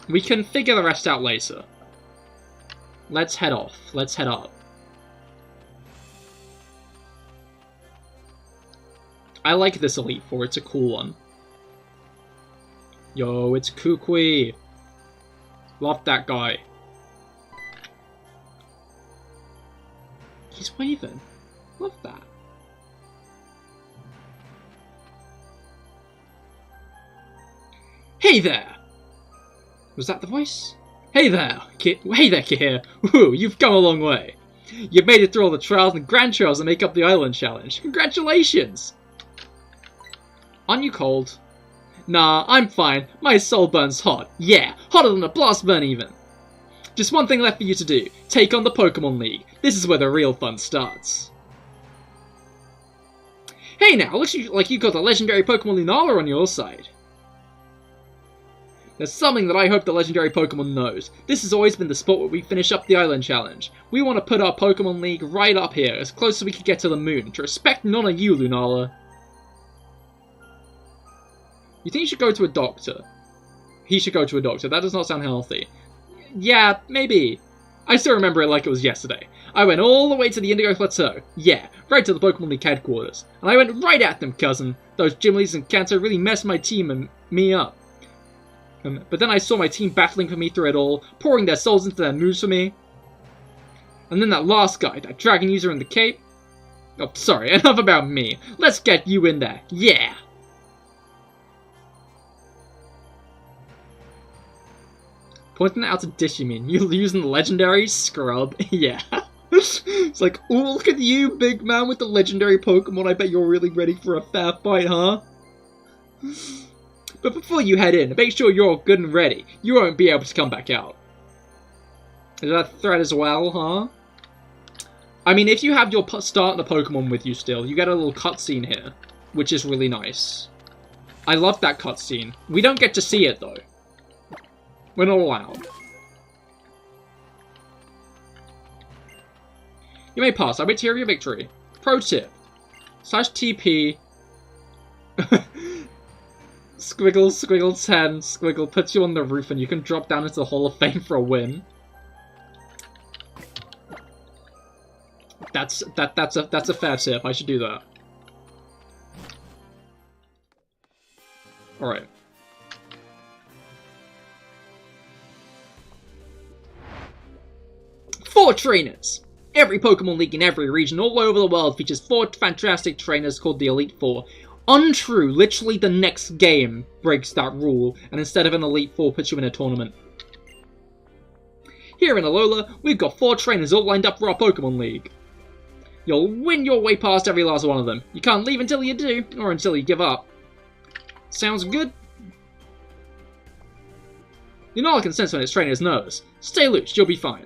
We can figure the rest out later. Let's head off. Let's head up. I like this Elite Four, it's a cool one. Yo, it's Kukui. Love that guy. He's waving. Love that. Hey there! Was that the voice? Hey there, hey there, Cahir. Woo, you've come a long way. You've made it through all the trials and grand trials that make up the island challenge. Congratulations! Aren't you cold? Nah, I'm fine. My soul burns hot. Yeah, hotter than a blast burn even. Just one thing left for you to do. Take on the Pokemon League. This is where the real fun starts. Hey now, looks like you got the legendary Pokemon Lunala on your side. There's something that I hope the legendary Pokemon knows. This has always been the spot where we finish up the Island Challenge. We want to put our Pokemon League right up here, as close as we can get to the moon, to respect and honor you, Lunala. You think you should go to a doctor? He should go to a doctor. That does not sound healthy. Yeah, maybe. I still remember it like it was yesterday. I went all the way to the Indigo Plateau. Yeah, right to the Pokemon League headquarters. And I went right at them, cousin. Those gym leaders in Kanto really messed my team and me up. But then I saw my team battling for me through it all, pouring their souls into their moves for me. And then that last guy, that dragon user in the cape. Oh, sorry, enough about me. Let's get you in there. Yeah! Pointing out to Dish, you mean? You're using the legendary scrub? Yeah. It's like, oh, look at you, big man with the legendary Pokemon. I bet you're really ready for a fair fight, huh? But before you head in, make sure you're all good and ready. You won't be able to come back out. Is that a threat as well, huh? I mean, if you have your starter Pokemon with you still, you get a little cutscene here, which is really nice. I love that cutscene. We don't get to see it, though. We're not allowed. You may pass. I wait to hear your victory. Pro tip. /TP. Squiggle, squiggle 10, squiggle puts you on the roof and you can drop down into the Hall of Fame for a win. That's a fair tip. I should do that. Alright. Four trainers! Every Pokemon League in every region all over the world features 4 fantastic trainers called the Elite Four. Untrue, literally the next game breaks that rule, and instead of an Elite Four puts you in a tournament. Here in Alola, we've got 4 trainers all lined up for our Pokemon League. You'll win your way past every last one of them. You can't leave until you do, or until you give up. Sounds good? Alola can sense when its trainer is nervous. Stay loose, you'll be fine.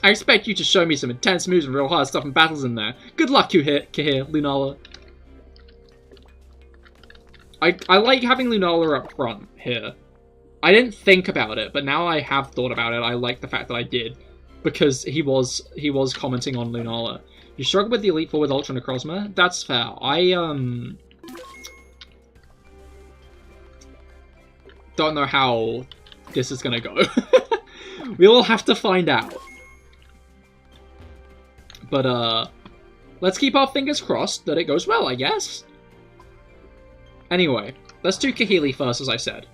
I expect you to show me some intense moves and real hard stuff in battles in there. Good luck, Cahir, Lunala. I like having Lunala up front here. I didn't think about it, but now I have thought about it. I like the fact that I did, because he was commenting on Lunala. You struggle with the Elite Four with Ultra Necrozma? That's fair. I don't know how this is gonna go. We'll have to find out. But let's keep our fingers crossed that it goes well, I guess. Anyway, let's do CahirLIVE first, as I said.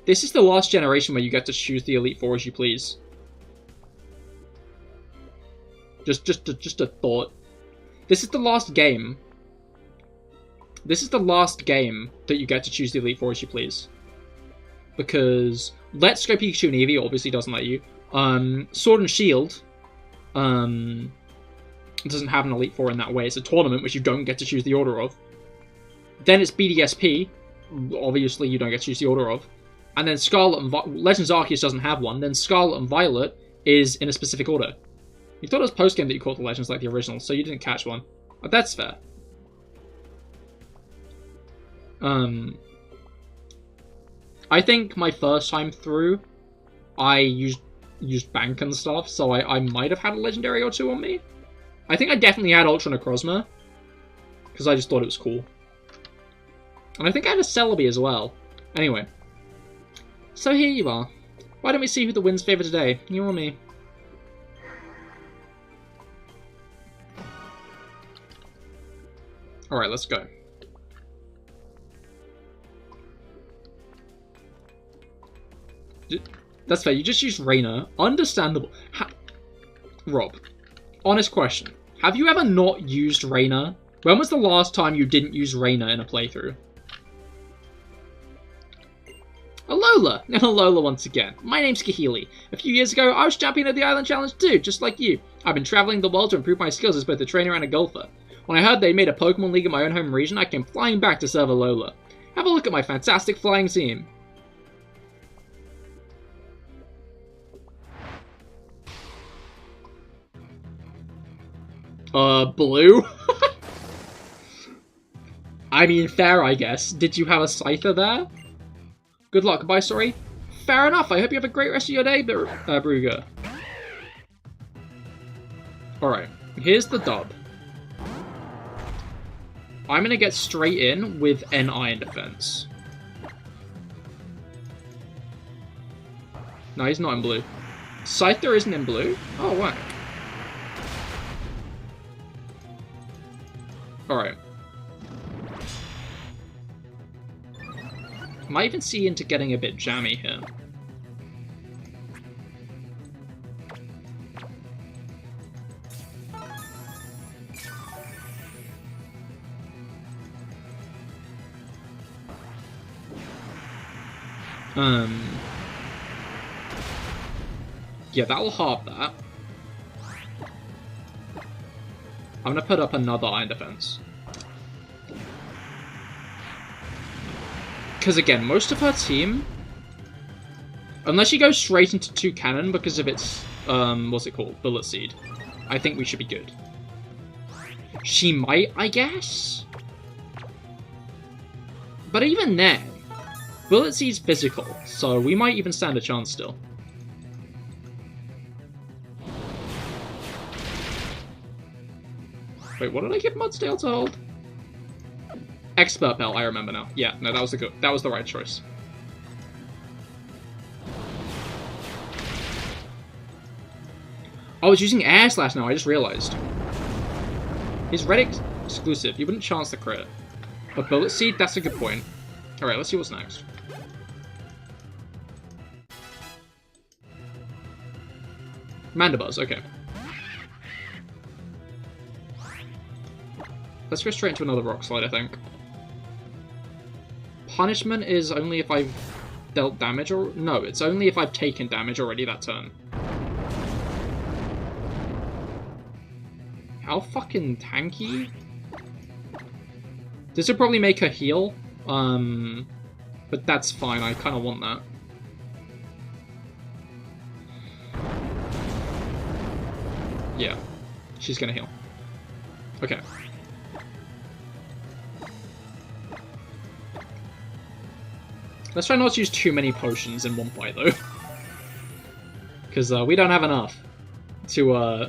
This is the last generation where you get to choose the Elite Four as you please. Just a thought. This is the last game. This is the last game that you get to choose the Elite Four as you please. Because Let's Go Pikachu and Eevee obviously doesn't let you. Sword and Shield doesn't have an Elite Four in that way. It's a tournament which you don't get to choose the order of. Then it's BDSP. Obviously you don't get to choose the order of. And then Scarlet and Legends Arceus doesn't have one. Then Scarlet and Violet is in a specific order. You thought it was post-game that you caught the Legends like the original, so you didn't catch one. But that's fair. I think my first time through, I used Bank and stuff, so I might have had a Legendary or 2 on me. I think I definitely had Ultra Necrozma, because I just thought it was cool. And I think I had a Celebi as well. Anyway. So here you are. Why don't we see who the wins favour today? You or me? Alright, let's go. That's fair, you just used Rainer. Understandable. Rob, honest question. Have you ever not used Rainer? When was the last time you didn't use Rainer in a playthrough? Alola! And Alola once again. My name's CahirLIVE. A few years ago, I was champion of the Island Challenge too, just like you. I've been travelling the world to improve my skills as both a trainer and a golfer. When I heard they made a Pokemon League in my own home region, I came flying back to serve Alola. Have a look at my fantastic flying team. Blue? I mean, fair, I guess. Did you have a Scyther there? Good luck, goodbye, sorry. Fair enough, I hope you have a great rest of your day, Brugger. Alright, here's the dub. I'm gonna get straight in with an Iron Defense. No, he's not in blue. Scyther isn't in blue? Oh, wow. Alright. Might even see into getting a bit jammy here. Yeah, that'll halve that. I'm gonna put up another iron defense. Because again, most of her team, unless she goes straight into 2 cannon because of its, what's it called? Bullet Seed, I think we should be good. She might, I guess? But even then, Bullet Seed's physical, so we might even stand a chance still. Wait, what did I give Mudsdale to hold? Expert Bell, I remember now. Yeah, no, that was the right choice. I was using Air Slash now, I just realized. He's red exclusive, you wouldn't chance the crit. But Bullet Seed, that's a good point. Alright, let's see what's next. Mandibuzz, okay. Let's go straight into another Rock Slide, I think. Punishment is only if I've dealt damage or... No, it's only if I've taken damage already that turn. How fucking tanky? This would probably make her heal. But that's fine, I kind of want that. Yeah, she's gonna heal. Okay. Let's try not to use too many potions in one fight, though. Because we don't have enough to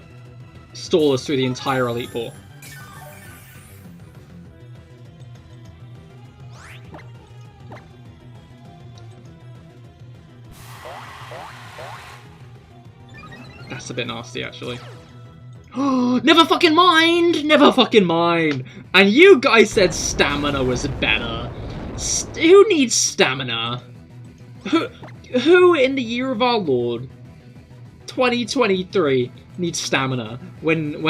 stall us through the entire Elite Four. That's a bit nasty, actually. Never fucking mind! Never fucking mind! And you guys said stamina was better. Who needs stamina? Who in the year of our Lord, 2023, needs stamina when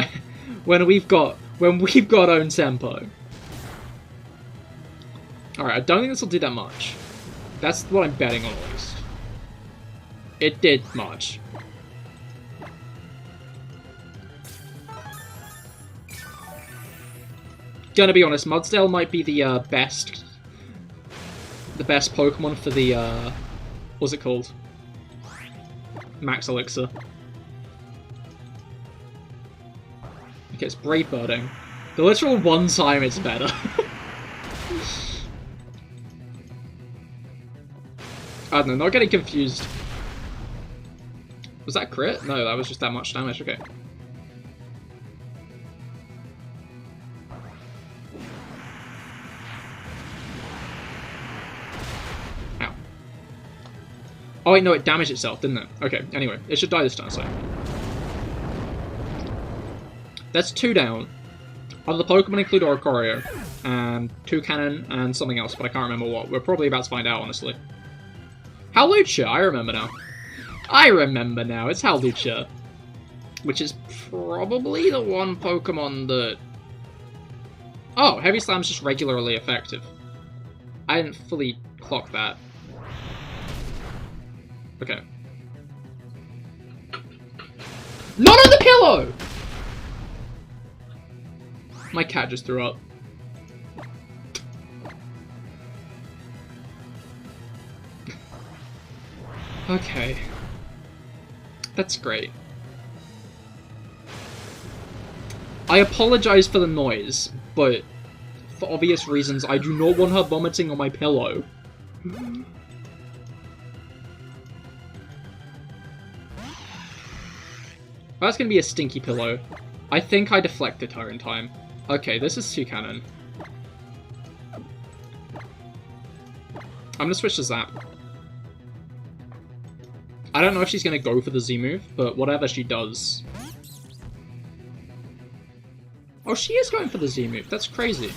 we've got own tempo? Alright, I don't think this will do that much. That's what I'm betting on at least. It did much. Gonna be honest, Mudsdale might be the best Pokemon for the what's it called? Max Elixir. Okay, it's Brave Birding. The literal one time it's better. I don't know, not getting confused. Was that crit? No, that was just that much damage, okay. Oh wait, no, it damaged itself, didn't it? Okay, anyway, it should die this time, so. That's 2 down. Other Pokemon include Oricorio, and 2 Cannon, and something else, but I can't remember what. We're probably about to find out, honestly. Hawlucha, I remember now. I remember now, it's Hawlucha. Which is probably the one Pokemon that... Oh, Heavy Slam's just regularly effective. I didn't fully clock that. Okay. Not on the pillow! My cat just threw up. Okay. That's great. I apologize for the noise, but for obvious reasons, I do not want her vomiting on my pillow. That's gonna be a stinky pillow. I think I deflected her in time. Okay, this is 2 Cannon. I'm gonna switch to Zap. I don't know if she's gonna go for the Z move, but whatever she does. Oh, she is going for the Z move. That's crazy.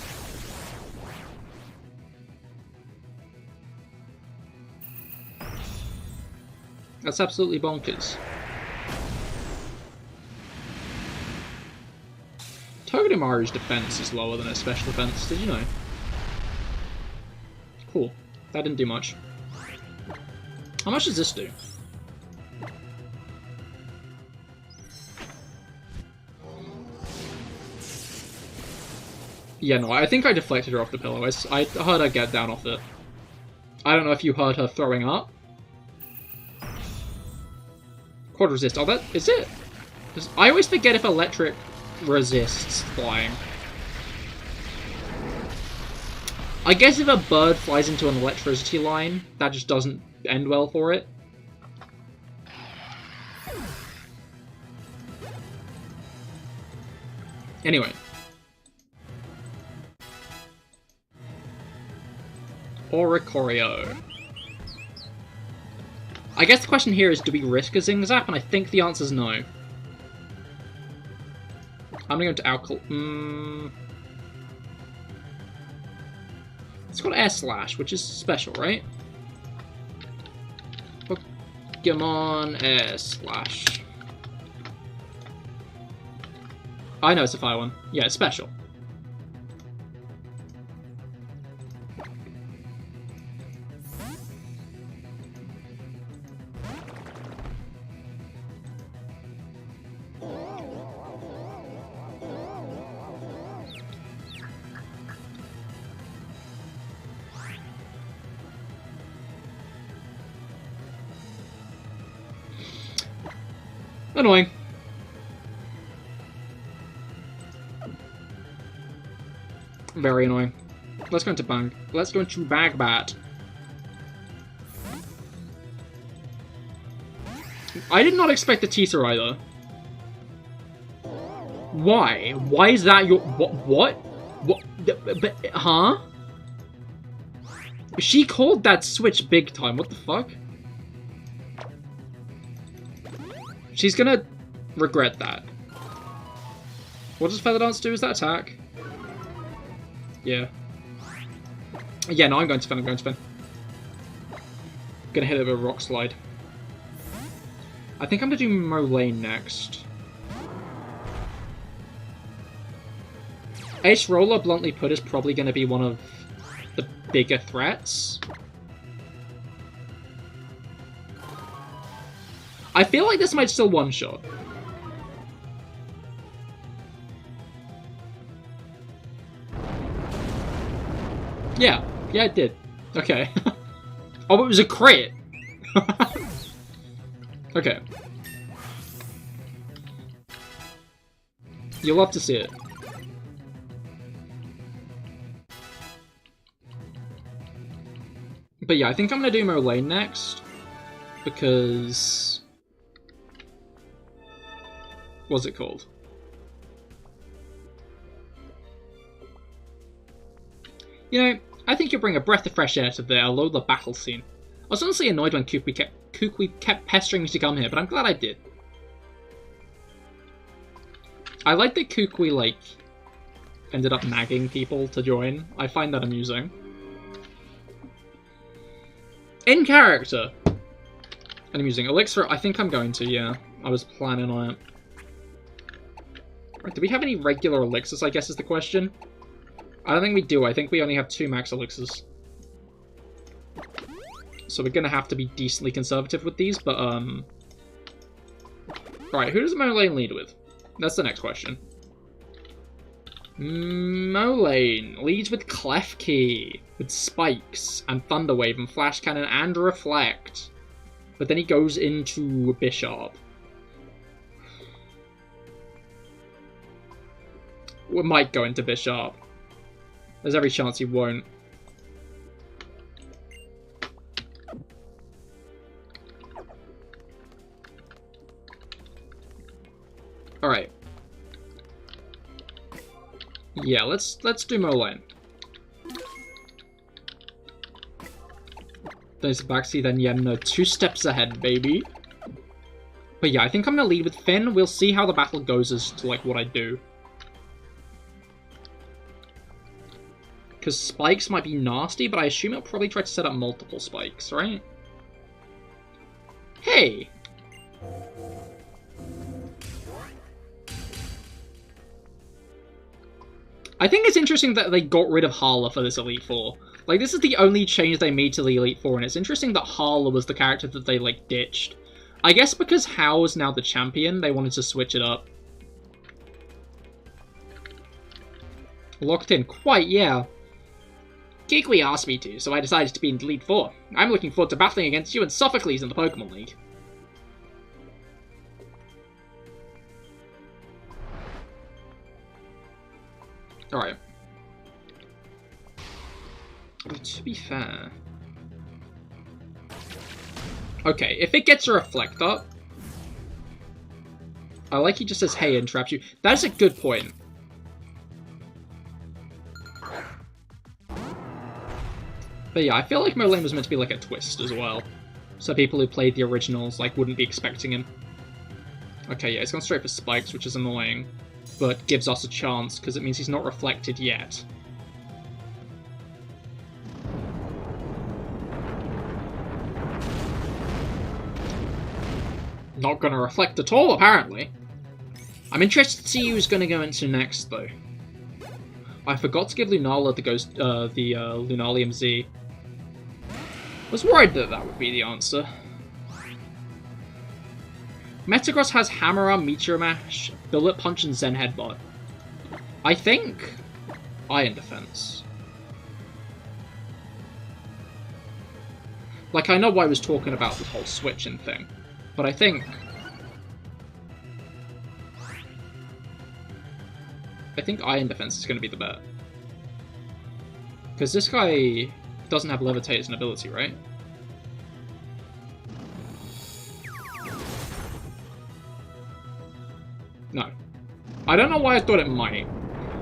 That's absolutely bonkers. Togedemaru's defense is lower than his special defense, did you know? Cool. That didn't do much. How much does this do? Yeah, no, I think I deflected her off the pillow. I heard her get down off it. I don't know if you heard her throwing up. Quad resist. Oh, that is it. I always forget if electric resists flying. I guess if a bird flies into an electricity line, that just doesn't end well for it. Anyway. Oricorio. I guess the question here is, do we risk a Zing Zap? And I think the answer is no. I'm gonna go to Alkal... It's got Air Slash, which is special, right? Pokemon Air Slash. I know it's a fire one. Yeah, it's special. Annoying. Very annoying. Let's go into Bang. Let's go into Bagbat. I did not expect the teaser either. Why? Why is that your... What? Huh? She called that switch big time. What the fuck? She's gonna regret that. What does Feather Dance do? Is that attack? Yeah. Yeah, no, I'm going to spin. I'm going to spin. Gonna hit it with a Rock Slide. I think I'm gonna do Moraine next. Ace Roller, bluntly put, is probably gonna be one of the bigger threats. I feel like this might still one-shot. Yeah. Yeah, it did. Okay. Oh, it was a crit! Okay. You'll love to see it. But yeah, I think I'm gonna do Moraine next. Because... what's it called? You know, I think you'll bring a breath of fresh air to the Alola battle scene. I was honestly annoyed when Kukui kept pestering me to come here, but I'm glad I did. I like that Kukui, like, ended up nagging people to join. I find that amusing. In character! And I'm using Elixir. I think I'm going to, yeah. I was planning on it. Right, do we have any regular elixirs, I guess is the question? I don't think we do. I think we only have 2 max elixirs. So we're gonna have to be decently conservative with these, but, Alright, who does Moraine lead with? That's the next question. Moraine leads with Klefki, with Spikes, and Thunder Wave, and Flash Cannon, and Reflect. But then he goes into Bishop. We might go into Bishop. There's every chance he won't. Alright. Yeah, let's do Moraine. There's a backseat, then yeah, no, 2 steps ahead, baby. But yeah, I think I'm gonna lead with Finn. We'll see how the battle goes as to, like, what I do. Because spikes might be nasty, but I assume it'll probably try to set up multiple spikes, right? Hey, Hey! I think it's interesting that they got rid of Hala for this Elite Four. Like, this is the only change they made to the Elite Four, and it's interesting that Hala was the character that they, like, ditched. I guess because Hao is now the champion, they wanted to switch it up. Locked in. Quite, yeah. Kikui asked me to, so I decided to be in Elite Four. I'm looking forward to battling against you and Sophocles in the Pokemon League. Alright. To be fair... Okay, if it gets a Reflector... I like he just says, hey, and traps you. That's a good point. But yeah, I feel like Moline was meant to be like a twist as well. So people who played the originals, like, wouldn't be expecting him. Okay, yeah, he's gone straight for Spikes, which is annoying. But gives us a chance, because it means he's not reflected yet. Not gonna reflect at all, apparently. I'm interested to see who's gonna go into next, though. I forgot to give Lunala the Lunalium Z. Was worried that that would be the answer. Metagross has Hammer-Arm, Meteor Mash, Bullet Punch, and Zen Headbutt. I think Iron Defense. Like, I know I was talking about the whole switching thing, but I think Iron Defense is going to be the bet. Because this guy doesn't have Levitate as an ability, right? No. I don't know why I thought it might.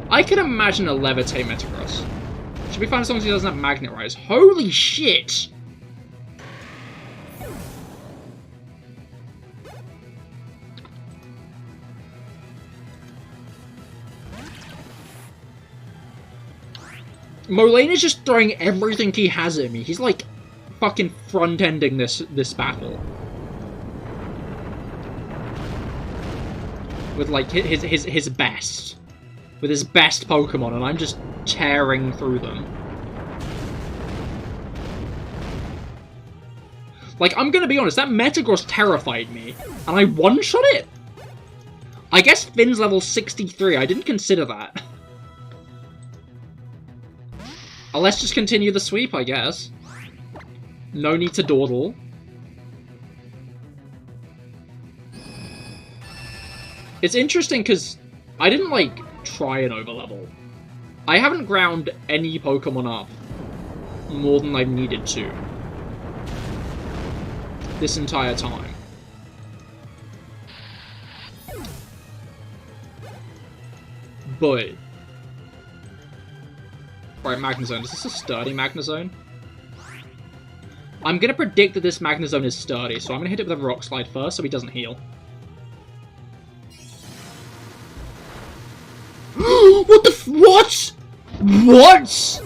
I can imagine a Levitate Metagross. Should be fine as long as he doesn't have Magnet Rise. Holy shit! Moline is just throwing everything he has at me. He's like fucking front-ending this battle. With like his best. With his best Pokemon, and I'm just tearing through them. Like, I'm gonna be honest, that Metagross terrified me, and I one-shot it? I guess Finn's level 63, I didn't consider that. Let's just continue the sweep, I guess. No need to dawdle. It's interesting because I didn't, like, try and overlevel. I haven't ground any Pokemon up more than I've needed to this entire time. But... Right, Magnezone. Is this a sturdy Magnezone? I'm gonna predict that this Magnezone is sturdy, so I'm gonna hit it with a Rock Slide first so he doesn't heal. What the what? What?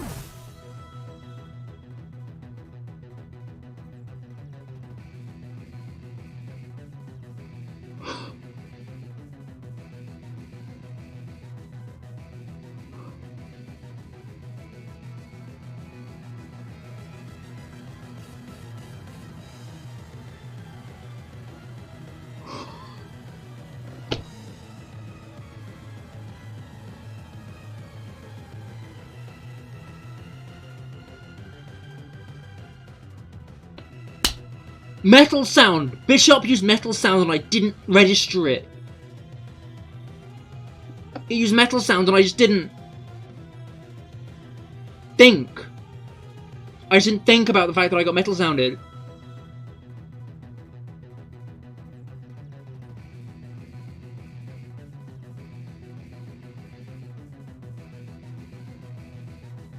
Metal Sound! Bishop used Metal Sound and I didn't register it. It used Metal Sound and I just didn't think. I just didn't think about the fact that I got Metal Sounded.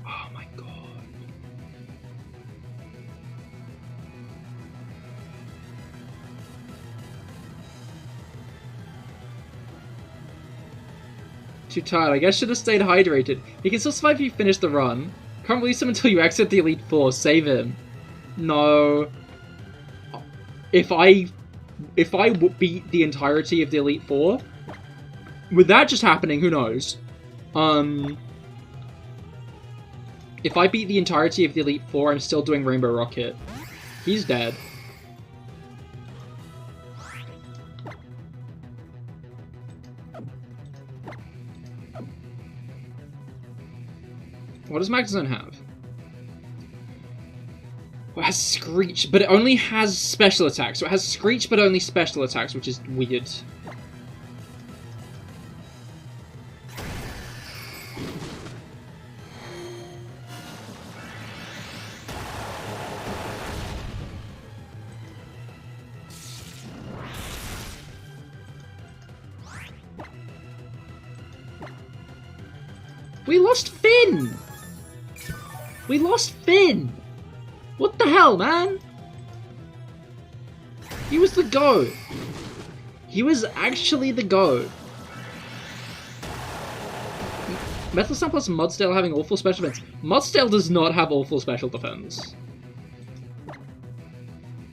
Oh my god. Too tired. I guess should have stayed hydrated. He can still survive if you finish the run. Can't release him until you exit the Elite Four. Save him. No. If I if I beat the entirety of the Elite Four, with that just happening, who knows? If I beat the entirety of the Elite Four, I'm still doing Rainbow Rocket. He's dead. What does Magazine have? Well, it has Screech, but it only has special attacks. So it has Screech, but only special attacks, which is weird. We lost Finn! We lost Finn! What the hell, man? He was the GOAT. He was actually the GOAT. Metal Sand plus Mudsdale having awful special defense. Mudsdale does not have awful special defense.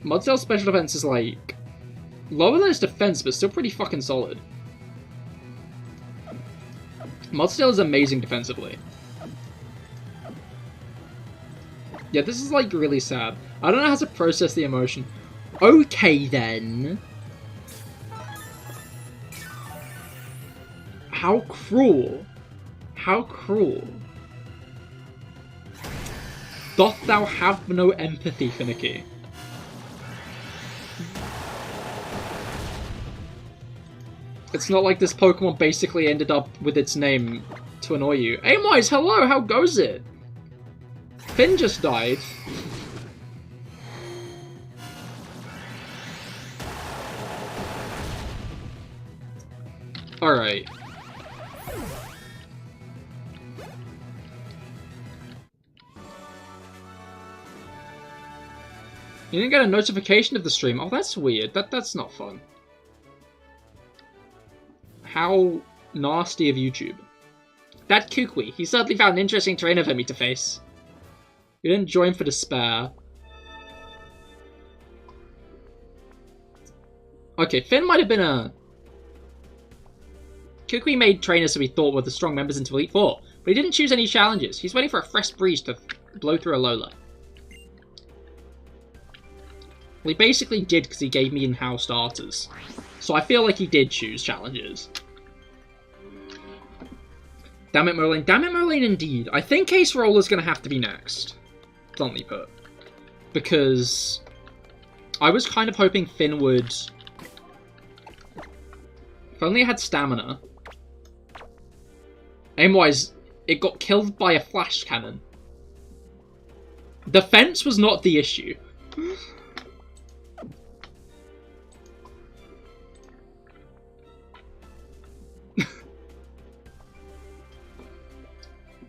Mudsdale's special defense is like lower than his defense, but still pretty fucking solid. Mudsdale is amazing defensively. Yeah, this is like really sad. I don't know how to process the emotion. Okay then. How cruel. How cruel. Doth thou have no empathy, Finicky? It's not like this Pokemon basically ended up with its name to annoy you. Amoise, hello, how goes it? Finn just died. Alright. You didn't get a notification of the stream. Oh, that's weird. That's not fun. How nasty of YouTube. That Kukui. He certainly found an interesting trainer for me to face. We didn't join for despair. Okay, Finn might have been a... Kukui made trainers who he thought were the strong members into Elite Four, but he didn't choose any challenges. He's waiting for a fresh breeze to blow through Alola. Well, he basically did because he gave me in-house starters. So I feel like he did choose challenges. Damn it, Merlin. Damn it, Merlin, indeed. I think Ace Roller's going to have to be next. Bluntly put. Because I was kind of hoping Finn would... If only I had stamina. Aim-wise, it got killed by a flash cannon. Defense was not the issue.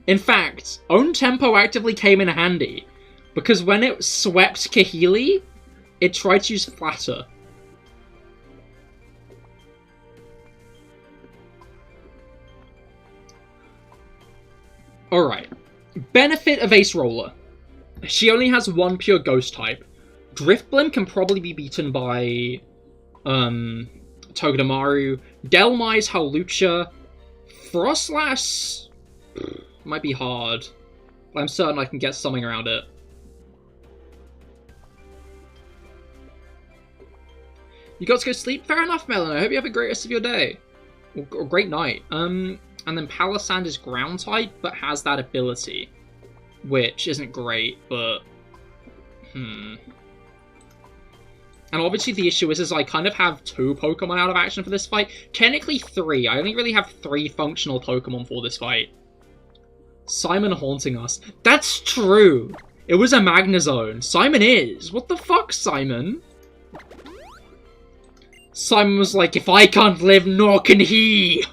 In fact, Own Tempo actively came in handy, because when it swept Kahili, it tried to use Flatter. Alright. Benefit of Ace Roller. She only has one pure Ghost type. Driftblim can probably be beaten by Togedemaru. Delmise, Howlucha. Frostlass might be hard. But I'm certain I can get something around it. You got to go sleep? Fair enough, Melon. I hope you have a great rest of your day. Or great night. And then Palossand is ground type, but has that ability. Which isn't great, but... And obviously the issue is I kind of have 2 Pokemon out of action for this fight. Technically 3. I only really have 3 functional Pokemon for this fight. Simon haunting us. That's true! It was a Magnezone. Simon is. What the fuck, Simon? Simon was like, if I can't live, nor can he!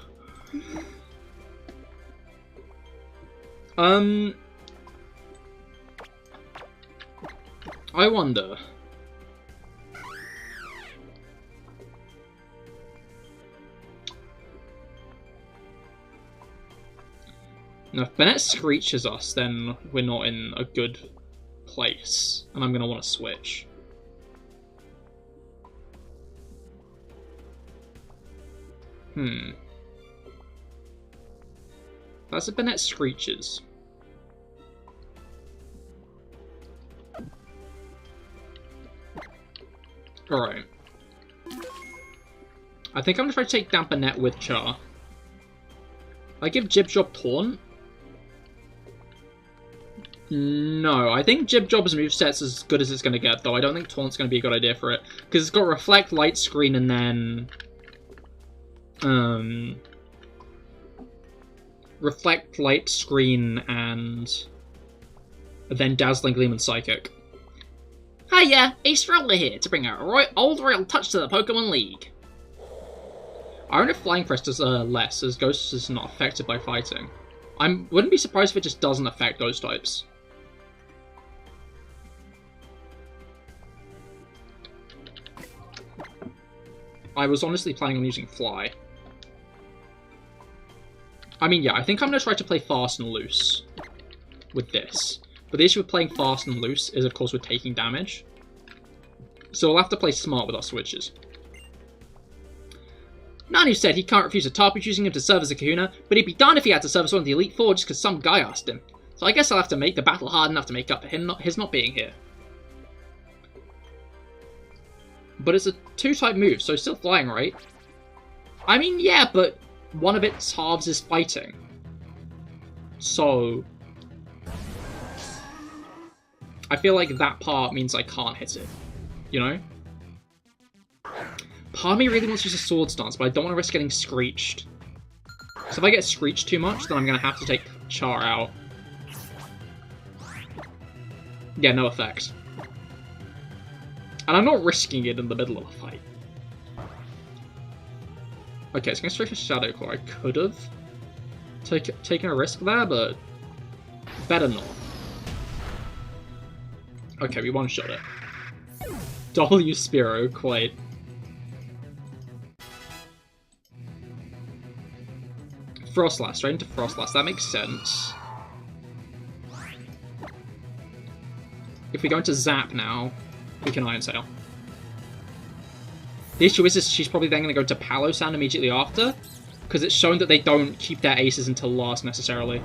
I wonder. Now, if Bennett screeches us, then we're not in a good place. And I'm going to want to switch. That's a Bennett Screeches. Alright. I think I'm gonna try to take down Bennett with Char. I give Jib Job Taunt? No, I think Jib Job's moveset's as good as it's gonna get, though. I don't think Taunt's gonna be a good idea for it. Because it's got Reflect, Light Screen, and then... Reflect, Light Screen, and then Dazzling Gleam and Psychic. Hiya, Ace Roller here to bring a old royal touch to the Pokemon League. I wonder if Flying Crest does less, as Ghost is not affected by fighting. I wouldn't be surprised if it just doesn't affect Ghost types. I was honestly planning on using Fly. I mean, yeah, I think I'm going to try to play fast and loose with this. But the issue with playing fast and loose is, of course, we're taking damage. So we'll have to play smart with our switches. Nanu said he can't refuse a Tarpon choosing him to serve as a Kahuna, but he'd be darned if he had to serve as one of the Elite Four just because some guy asked him. So I guess I'll have to make the battle hard enough to make up for his not being here. But it's a 2-type move, so still flying, right? I mean, yeah, but one of its halves is fighting. So I feel like that part means I can't hit it, you know? Part of me really wants to use a Swords Dance, but I don't want to risk getting Screeched. So if I get Screeched too much, then I'm going to have to take Char out. Yeah, no effect. And I'm not risking it in the middle of a fight. Okay, so I'm going to straight for Shadow Claw. I could have taken a risk there, but better not. Okay, we one-shot it. W Spearow, quite. Frostlass, straight into Frostlass. That makes sense. If we go into Zap now, we can Iron Tail. The issue is she's probably then going to go to Palossand immediately after, because it's shown that they don't keep their aces until last, necessarily.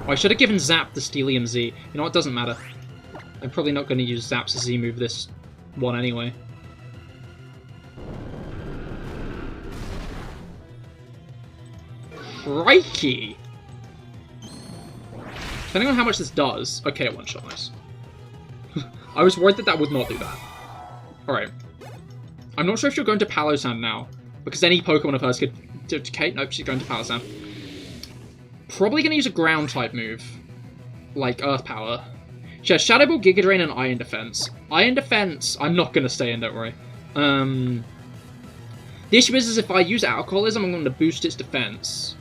Oh, I should have given Zap the Steelium Z. You know what, doesn't matter. I'm probably not going to use Zap's Z move this one anyway. Crikey! Depending on how much this does... Okay, a one-shot, nice. I was worried that that would not do that. Alright. I'm not sure if she'll go into Palossand now, because any Pokemon of hers could... Okay, nope, she's going to Palossand. Probably going to use a Ground-type move, like Earth Power. She has Shadow Ball, Giga Drain, and Iron Defense. Iron Defense, I'm not going to stay in, don't worry. The issue is if I use Alcoholism, I'm going to boost its defense.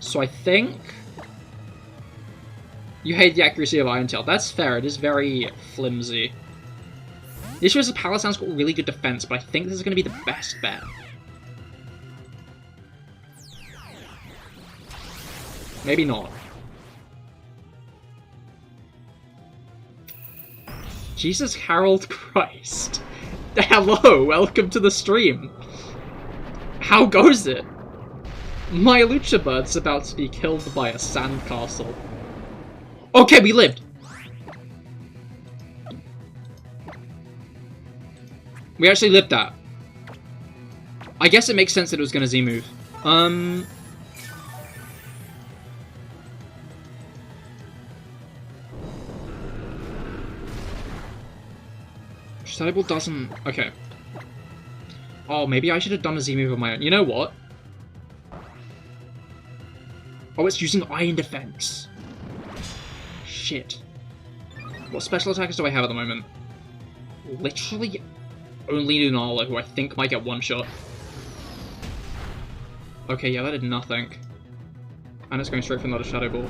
So I think... You hate the accuracy of Iron Tail. That's fair, it is very flimsy. The issue is that Palossand's got really good defense, but I think this is going to be the best bet. Maybe not. Jesus Harold Christ. Hello, welcome to the stream. How goes it? My Lucha Bird's about to be killed by a sandcastle. Okay, we lived. We actually lived that. I guess it makes sense that it was going to Z-move. Shadow Ball doesn't... Okay. Oh, maybe I should have done a Z-move on my own. You know what? Oh, it's using Iron Defense. Shit. What special attackers do I have at the moment? Literally only Lunala, who I think might get one-shot. Okay, yeah, that did nothing. And it's going straight for another Shadow Ball.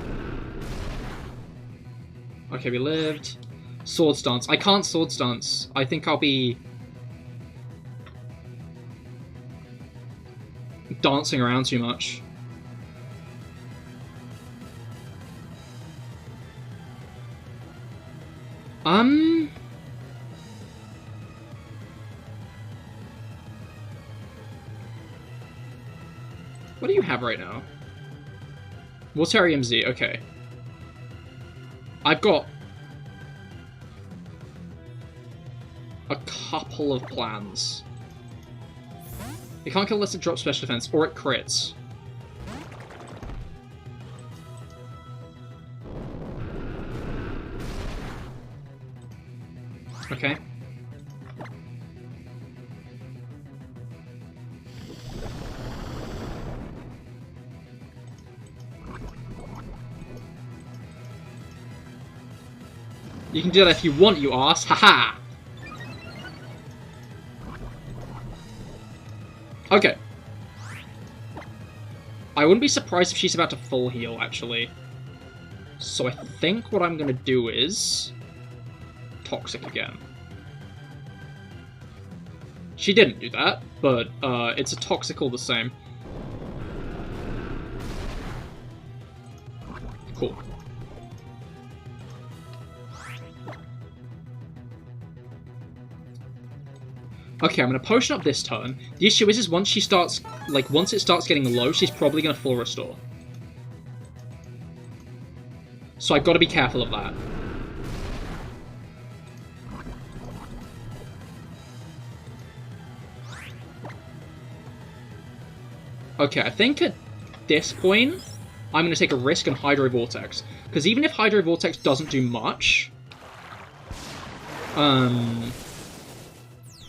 Okay, we lived. Sword Stance. I can't Sword Stance. I think I'll be... dancing around too much. What do you have right now? Waterium Z, okay. I've got a couple of plans. It can't kill unless it drops special defense, or it crits. Okay. You can do that if you want, you arse. Haha! Okay. I wouldn't be surprised if she's about to full heal, actually. So I think what I'm gonna do is... Toxic again. She didn't do that, but it's a Toxic all the same. Cool. Okay, I'm gonna potion up this turn. The issue is once she starts, like, once it starts getting low, she's probably gonna full restore. So I've got to be careful of that. Okay, I think at this point, I'm gonna take a risk on Hydro Vortex. Because even if Hydro Vortex doesn't do much...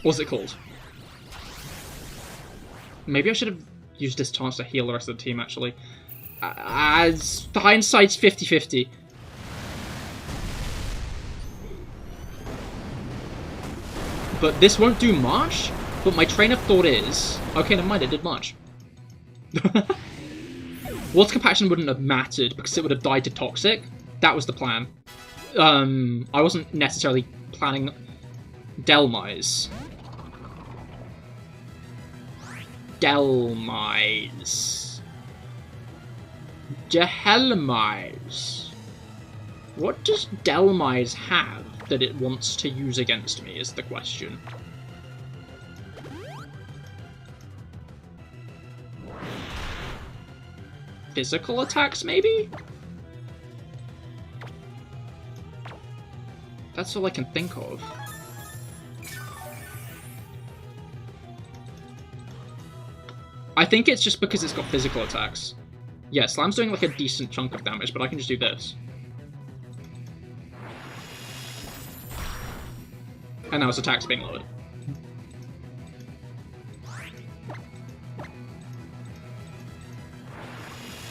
What's it called? Maybe I should have used this chance to heal the rest of the team, actually. As hindsight's 50-50. But this won't do much, but my train of thought is... Okay, never mind, it did much. Water Compaction wouldn't have mattered, because it would have died to Toxic. That was the plan. I wasn't necessarily planning... Delmise. Delmise. Dehelmise. What does Delmise have that it wants to use against me is the question. Physical attacks, maybe? That's all I can think of. I think it's just because it's got physical attacks. Yeah, Slam's doing like a decent chunk of damage, but I can just do this. And now his attack's being lowered.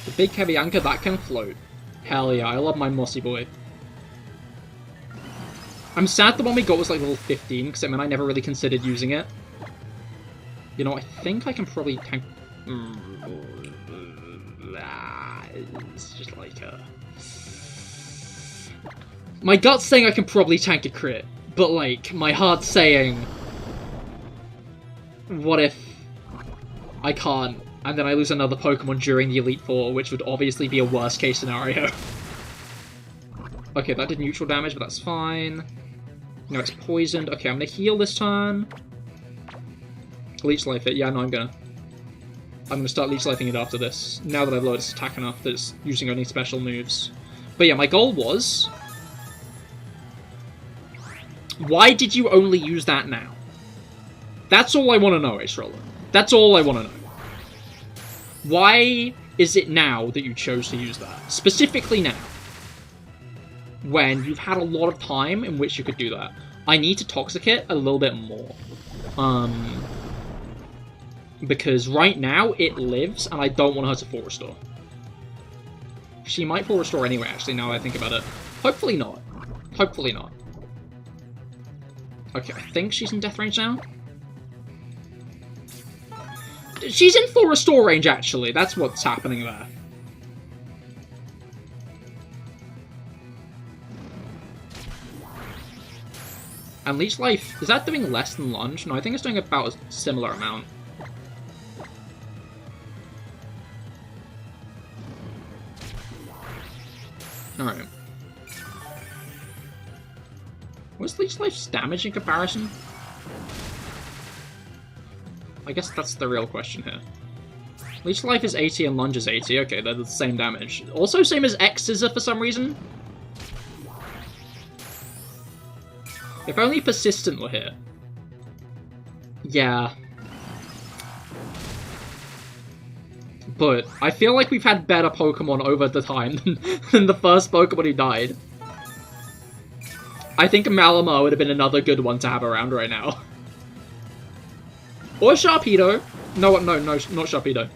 The big heavy anchor, that can float. Hell yeah, I love my mossy boy. I'm sad the one we got was like level 15, because I mean I never really considered using it. You know, I think I can probably tank... It's just like a... My gut's saying I can probably tank a crit, but like, my heart's saying... What if I can't, and then I lose another Pokemon during the Elite Four, which would obviously be a worst case scenario. Okay, that did neutral damage, but that's fine. No, it's poisoned. Okay, I'm gonna heal this turn. Leech Life it. Yeah, no, I'm gonna start Leech Lifing it after this. Now that I've lowered its attack enough that it's using only special moves. But yeah, my goal was... Why did you only use that now? That's all I want to know, Ace Roller. That's all I want to know. Why is it now that you chose to use that? Specifically now. When you've had a lot of time in which you could do that. I need to Toxic it a little bit more. Because right now, it lives, and I don't want her to full restore. She might full restore anyway, actually, now that I think about it. Hopefully not. Hopefully not. Okay, I think she's in death range now. She's in full restore range, actually. That's what's happening there. And Leech Life, is that doing less than Lunge? No, I think it's doing about a similar amount. Alright. What's Leech Life's damage in comparison? I guess that's the real question here. Leech Life is 80 and Lunge is 80. Okay, they're the same damage. Also same as X Scissor for some reason. If only Persistent were here. Yeah. But I feel like we've had better Pokemon over the time than the first Pokemon who died. I think Malamar would have been another good one to have around right now. Or Sharpedo. No, not Sharpedo.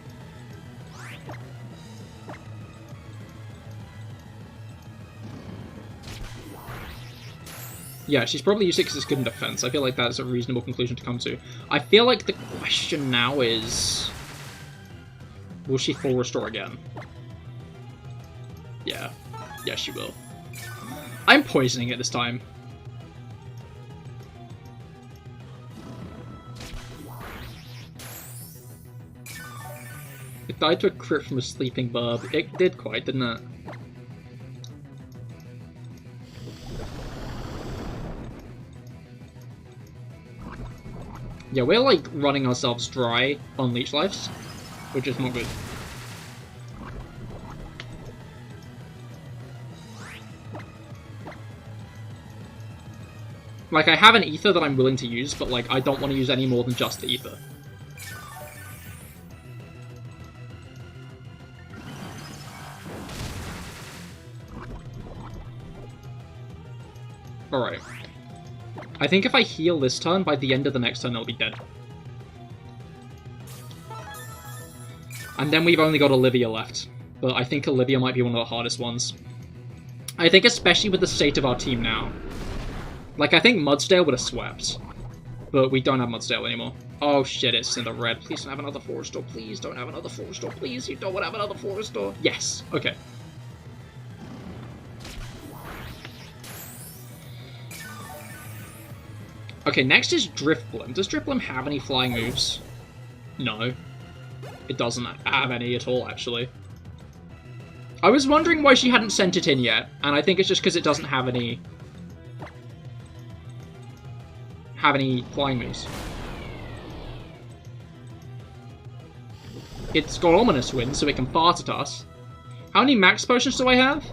Yeah, she's probably used it because it's good in defense. I feel like that's a reasonable conclusion to come to. I feel like the question now is... will she full restore again? Yeah. Yeah, she will. I'm poisoning it this time. It died to a crit from a sleeping burb. It did quite, didn't it? Yeah, we're like running ourselves dry on Leech Lives, which is not good. Like, I have an Ether that I'm willing to use, but like, I don't want to use any more than just the Ether. Alright. I think if I heal this turn, by the end of the next turn, it'll be dead. And then we've only got Olivia left. But I think Olivia might be one of the hardest ones. I think especially with the state of our team now. Like, I think Mudsdale would have swept. But we don't have Mudsdale anymore. Oh shit, it's in the red. Please don't have another Forest Please don't have another Forest Please, you don't want to have another Forest Yes, okay. Okay, next is Drifblim. Does Drifblim have any flying moves? No. It doesn't have any at all, actually. I was wondering why she hadn't sent it in yet, and I think it's just because it doesn't have any... flying moves. It's got Ominous Wind, so it can fart at us. How many max potions do I have?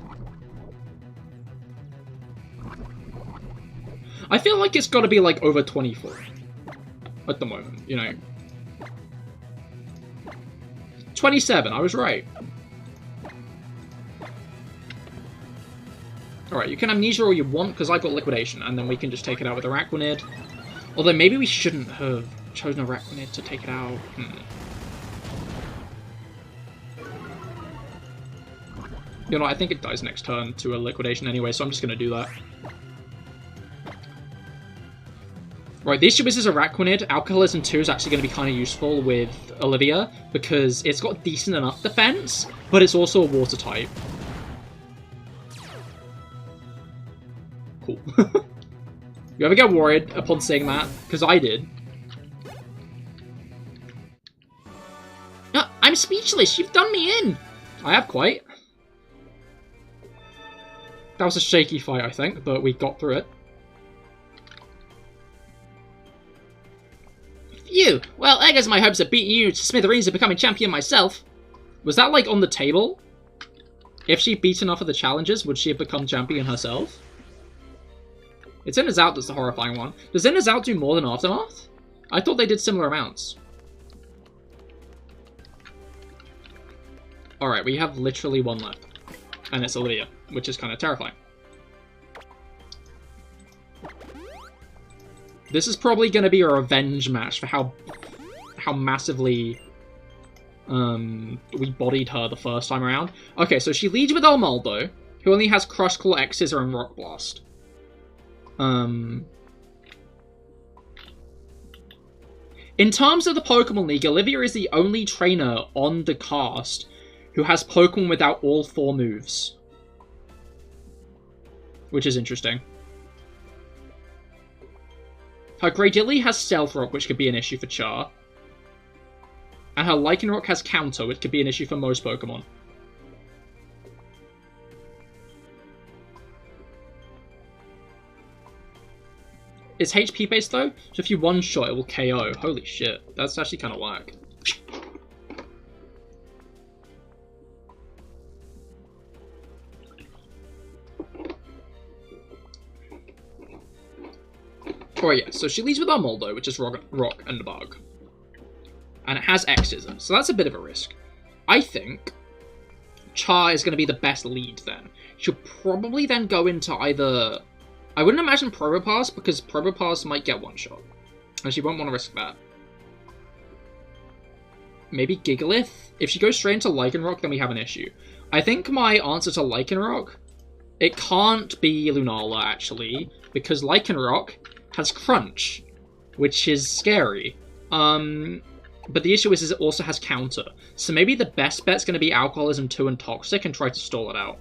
I feel like it's got to be like over 24 at the moment, you know. 27, I was right. Alright, you can Amnesia all you want, because I got Liquidation, and then we can just take it out with Araquanid. Although maybe we shouldn't have chosen Araquanid to take it out. You know, I think it dies next turn to a Liquidation anyway, so I'm just going to do that. Right, the issue is Araquanid. Alcoholism 2 is actually going to be kind of useful with Olivia, because it's got decent enough defense, but it's also a water type. Cool. You ever get worried upon saying that? Because I did. I'm speechless, you've done me in! I have quite. That was a shaky fight, I think, but we got through it. Phew! Well, there goes my hopes of beating you to smithereens and becoming champion myself. Was that, like, on the table? If she beat enough of the challenges, would she have become champion herself? It's In Is Out that's the horrifying one. Does In Is Out do more than Aftermath? I thought they did similar amounts. Alright, we have literally one left. And it's Olivia, which is kind of terrifying. This is probably going to be a revenge match for how massively we bodied her the first time around. Okay, so she leads with Almaldo, who only has Crush Claw, X Scissor, and Rock Blast. In terms of the Pokemon League, Olivia is the only trainer on the cast who has Pokemon without all 4 moves. Which is interesting. Her Greydilly has Stealth Rock, which could be an issue for Char. And her Lycanroc has Counter, which could be an issue for most Pokemon. It's HP based though, so if you one-shot it will KO. Holy shit, that's actually kind of whack. Alright, yeah, so she leads with our Moldo, which is Rock and Bug. And it has X-Scissor, so that's a bit of a risk. I think Char is going to be the best lead then. She'll probably then go into either... I wouldn't imagine Probopass, because Probopass might get one-shot. And she won't want to risk that. Maybe Gigalith? If she goes straight into Lycanroc, then we have an issue. I think my answer to Lycanroc, it can't be Lunala, actually, because Lycanroc has Crunch, which is scary. But the issue is it also has Counter. So maybe the best bet's going to be Alcoholism 2 and Toxic and try to stall it out.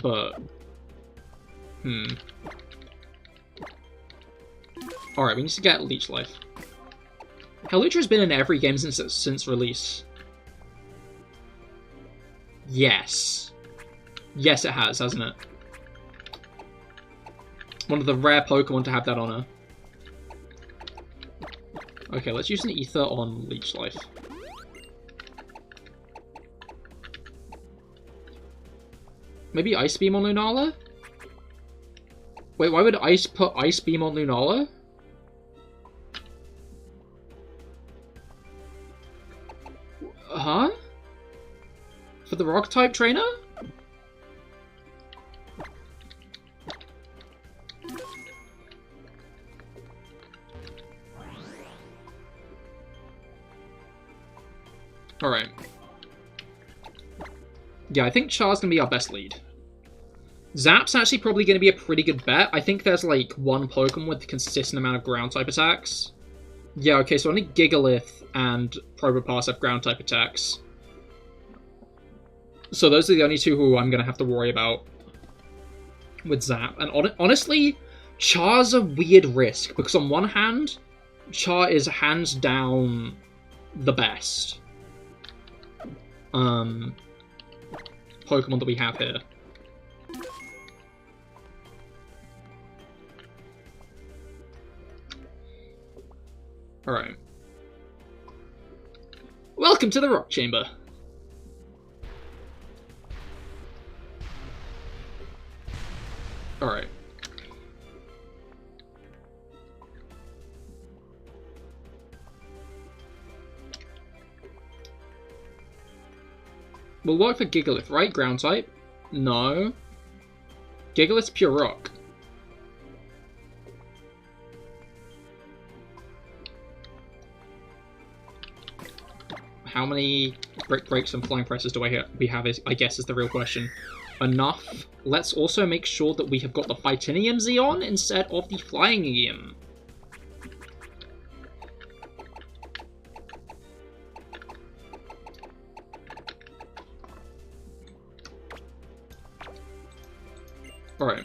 But... Alright, we need to get Leech Life. Hawlucha has been in every game since release. Yes. Yes, it has, hasn't it? One of the rare Pokemon to have that honor. Okay, let's use an Ether on Leech Life. Maybe Ice Beam on Lunala? Wait, why would Ice put Ice Beam on Lunala? Huh? For the Rock-type trainer? Alright. Yeah, I think Char's gonna be our best lead. Zap's actually probably gonna be a pretty good bet. I think there's like one Pokemon with a consistent amount of ground-type attacks. Yeah, okay, so only Gigalith and Probopass have ground-type attacks. So those are the only two who I'm gonna have to worry about with Zap. And honestly, Char's a weird risk, because on one hand, Char is hands down the best Pokemon that we have here. Alright. Welcome to the Rock Chamber. Alright. We'll work for Gigalith, right? Ground type? No. Gigalith's pure rock. How many Brick Breaks and Flying Presses do we have, I guess, is the real question. Enough. Let's also make sure that we have got the Fightinium Zeon instead of the Flying Eam. Alright.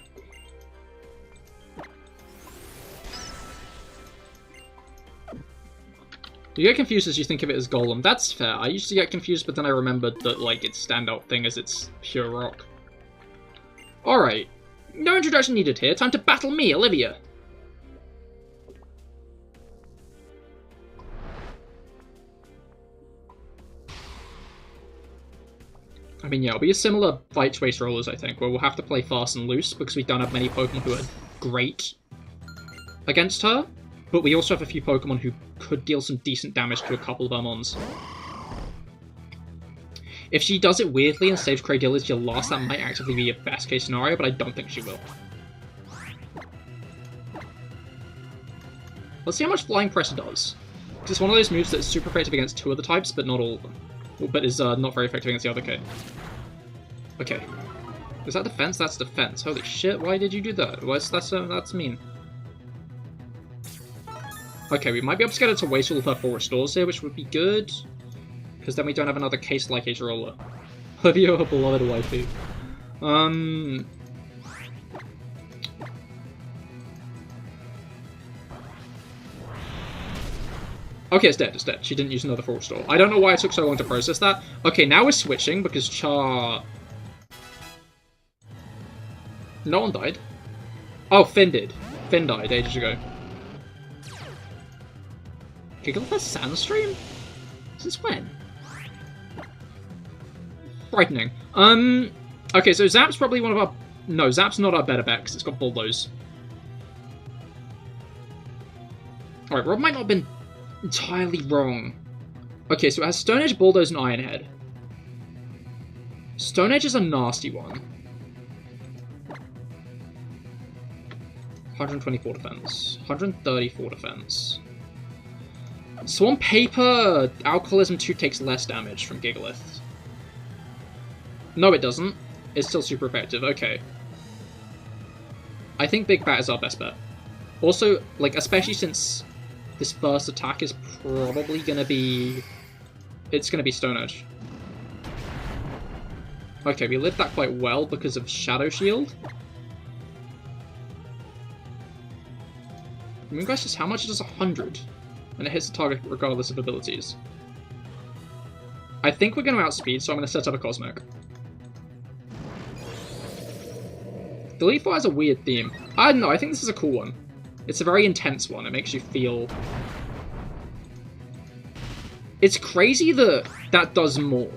You get confused as you think of it as Golem. That's fair. I used to get confused, but then I remembered that, like, its standout thing is it's pure rock. Alright. No introduction needed here. Time to battle me, Olivia. I mean, yeah, it'll be a similar fight to Ace Rollers, I think, where we'll have to play fast and loose because we don't have many Pokemon who are great against her. But we also have a few Pokemon who could deal some decent damage to a couple of our mons. If she does it weirdly and saves Cradilla as your last, that might actively be a best case scenario, but I don't think she will. Let's see how much Flying Press does. Because it's one of those moves that's super effective against two of the types, but not all of them. But is not very effective against the other kid. Okay. Is that defense? That's defense. Holy shit, why did you do that? That's mean. Okay, we might be able to get her to waste all of her 4 restores here, which would be good. Because then we don't have another case like Agerola. Olivia, her beloved waifu. Okay, it's dead, it's dead. She didn't use another 4 restore. I don't know why it took so long to process that. Okay, now we're switching because Char... No one died. Oh, Finn did. Finn died ages ago. Gigalith has Sandstream? Since when? Frightening. Okay, so Zap's probably one of our... No, Zap's not our better bet, because it's got Bulldoze. Alright, Rob might not have been entirely wrong. Okay, so it has Stone Edge, Bulldoze, and Iron Head. Stone Edge is a nasty one. 124 defense. 134 defense. So on paper, Alcoholism 2 takes less damage from Gigalith. No, it doesn't. It's still super effective. Okay. I think Big Bat is our best bet. Also, like, especially since this first attack is probably gonna be... It's gonna be Stone Edge. Okay, we lived that quite well because of Shadow Shield. Moongeist is how much? It does 100. And it hits the target regardless of abilities. I think we're going to outspeed, so I'm going to set up a Cosmic. The Leaf Fire has a weird theme. I don't know, I think this is a cool one. It's a very intense one. It makes you feel... It's crazy that that does more.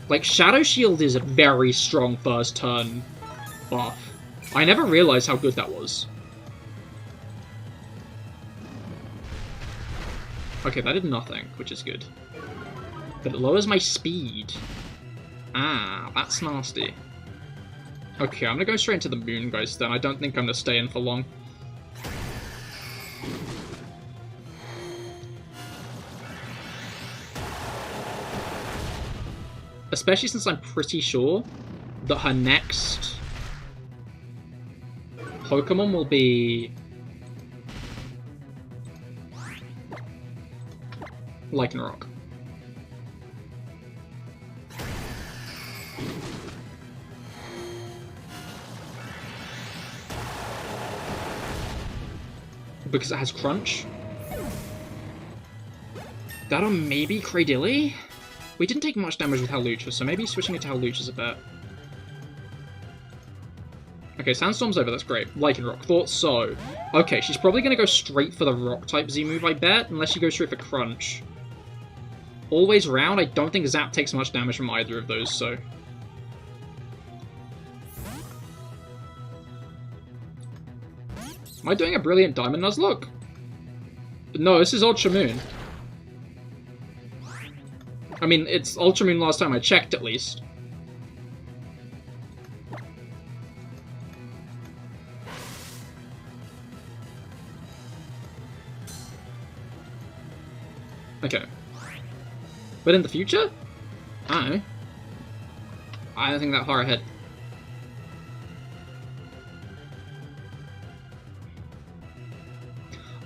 Like, Shadow Shield is a very strong first turn buff. I never realized how good that was. Okay, that did nothing, which is good. But it lowers my speed. Ah, that's nasty. Okay, I'm gonna go straight into the Moongeist then. I don't think I'm gonna stay in for long. Especially since I'm pretty sure that her next Pokemon will be Lycanroc. Because it has Crunch. That or maybe Cradilly? We didn't take much damage with Hawlucha, so maybe switching it to Hawlucha is a bet. Okay, Sandstorm's over, that's great. Lycanroc, thought so. Okay, she's probably going to go straight for the Rock-type Z-move, I bet, unless she goes straight for Crunch. Always Round, I don't think Zap takes much damage from either of those, so... Am I doing a Brilliant Diamond Nuzlocke? No, this is Ultra Moon. I mean, it's Ultra Moon last time I checked, at least. Okay. But in the future? I don't know. I don't think that far ahead.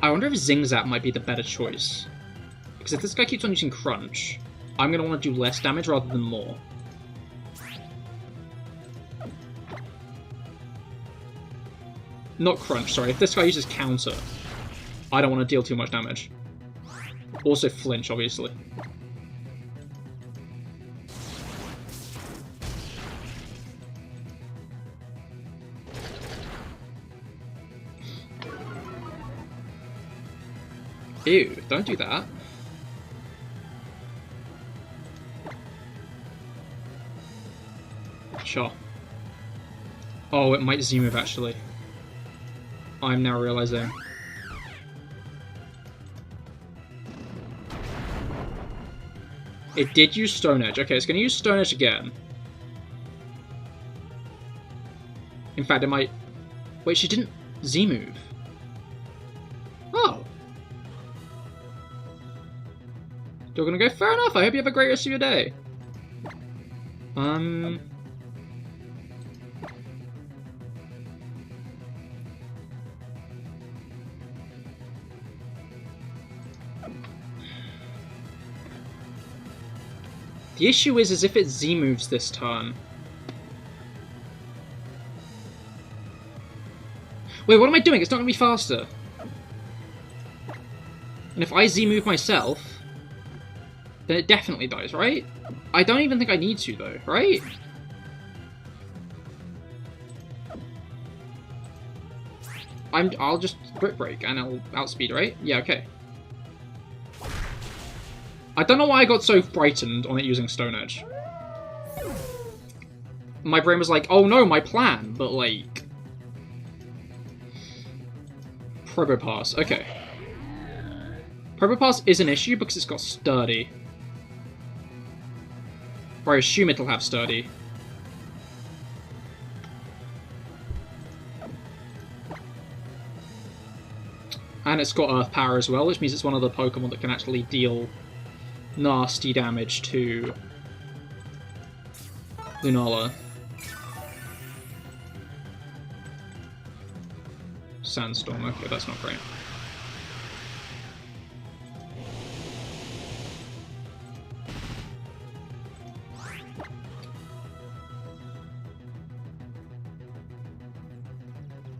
I wonder if Zing Zap might be the better choice. Because if this guy keeps on using Crunch, I'm going to want to do less damage rather than more. Not Crunch, sorry. If this guy uses Counter, I don't want to deal too much damage. Also Flinch, obviously. Ew, don't do that. Sure. Oh, it might Z-move, actually. I'm now realizing. It did use Stone Edge. Okay, it's going to use Stone Edge again. In fact, it might... Wait, she didn't Z-move. Oh. Still gonna go? Fair enough. I hope you have a great rest of your day. The issue is if it Z-moves this turn. Wait, what am I doing? It's not gonna be faster. And if I Z-move myself, then it definitely dies, right? I don't even think I need to, though, right? I'll just Brick Break and it'll outspeed, right? Yeah, okay. I don't know why I got so frightened on it using Stone Edge. My brain was like, oh no, my plan, but like... Probopass. Okay. Probopass is an issue because it's got Sturdy. Or I assume it'll have Sturdy. And it's got Earth Power as well, which means it's one of the Pokemon that can actually deal nasty damage to Lunala. Sandstorm, okay, that's not great.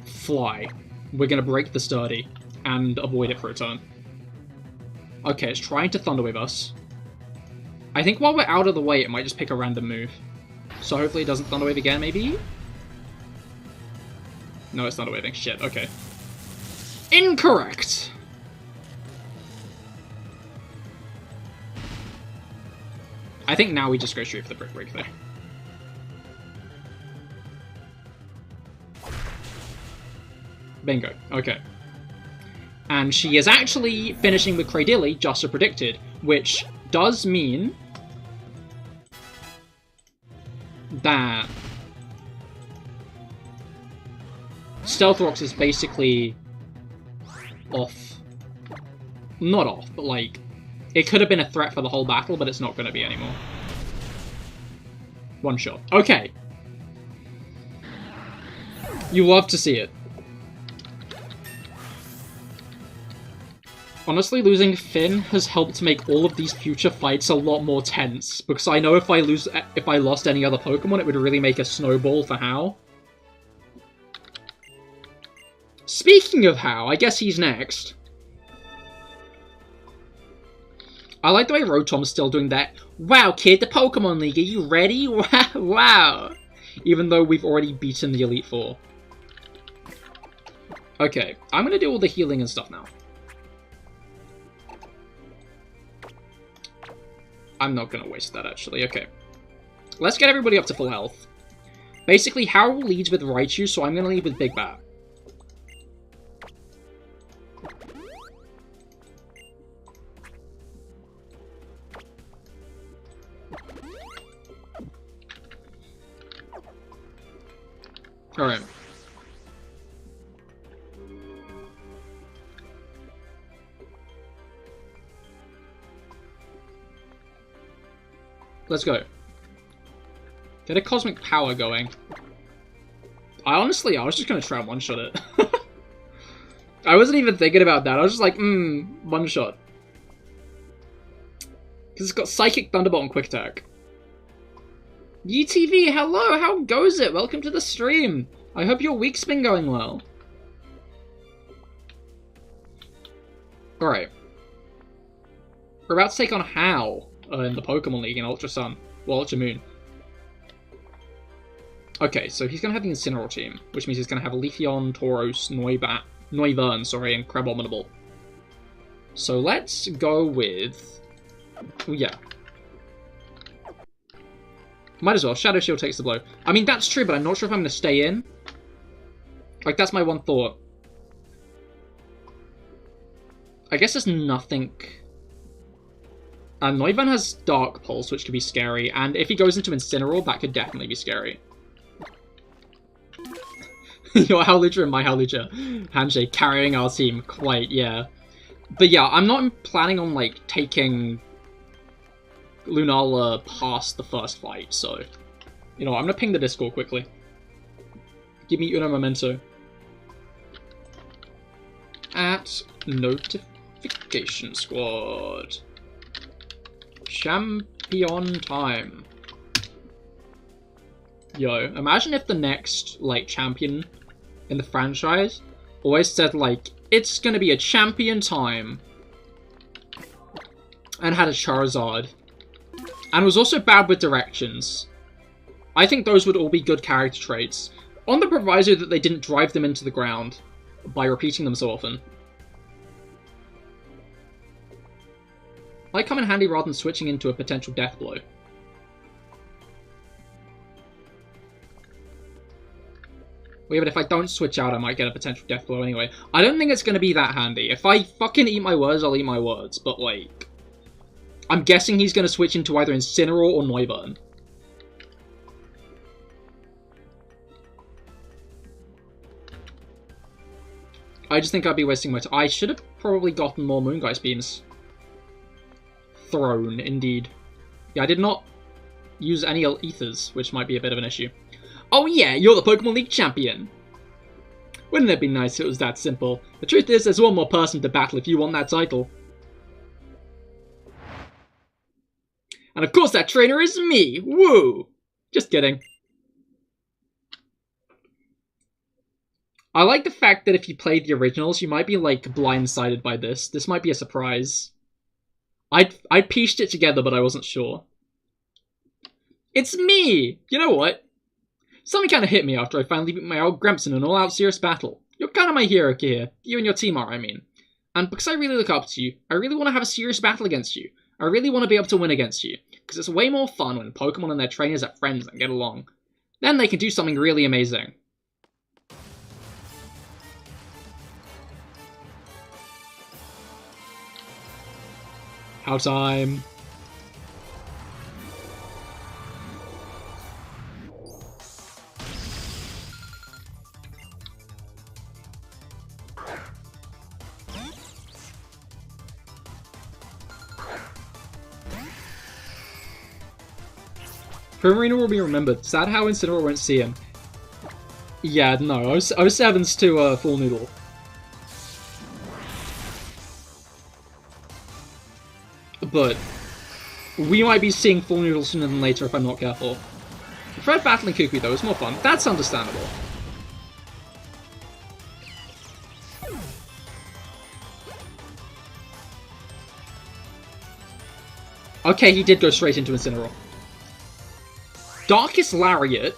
Fly. We're gonna break the Sturdy and avoid it for a turn. Okay, it's trying to Thunder Wave us. I think while we're out of the way, it might just pick a random move. So hopefully it doesn't Thunder Wave again, maybe? No, it's Thunder Waving. Shit, okay. Incorrect! I think now we just go straight for the Brick Break there. Bingo. Okay. And she is actually finishing with Cradily, just as predicted, which does mean that Stealth Rocks is basically off. Not off, but like, it could have been a threat for the whole battle, but it's not going to be anymore. One shot. Okay. You love to see it. Honestly, losing Finn has helped make all of these future fights a lot more tense, because I know if I lost any other Pokemon, it would really make a snowball for Hao. Speaking of Hao, I guess he's next. I like the way Rotom's still doing that. Wow, kid, the Pokemon League, are you ready? Wow! Even though we've already beaten the Elite Four. Okay, I'm gonna do all the healing and stuff now. I'm not going to waste that, actually. Okay. Let's get everybody up to full health. Basically, Hao leads with Raichu, so I'm going to lead with Big Bat. Alright. Let's go. Get a Cosmic Power going. I was just going to try and one-shot it. I wasn't even thinking about that. I was just like, one-shot. Because it's got Psychic, Thunderbolt, and Quick Attack. UTV, hello! How goes it? Welcome to the stream! I hope your week's been going well. Alright. We're about to take on Hao. In the Pokemon League in Ultra Sun. Well, Ultra Moon. Okay, so he's going to have the Incineroar team, which means he's going to have Leafeon, Tauros, Noivern, sorry, and Crabominable. So let's go with... Oh, yeah. Might as well. Shadow Shield takes the blow. I mean, that's true, but I'm not sure if I'm going to stay in. Like, that's my one thought. I guess there's nothing... Noivern has Dark Pulse, which could be scary, and if he goes into Incineroar, that could definitely be scary. Your Howlucha and my Howlucha handshake carrying our team, quite, yeah. But yeah, I'm not planning on, like, taking Lunala past the first fight, so... You know, I'm gonna ping the Discord quickly. Give me uno momento. At Notification Squad. Champion time. Yo, imagine if the next, like, champion in the franchise always said, like, it's gonna be a champion time. And had a Charizard. And was also bad with directions. I think those would all be good character traits. On the proviso that they didn't drive them into the ground by repeating them so often. Might come in handy rather than switching into a potential death blow. Well, yeah, but if I don't switch out, I might get a potential death blow anyway. I don't think it's going to be that handy. If I fucking eat my words, I'll eat my words. But, like... I'm guessing he's going to switch into either Incineroar or Noivern. I just think I'd be wasting my time. I should have probably gotten more Moongeist Beams. Thrown, indeed. Yeah, I did not use any Ethers, which might be a bit of an issue. Oh yeah, you're the Pokemon League champion! Wouldn't it be nice if it was that simple? The truth is, there's one more person to battle if you want that title. And of course that trainer is me! Woo! Just kidding. I like the fact that if you played the originals, you might be, like, blindsided by this. This might be a surprise. I pieced it together, but I wasn't sure. It's me! You know what? Something kind of hit me after I finally beat my old Gremps in an all-out serious battle. You're kind of my hero, Cahir. You and your team are, I mean. And because I really look up to you, I really want to have a serious battle against you. I really want to be able to win against you. Because it's way more fun when Pokemon and their trainers are friends and get along. Then they can do something really amazing. How time. Primarina will be remembered. Sad how Incineroar won't see him. Yeah, no, 07's to Full Noodle. But we might be seeing Full Noodle sooner than later if I'm not careful. I prefer battling Kukui though, it's more fun. That's understandable. Okay, he did go straight into Incineroar. Darkest Lariat?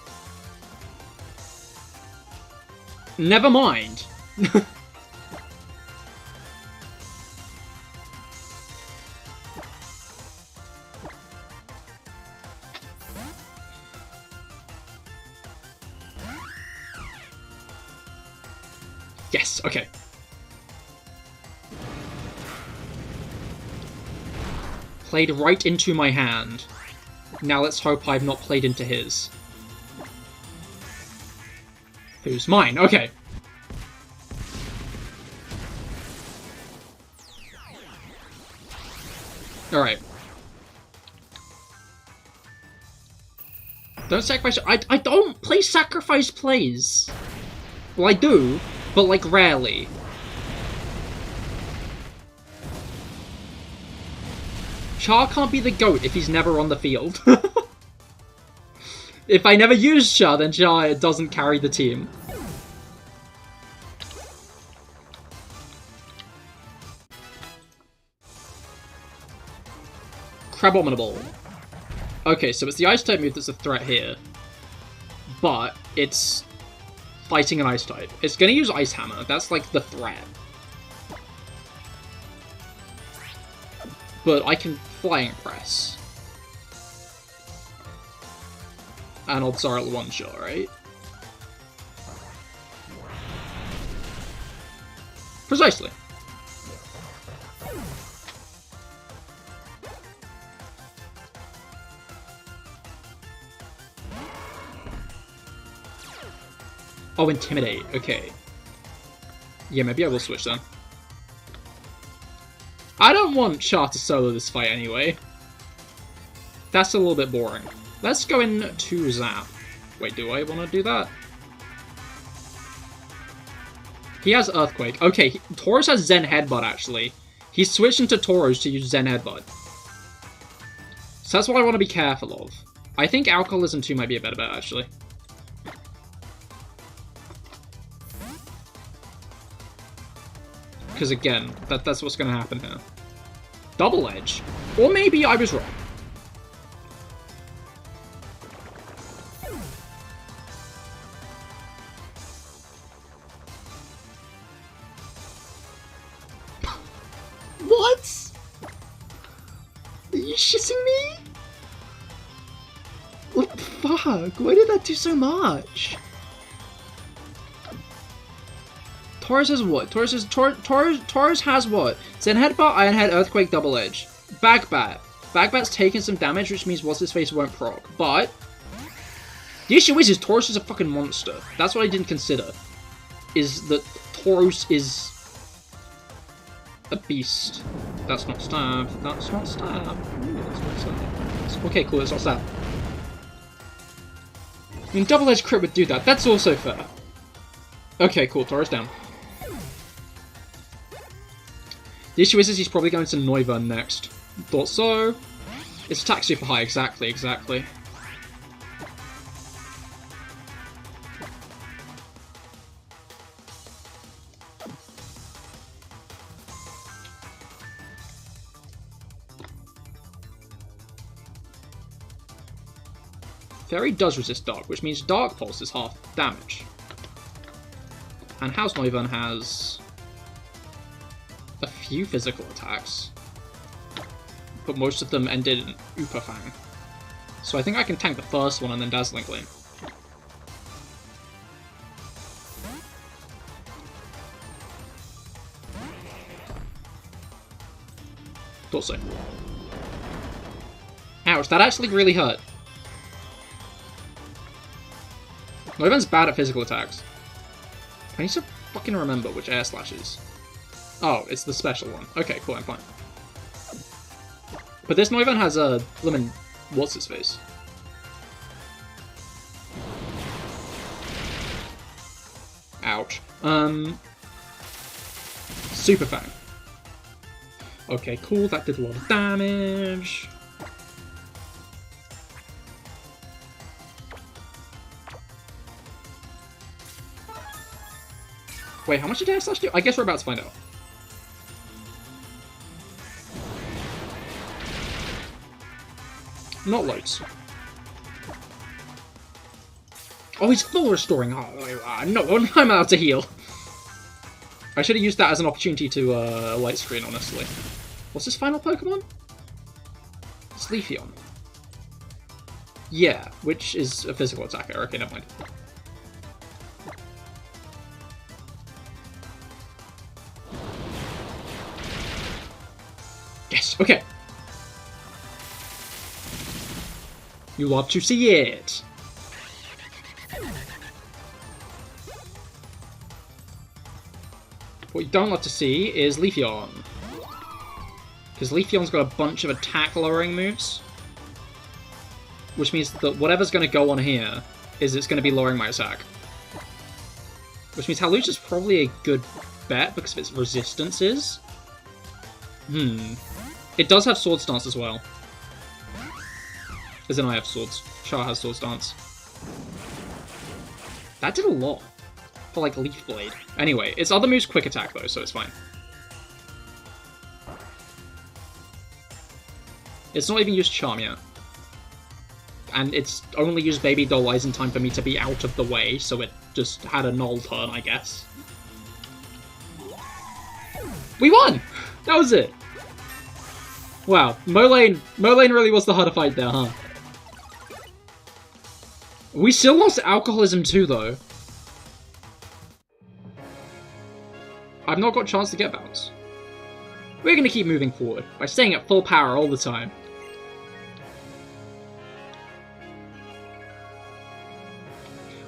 Never mind. Yes, okay. Played right into my hand. Now let's hope I've not played into his. Who's mine? Okay. Alright. Don't sacrifice... I don't play sacrifice plays. Well, I do, but, like, rarely. Char can't be the GOAT if he's never on the field. If I never use Char, then Char doesn't carry the team. Crabominable. Okay, so it's the Ice-type move that's a threat here. But it's fighting an Ice-type. It's gonna use Ice Hammer. That's like the threat. But I can Flying Press. And odds are at one-shot, right? Precisely. Oh, Intimidate. Okay. Yeah, maybe I will switch then. I don't want Char to solo this fight anyway. That's a little bit boring. Let's go into Zap. Wait, do I want to do that? He has Earthquake. Okay, Tauros has Zen Headbutt, actually. He's switched into Tauros to use Zen Headbutt. So that's what I want to be careful of. I think Alcoholism 2 might be a better bet, actually. Because again, that's what's going to happen here. Double Edge. Or maybe I was wrong. What? Are you shitting me? What the fuck? Why did that do so much? Taurus has what? Taurus has what? Zen Headbutt, Iron Head, Earthquake, Double Edge. Bagbat. Bagbat's taking some damage, which means what's-his-face won't proc. But the issue is Taurus is a fucking monster. That's what I didn't consider. Is that Taurus is a beast. That's not stab. That's not stab. Ooh, that's not stab. Okay, cool, it's not stab. I mean, Double Edge Crit would do that. That's also fair. Okay, cool, Taurus down. The issue is he's probably going to Noivern next. Thought so. Its attack super high, exactly. Fairy does resist Dark, which means Dark Pulse is half damage. And House Noivern has a few physical attacks, but most of them ended in Upa Fang. So I think I can tank the first one and then Dazzling Gleam. Thought so. Ouch, that actually really hurt. Noivern's bad at physical attacks. I need to fucking remember which Air Slash is. Oh, it's the special one. Okay, cool, I'm fine. But this Noivern has a lemon. What's his face? Ouch. Super Fang. Okay, cool, that did a lot of damage. Wait, how much did Air Slash do? I guess we're about to find out. Not loads. Oh, he's full restoring. Oh, no, I'm allowed to heal. I should have used that as an opportunity to light screen, honestly. What's his final Pokemon? It's Leafeon. Yeah, which is a physical attacker. Okay, never mind. Yes, okay. You love to see it. What you don't love to see is Leafeon. Because Leafeon's got a bunch of attack lowering moves. Which means that whatever's going to go on here is it's going to be lowering my attack. Which means Haloose is probably a good bet because of its resistances. It does have Sword Stance as well. As in I have Swords. Char has Sword Stance. That did a lot. For like Leaf Blade. Anyway, its other move's Quick Attack though, so it's fine. It's not even used Charm yet. And it's only used Baby Doll Eyes in time for me to be out of the way, so it just had a null turn, I guess. We won! That was it! Wow, Molane really was the harder fight there, huh? We still lost Alcoholism too, though. I've not got a chance to get Bounce. We're going to keep moving forward, by staying at full power all the time.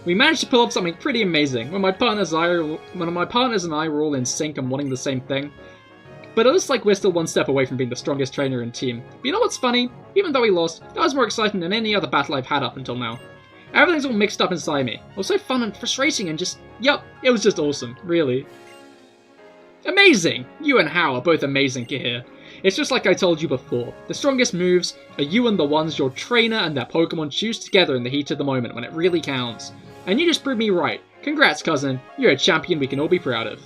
We managed to pull off something pretty amazing when my partners and I were all in sync and wanting the same thing. But it looks like we're still one step away from being the strongest trainer in the team. But you know what's funny? Even though we lost, that was more exciting than any other battle I've had up until now. Everything's all mixed up inside me. It was so fun and frustrating and just, yup, it was just awesome, really. Amazing! You and Hao are both amazing, Cahir. It's just like I told you before. The strongest moves are you and the ones your trainer and their Pokemon choose together in the heat of the moment when it really counts. And you just proved me right. Congrats, cousin. You're a champion we can all be proud of.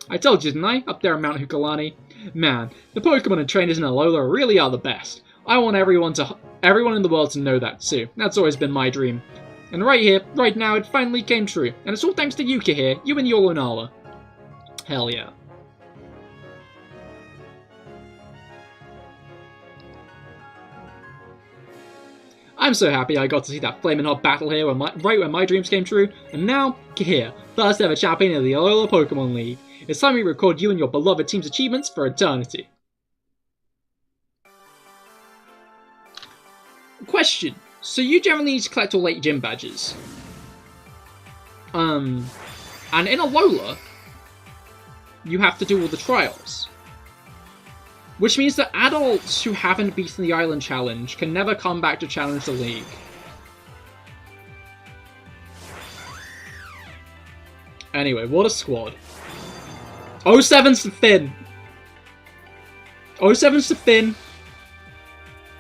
I told you, didn't I? Up there on Mount Hukalani. Man, the Pokemon and trainers in Alola really are the best. I want everyone in the world to know that too. That's always been my dream. And right here, right now, it finally came true. And it's all thanks to you, Cahir. You and your Lunala. Hell yeah. I'm so happy I got to see that flaming hot battle here right when my dreams came true, and now, Cahir, first ever champion of the Alola Pokemon League. It's time we record you and your beloved team's achievements for eternity. Question. So you generally need to collect all 8 gym badges. And in Alola, you have to do all the trials. Which means that adults who haven't beaten the Island Challenge can never come back to challenge the league. Anyway, what a squad. 07's to Finn. 07's to Finn.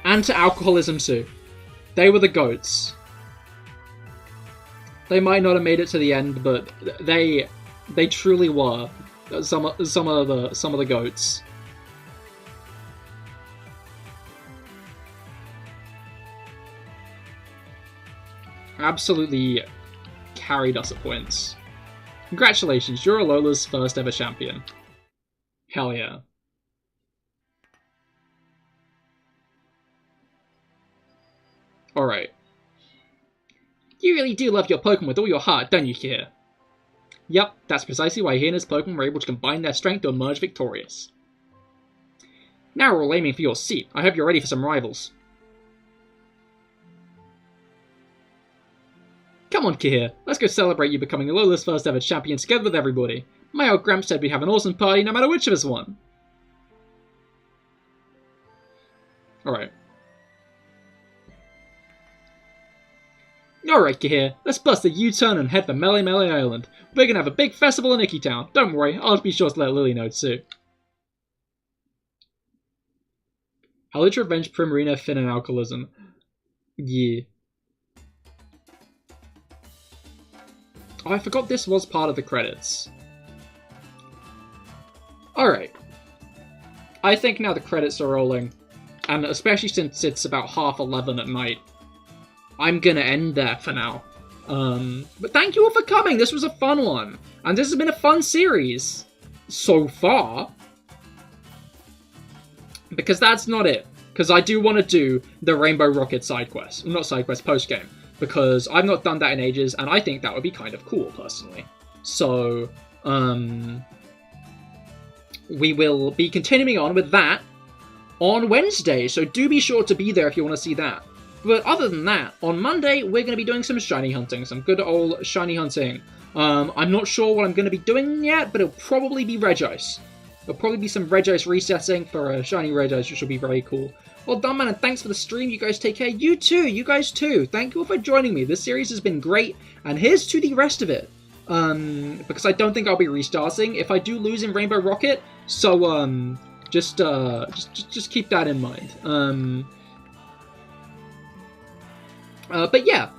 And to Alcoholism too. They were the GOATs. They might not have made it to the end, but they truly were some of the GOATs. Absolutely carried us at points. Congratulations, you're Alola's first ever champion. Hell yeah. Alright. You really do love your Pokemon with all your heart, don't you, Cahir? Yup, that's precisely why he and his Pokemon were able to combine their strength to emerge victorious. Now we're all aiming for your seat. I hope you're ready for some rivals. Come on, Cahir, let's go celebrate you becoming Alola's first ever champion together with everybody. My old Gramps said we'd have an awesome party no matter which of us won. Alright. Alright, Cahir, let's bust a U-turn and head for Melee Melee Island. We're gonna have a big festival in Icky Town. Don't worry, I'll be sure to let Lily know too. How to revenge Primarina, Finn, and Alcoholism. Yeah. Oh, I forgot this was part of the credits. Alright. I think now the credits are rolling, and especially since it's about 11:30 at night, I'm gonna end there for now. But thank you all for coming, this was a fun one. And this has been a fun series. So far. Because that's not it. Because I do want to do the Rainbow Rocket side quest. Not side quest, post-game. Because I've not done that in ages, and I think that would be kind of cool, personally. So, we will be continuing on with that on Wednesday, so do be sure to be there if you want to see that. But other than that, on Monday, we're going to be doing some shiny hunting, some good old shiny hunting. I'm not sure what I'm going to be doing yet, but it'll probably be Regice. There'll probably be some Regice resetting for a shiny Regice, which will be very cool. Well done, man, and thanks for the stream. You guys take care. You too. You guys too. Thank you all for joining me. This series has been great, and here's to the rest of it. Because I don't think I'll be restarting if I do lose in Rainbow Rocket. So, just keep that in mind. But yeah,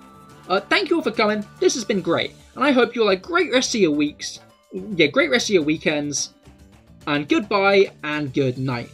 thank you all for coming. This has been great, and I hope you all have great rest of your weeks. Yeah, great rest of your weekends. And goodbye and good night.